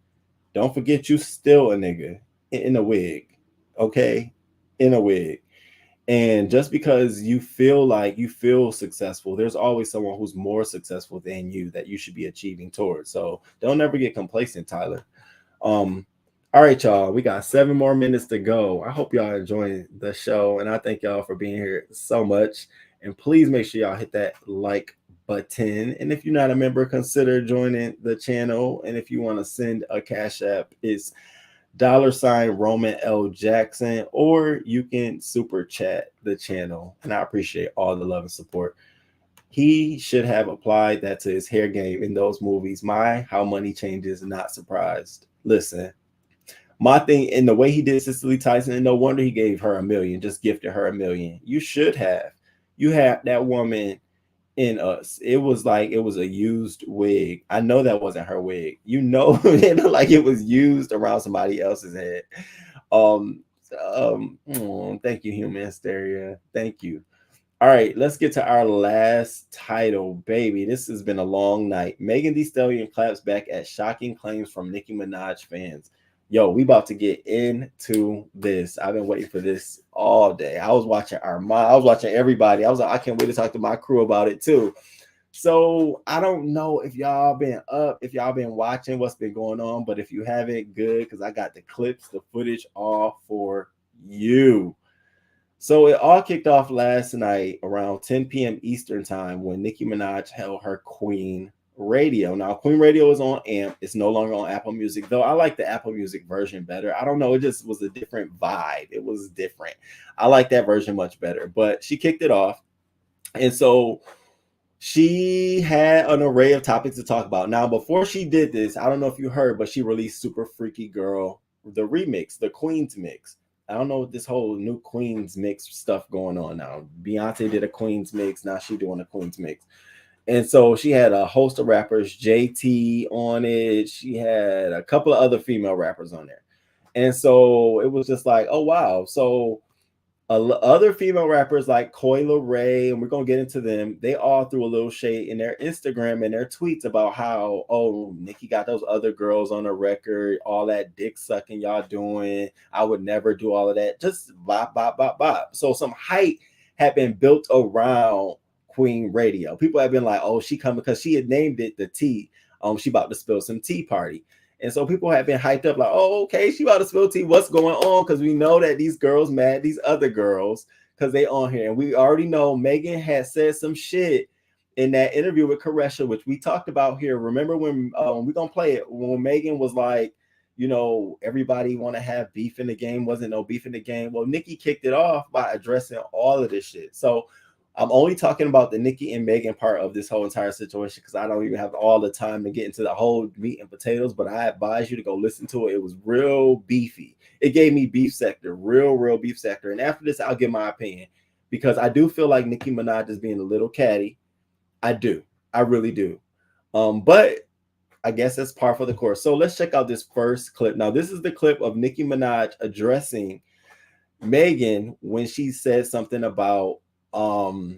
don't forget you still a nigga in a wig, okay? In a wig. And just because you feel successful, there's always someone who's more successful than you that you should be achieving towards. So don't ever get complacent, Tyler. All right, y'all, we got 7 more minutes to go. I hope y'all enjoying the show, and I thank y'all for being here so much. And please make sure y'all hit that like button. And if you're not a member, consider joining the channel. And if you want to send a Cash App, it's $ Roman L. Jackson, or you can super chat the channel. And I appreciate all the love and support. He should have applied that to his hair game in those movies. How Money Changes, not surprised. Listen, my thing in the way he did Cicely Tyson, and no wonder he gave her $1 million, just gifted her $1 million. You should have. You have that woman in Us. It was like it was a used wig. I know that wasn't her wig. You know, it looked like it was used around somebody else's head. Thank you, Human Hysteria. Thank you. All right, let's get to our last title, baby. This has been a long night. Megan Thee Stallion claps back at shocking claims from Nicki Minaj fans. Yo, we about to get into this. I've been waiting for this all day. I was watching Armand. I was watching everybody. I was like, I can't wait to talk to my crew about it too. So I don't know if y'all been up, if y'all been watching what's been going on, but if you haven't, good, because I got the clips, the footage all for you. So it all kicked off last night around 10 p.m. Eastern time when Nicki Minaj held her Queen Radio. Now, Queen Radio is on AMP. It's no longer on Apple Music, though I like the Apple Music version better. I don't know. It just was a different vibe. It was different. I like that version much better, but she kicked it off. And so she had an array of topics to talk about. Now, before she did this, I don't know if you heard, but she released Super Freaky Girl, the remix, the Queen's mix. I don't know what this whole new Queen's mix stuff going on now. Beyonce did a Queen's mix. Now she doing a Queen's mix. And so she had a host of rappers, JT on it. She had a couple of other female rappers on there. And so it was just like, oh, wow. So other female rappers like ChikFilA Ray, and we're going to get into them, they all threw a little shade in their Instagram and their tweets about how, oh, Nicki got those other girls on the record, all that dick sucking y'all doing. I would never do all of that. Just bop, bop, bop, bop. So some hype had been built around Queen Radio. People have been like, oh, she coming because she had named it the tea. She about to spill some tea party. And so people have been hyped up like, oh, okay, she about to spill tea. What's going on? Because we know that these girls mad, these other girls, because they on here. And we already know Megan had said some shit in that interview with Karesha, which we talked about here. Remember when we're going to play it, when Megan was like, you know, everybody want to have beef in the game. Wasn't no beef in the game. Well, Nicki kicked it off by addressing all of this shit. So I'm only talking about the Nicki and Megan part of this whole entire situation because I don't even have all the time to get into the whole meat and potatoes, but I advise you to go listen to it. It was real beefy. It gave me beef sector, real beef sector. And after this, I'll give my opinion because I do feel like Nicki Minaj is being a little catty. I do. I really do. But I guess that's par for the course. So let's check out this first clip. Now, this is the clip of Nicki Minaj addressing Megan when she said something about to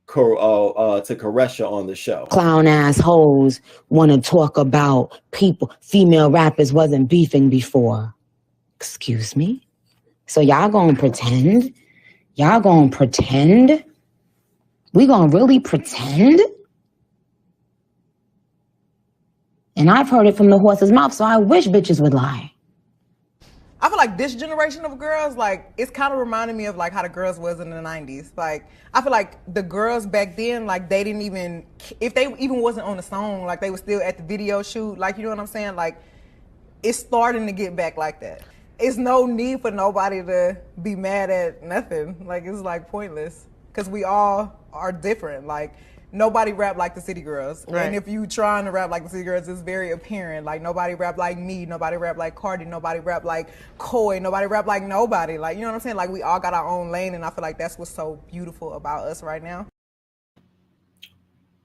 Karesha on the show. Clown ass hoes want to talk about people, female rappers wasn't beefing before. Excuse me? So y'all gonna pretend? Y'all gonna pretend? We gonna really pretend? And I've heard it from the horse's mouth, so I wish bitches would lie. I feel like this generation of girls, like, it's kind of reminding me of like how the girls was in the 90s. Like, I feel like the girls back then, like, they didn't even, if they even wasn't on the song, like, they were still at the video shoot. Like, you know what I'm saying? Like, it's starting to get back like that. It's no need for nobody to be mad at nothing. Like, it's like pointless because we all are different. Like, nobody rap like the City Girls. Right. And if you trying to rap like the City Girls, it's very apparent. Like, nobody rap like me, nobody rap like Cardi, nobody rap like Koi, nobody rap like nobody. Like, you know what I'm saying? Like, we all got our own lane, and I feel like that's what's so beautiful about us right now.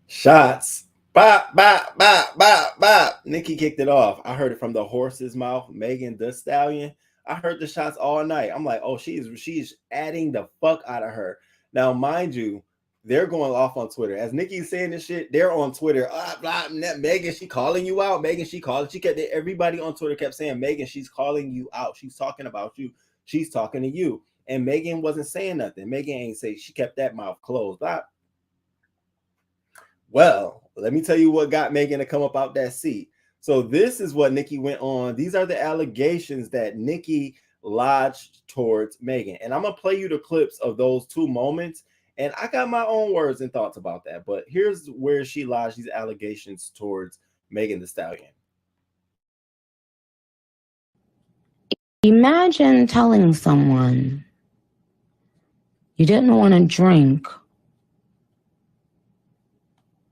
Shots. Bop, bop, bop, bop, bop. Nicki kicked it off. I heard it from the horse's mouth. Megan Thee Stallion. I heard the shots all night. I'm like, oh, she's adding the fuck out of her. Now, mind you, they're going off on Twitter. As Nicki's saying this shit, they're on Twitter. Blah, Megan, she calling you out. Megan, she kept everybody on Twitter kept saying, Megan, she's calling you out. She's talking about you. She's talking to you. And Megan wasn't saying nothing. Megan ain't say, she kept that mouth closed. Blah. Well, let me tell you what got Megan to come up out that seat. So this is what Nicki went on. These are the allegations that Nicki lodged towards Megan. And I'm going to play you the clips of those two moments. And I got my own words and thoughts about that. But here's where she lodged these allegations towards Megan Thee Stallion. Imagine telling someone you didn't want to drink,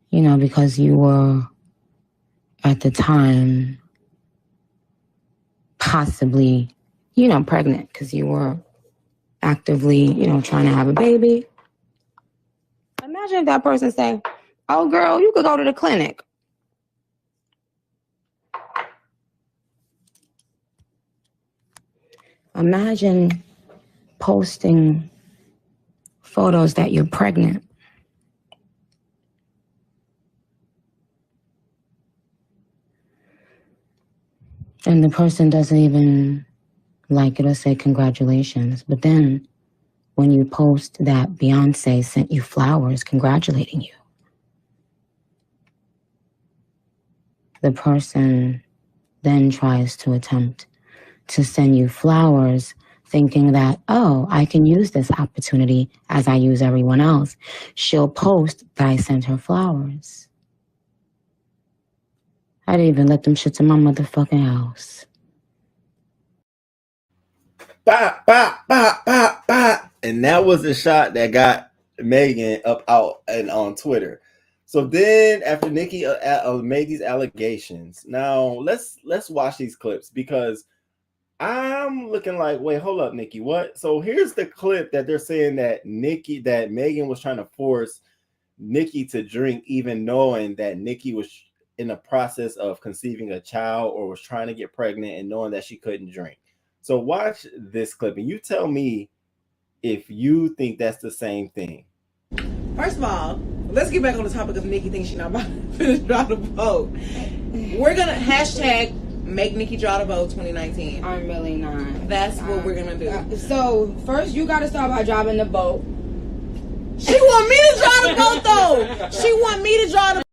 you know, because you were at the time possibly, you know, pregnant because you were actively, you know, trying to have a baby. Imagine if that person say, oh, girl, you could go to the clinic. Imagine posting photos that you're pregnant. And the person doesn't even like it or say congratulations. But then when you post that Beyonce sent you flowers congratulating you, the person then tries to attempt to send you flowers thinking that, oh, I can use this opportunity as I use everyone else. She'll post that I sent her flowers. I didn't even let them shit in my motherfucking house. Bop, bop, bop, bop, bop. And that was the shot that got Megan up out and on Twitter. So then after Nicki made these allegations, now let's watch these clips because I'm looking like, wait, hold up, Nicki, what? So here's the clip that they're saying that Megan was trying to force Nicki to drink, even knowing that Nicki was in the process of conceiving a child or was trying to get pregnant and knowing that she couldn't drink. So watch this clip and you tell me if you think that's the same thing. First of all, let's get back on the topic of Nicki thinks she's not about to finish draw the vote. We're gonna hashtag make Nicki draw the vote 2019. I'm really not. That's what we're gonna do. So first you gotta start by driving the vote. She want me to draw the vote though. She want me to draw the.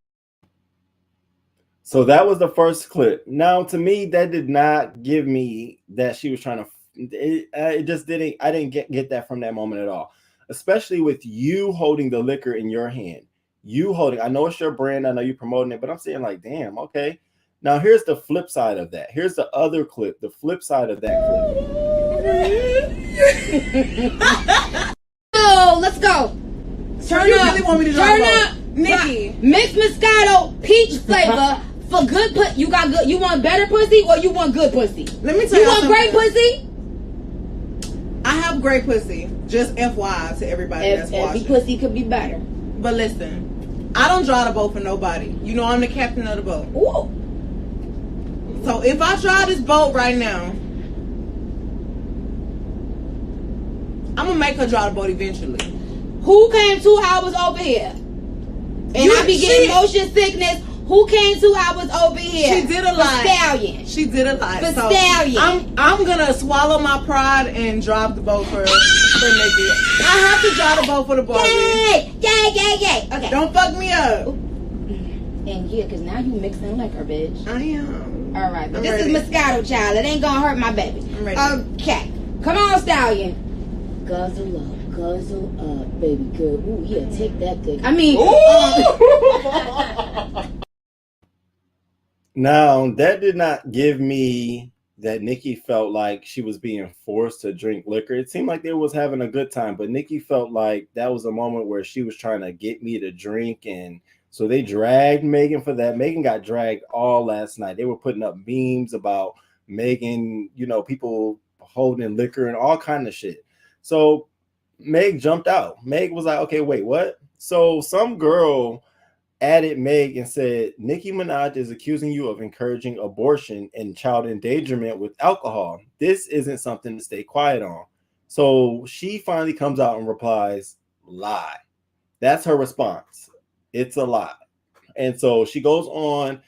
So that was the first clip. Now, to me, that did not give me that she was trying to. It just didn't. I didn't get that from that moment at all. Especially with you holding the liquor in your hand. You holding. I know it's your brand. I know you're promoting it, but I'm saying like, damn, okay. Now here's the flip side of that. Here's the other clip. The flip side of that clip. So let's go. Turn up. Really want me to turn up, Nicki. Mixed Moscato peach flavor for good pussy. You got good. You want better pussy or you want good pussy? Let me tell you. You want great pussy? I have great pussy. Just FYI to everybody that's watching. Every pussy could be better. But listen, I don't draw the boat for nobody. You know I'm the captain of the boat. Ooh. So if I draw this boat right now, I'm gonna make her draw the boat eventually. Who came 2 hours over here? And I be getting motion sickness. Who came 2 hours over here? She did a lot. Stallion. She did a lot. For so Stallion. I'm gonna swallow my pride and drop the boat for Nicki. I have to draw the boat for the boy. Yay! Yay! Yay! Yay! Okay. Don't fuck me up. And yeah, cause now you mixing liquor, bitch. I am. All right, but this is Moscato, child. It ain't gonna hurt my baby. I'm ready. Okay, come on, Stallion. Guzzle up, baby girl. Ooh, yeah, take that dick. I mean, Now, that did not give me that Nicki felt like she was being forced to drink liquor. It seemed like they was having a good time, but Nicki felt like that was a moment where she was trying to get me to drink, and so they dragged Megan for that. Megan got dragged all last night. They were putting up memes about Megan, you know, people holding liquor and all kind of shit. So Meg jumped out. Meg was like, okay, wait, what? So some girl added Meg and said, Nicki Minaj is accusing you of encouraging abortion and child endangerment with alcohol. This isn't something to stay quiet on. So she finally comes out and replies, lie. That's her response. It's a lie. And so she goes on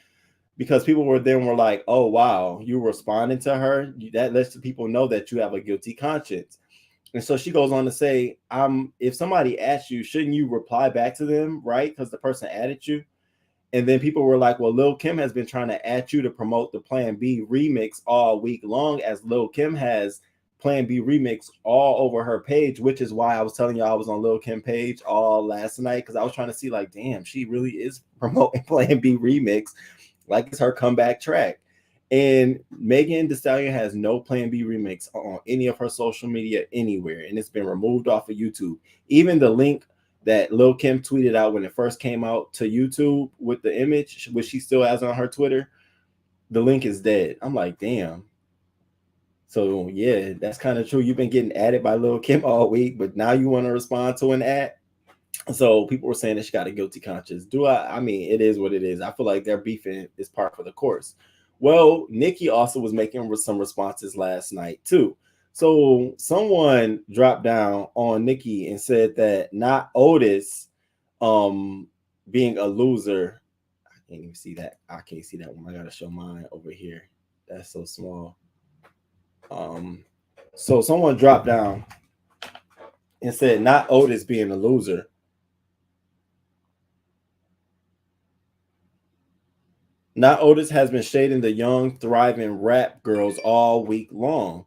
because people were like, oh, wow, you responding to her. That lets people know that you have a guilty conscience. And so she goes on to say, if somebody asks you, shouldn't you reply back to them, right? Because the person added you. And then people were like, well, Lil Kim has been trying to add you to promote the Plan B remix all week long, as Lil Kim has Plan B remix all over her page, which is why I was telling y'all I was on Lil Kim page all last night, because I was trying to see like, damn, she really is promoting Plan B remix like it's her comeback track. And Megan Thee Stallion has no Plan B remix on any of her social media anywhere, and it's been removed off of YouTube. Even the link that Lil Kim tweeted out when it first came out to YouTube with the image, which she still has on her Twitter, the link is dead. I'm like, damn. So yeah, that's kind of true. You've been getting added by Lil Kim all week, but now you want to respond to an ad? So people were saying that she got a guilty conscience. Do I? I mean, it is what it is. I feel like their beefing is par for the course. Well, Nicki also was making some responses last night too. So someone dropped down on Nicki and said that not Otis being a loser. I can't even see that. I can't see that one. I gotta show mine over here. That's so small. So someone dropped down and said not Otis being a loser. Not Otis has been shading the young, thriving rap girls all week long.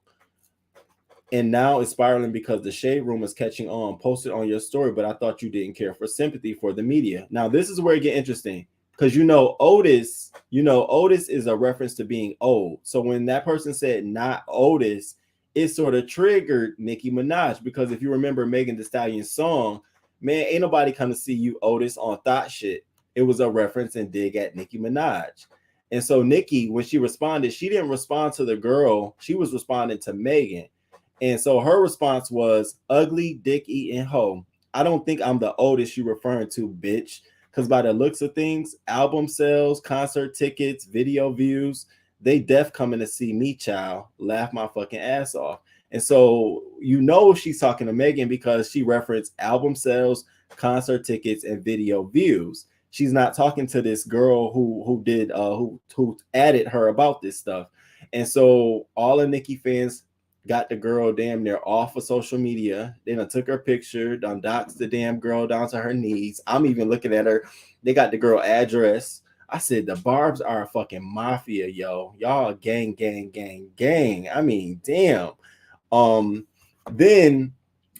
And now it's spiraling because the shade room is catching on. Posted on your story, but I thought you didn't care for sympathy for the media. Now, this is where it get interesting. Because Otis is a reference to being old. So when that person said not Otis, it sort of triggered Nicki Minaj. Because if you remember Megan Thee Stallion's song, man, ain't nobody come to see you, Otis, on thought shit. It was a reference and dig at Nicki Minaj. And so Nicki, when she responded, she didn't respond to the girl. She was responding to Megan. And so her response was, ugly, dick eating hoe. I don't think I'm the Otis you referring to, bitch. Because by the looks of things, album sales, concert tickets, video views, they def coming to see me, child. Laugh my fucking ass off. And so she's talking to Megan because she referenced album sales, concert tickets, and video views. She's not talking to this girl who added her about this stuff. And so all the Nicki fans got the girl damn near off of social media. Then I took her picture, done doxed the damn girl down to her knees. I'm even looking at her. They got the girl address. I said the Barbs are a fucking mafia, yo. Y'all gang, gang, gang, gang. I mean, damn. Then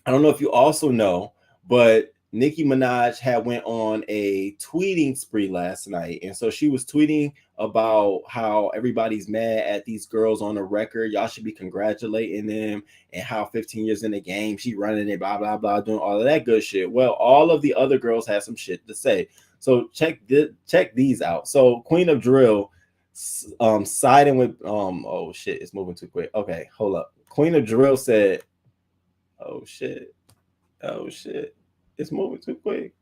I don't know if you also know, but Nicki Minaj had went on a tweeting spree last night. And so she was tweeting about how everybody's mad at these girls on the record. Y'all should be congratulating them, and how 15 years in the game, she running it, blah, blah, blah, doing all of that good shit. Well, all of the other girls had some shit to say. So check these out. So Queen of Drill siding with oh shit, it's moving too quick. Okay, hold up. Queen of Drill said, oh shit, it's moving too quick.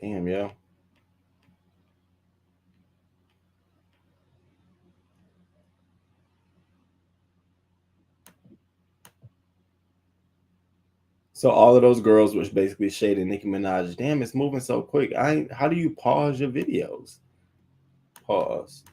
Damn, yo. So all of those girls was basically shading Nicki Minaj. Damn, it's moving so quick. How do you pause your videos? Pause.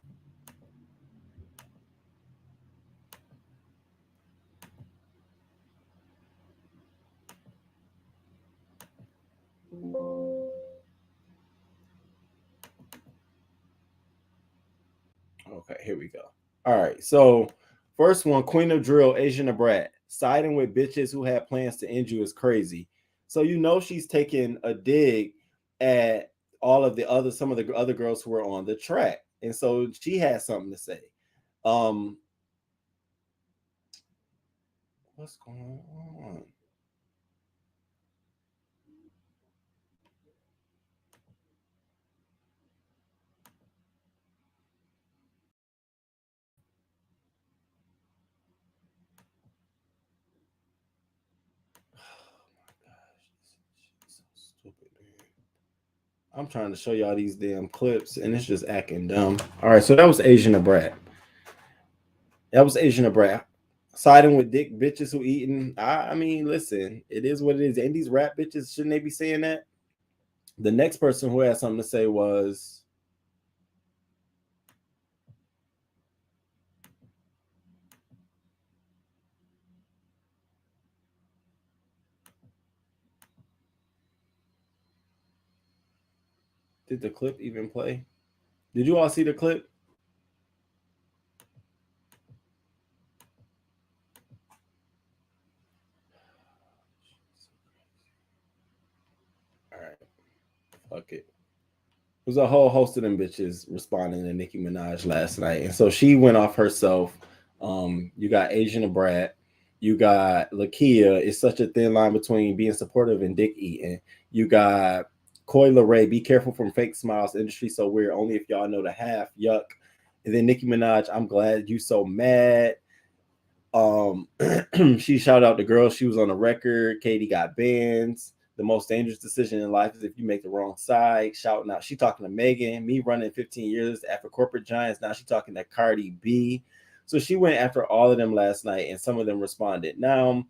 Okay, here we go. All right, so first one, Queen of Drill, Asian a brat. Siding with bitches who had plans to end you is crazy. So she's taking a dig at some of the other girls who were on the track. And so she has something to say. What's going on? I'm trying to show y'all these damn clips and it's just acting dumb. All right, so that was Asian a brat. Siding with dick bitches who eating. I mean, listen, it is what it is. And these rap bitches, shouldn't they be saying that? The next person who had something to say was did the clip even play? Did you all see the clip? All right. Fuck it. It was a whole host of them bitches responding to Nicki Minaj last night. And so she went off herself. You got Asian a brat. You got Lakia. It's such a thin line between being supportive and dick eating. You got Coi Leray. Be careful from fake smiles. Industry so weird. Only if y'all know the half. Yuck. And then Nicki Minaj. I'm glad you so mad. She shouted out the girl. She was on the record. Katie got bans. The most dangerous decision in life is if you make the wrong side. Shouting out. She talking to Megan. Me running 15 years after corporate giants. Now she talking to Cardi B. So she went after all of them last night, and some of them responded. Now,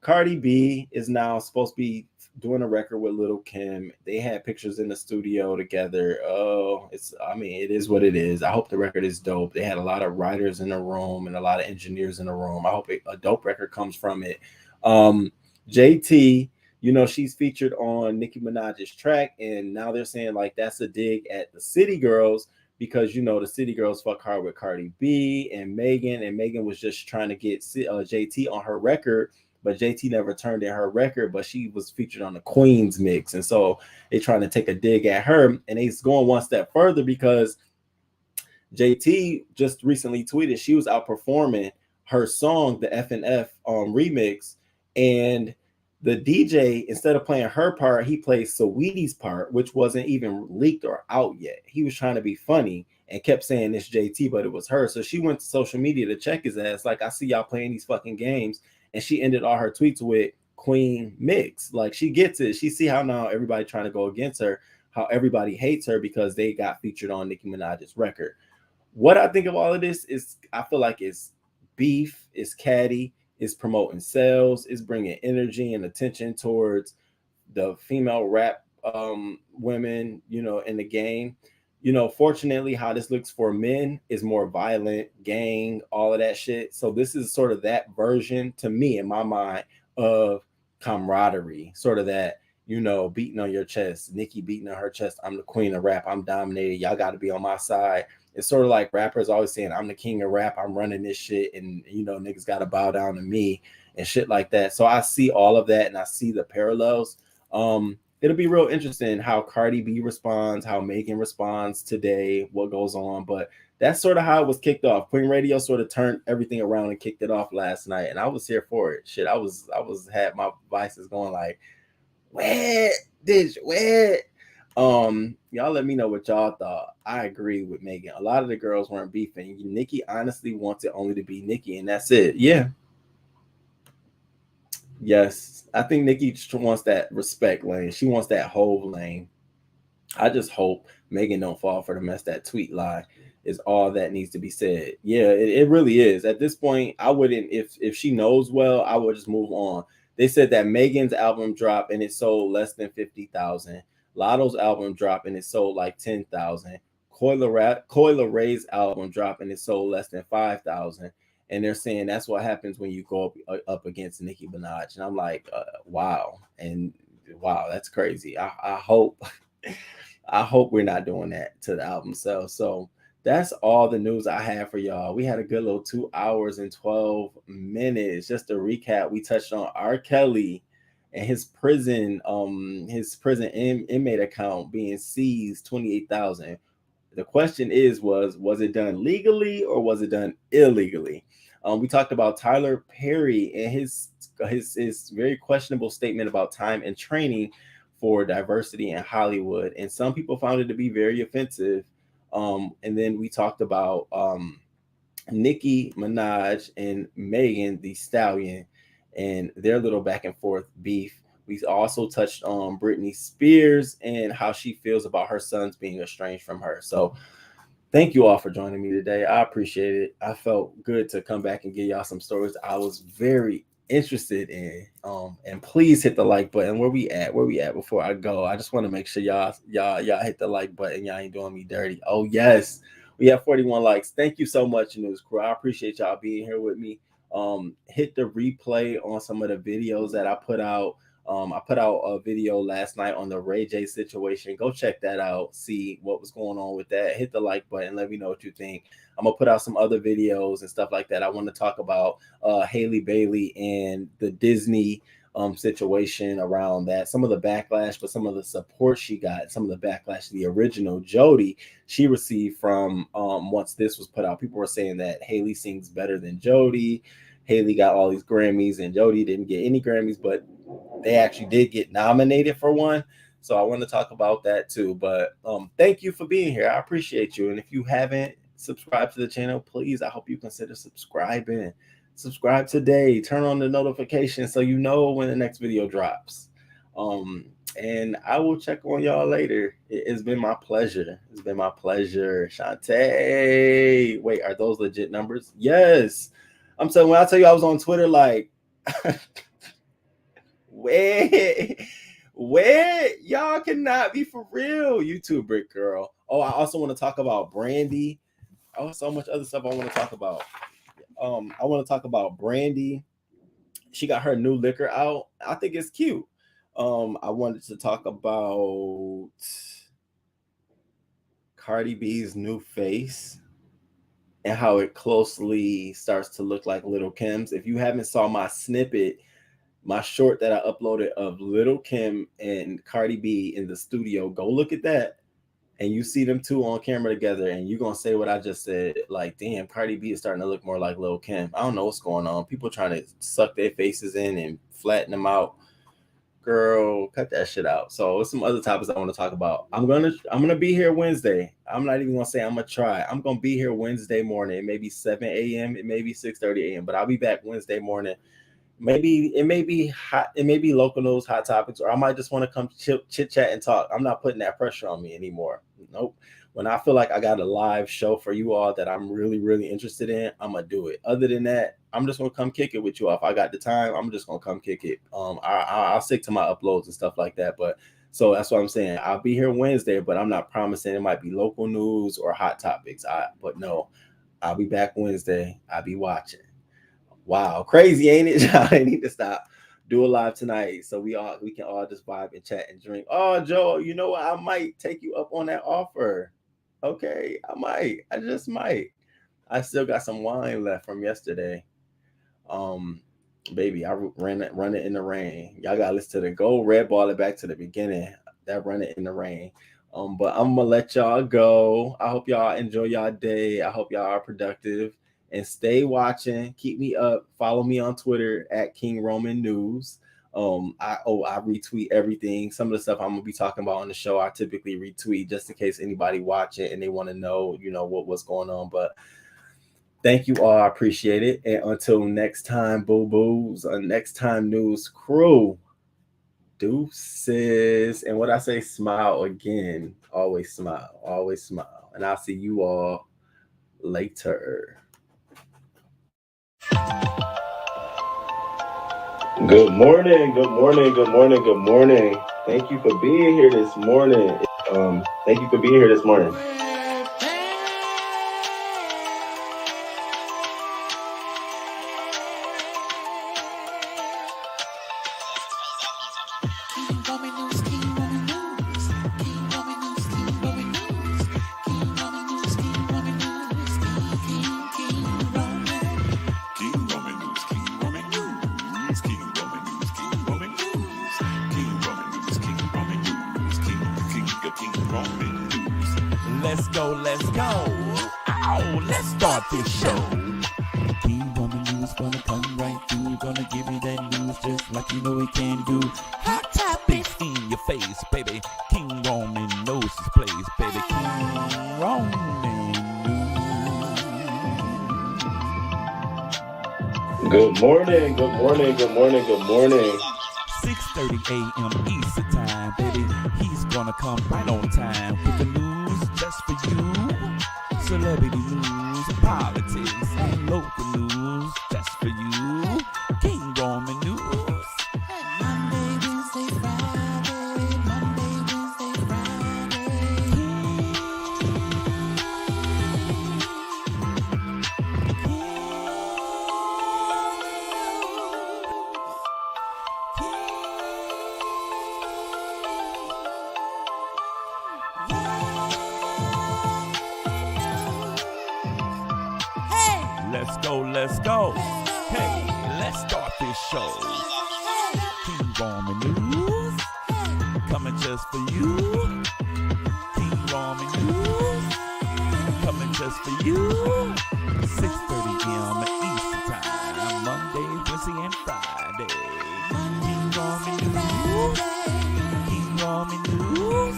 Cardi B is now supposed to be doing a record with Lil' Kim. They had pictures in the studio together. Oh, it is what it is. I hope the record is dope. They had a lot of writers in the room and a lot of engineers in the room. I hope a dope record comes from it. JT, she's featured on Nicki Minaj's track, and now they're saying like that's a dig at the City Girls because the City Girls fuck hard with Cardi B and Megan was just trying to get JT on her record. But JT never turned in her record, but she was featured on the Queen's mix. And so they're trying to take a dig at her. And it's going one step further because JT just recently tweeted she was outperforming her song, the FNF remix. And the DJ, instead of playing her part, he played Saweetie's part, which wasn't even leaked or out yet. He was trying to be funny and kept saying it's JT, but it was her. So she went to social media to check his ass. Like, I see y'all playing these fucking games. And she ended all her tweets with Queen mix. Like, she gets it. She see how now everybody trying to go against her, how everybody hates her because they got featured on Nicki Minaj's record. What I think of all of this is I feel like it's beef, it's catty, it's promoting sales, it's bringing energy and attention towards the female rap women, in the game. Fortunately, how this looks for men is more violent, gang, all of that shit. So this is sort of that version to me in my mind of camaraderie, sort of that, beating on your chest, Nicki beating on her chest. I'm the queen of rap. I'm dominated. Y'all got to be on my side. It's sort of like rappers always saying, I'm the king of rap. I'm running this shit. And, niggas got to bow down to me and shit like that. So I see all of that and I see the parallels. It'll be real interesting how Cardi B responds, how Megan responds today, what goes on. But that's sort of how it was kicked off. Queen Radio sort of turned everything around and kicked it off last night. And I was here for it. Shit, I had my vices going like, wet. Y'all let me know what y'all thought. I agree with Megan. A lot of the girls weren't beefing. Nicki honestly wants it only to be Nicki, and that's it. Yeah. Yes, I think Nicki wants that respect lane. She wants that whole lane. I just hope Megan don't fall for the mess. That tweet lie is all that needs to be said. Yeah, it really is. At this point, I wouldn't, if she knows well, I would just move on. They said that Megan's album dropped and it sold less than 50,000. Lotto's album dropped and it sold like 10,000. ChikFilA Ray's album dropped and it sold less than 5,000. And they're saying that's what happens when you go up against Nicki Minaj. And I'm like, wow. And wow, that's crazy. I hope we're not doing that to the album sales. So that's all the news I have for y'all. We had a good little 2 hours and 12 minutes. Just to recap, we touched on R. Kelly and his prison inmate account being seized, 28,000. The question is, was it done legally or was it done illegally? We talked about Tyler Perry and his very questionable statement about time and training for diversity in Hollywood. And some people found it to be very offensive. And then we talked about Nicki Minaj and Megan Thee Stallion and their little back and forth beef. We also touched on Britney Spears and how she feels about her sons being estranged from her. So thank you all for joining me today. I appreciate it. I felt good to come back and give y'all some stories I was very interested in. And please hit the like button. Where we at before I go? I just want to make sure y'all hit the like button. Y'all ain't doing me dirty. Oh yes, we have 41 likes. Thank you so much, News Crew. I appreciate y'all being here with me. Hit the replay on some of the videos that I put out. I put out a video last night on the Ray J situation. Go check that out. See what was going on with that. Hit the like button. Let me know what you think. I'm going to put out some other videos and stuff like that. I want to talk about Haley Bailey and the Disney situation around that. Some of the backlash, but some of the support she got. Some of the backlash the original Jody she received from once this was put out. People were saying that Haley sings better than Jody. Haley got all these Grammys and Jody didn't get any Grammys, but they actually did get nominated for one. So I want to talk about that too. But thank you for being here. I appreciate you. And if you haven't subscribed to the channel, please, I hope you consider subscribing. Subscribe today. Turn on the notification so you know when the next video drops. And I will check on y'all later. It's been my pleasure. It's been my pleasure. Shantae. Wait, are those legit numbers? Yes. I'm saying when I tell you I was on Twitter, like, where y'all cannot be for real. YouTube Brick Girl. Oh, I also want to talk about Brandy. Oh, so much other stuff I want to talk about. I want to talk about Brandy. She got her new liquor out. I think it's cute. I wanted to talk about Cardi B's new face and how it closely starts to look like Lil' Kim's. If you haven't saw my snippet, my short that I uploaded of Lil' Kim and Cardi B in the studio, go look at that. And you see them two on camera together, and you're going to say what I just said. Like, damn, Cardi B is starting to look more like Lil' Kim. I don't know what's going on. People trying to suck their faces in and flatten them out. Girl, cut that shit out. So some other topics I want to talk about. I'm gonna be here Wednesday. I'm not even gonna say I'm gonna try. I'm gonna be here Wednesday morning. It may be 7 a.m. It may be 6:30 a.m. But I'll be back Wednesday morning. Maybe it may be hot. It may be local news, hot topics, or I might just want to come chit chat and talk. I'm not putting that pressure on me anymore. Nope. When I feel like I got a live show for you all that I'm really, really interested in, I'm gonna do it. Other than that, I'm just gonna come kick it with you all. If I got the time, I'm just gonna come kick it. I'll stick to my uploads and stuff like that. But so that's what I'm saying. I'll be here Wednesday, but I'm not promising it might be local news or hot topics. But no, I'll be back Wednesday. I'll be watching. Wow, crazy, ain't it? I need to stop. Do a live tonight so we can all just vibe and chat and drink. Oh, Joe, you know what? I might take you up on that offer. Okay, I just might. I still got some wine left from yesterday. Baby, I run it in the rain. Y'all gotta listen to the Go Red Ball it back to the beginning. That Run It in the Rain. But I'm gonna let y'all go. I hope y'all enjoy y'all day. I hope y'all are productive and stay watching. Keep me up. Follow me on Twitter at King Roman News. I retweet everything. Some of the stuff I'm gonna be talking about on the show, I typically retweet just in case anybody watch it and they want to know, what's going on. But thank you all. I appreciate it. And until next time, boo-boos, next time, news crew, deuces. And what I say, smile again. Always smile. Always smile. And I'll see you all later. Good morning, good morning, good morning, good morning. Thank you for being here this morning. Thank you for being here this morning. Let's go. Oh, let's start this show. King Roman News gonna come right through. Gonna give you that news just like you know he can do. Hot topics in your face, baby. King Roman knows his place, baby. King Roman News. Good morning, good morning, good morning, good morning. 6:30 a.m. Eastern time, baby. He's gonna come right on time with the news just for you. Celebrity news, politics, and local news just for you. King Roman News. Monday, Wednesday, Friday. Monday, Wednesday, Friday. Let's go. Hey, let's start this show. King Roman News, coming just for you. King Roman News, coming just for you. 6:30 a.m. Eastern time, Monday, Wednesday, and Friday. King Roman News, King Roman News.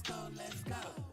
go, let's go.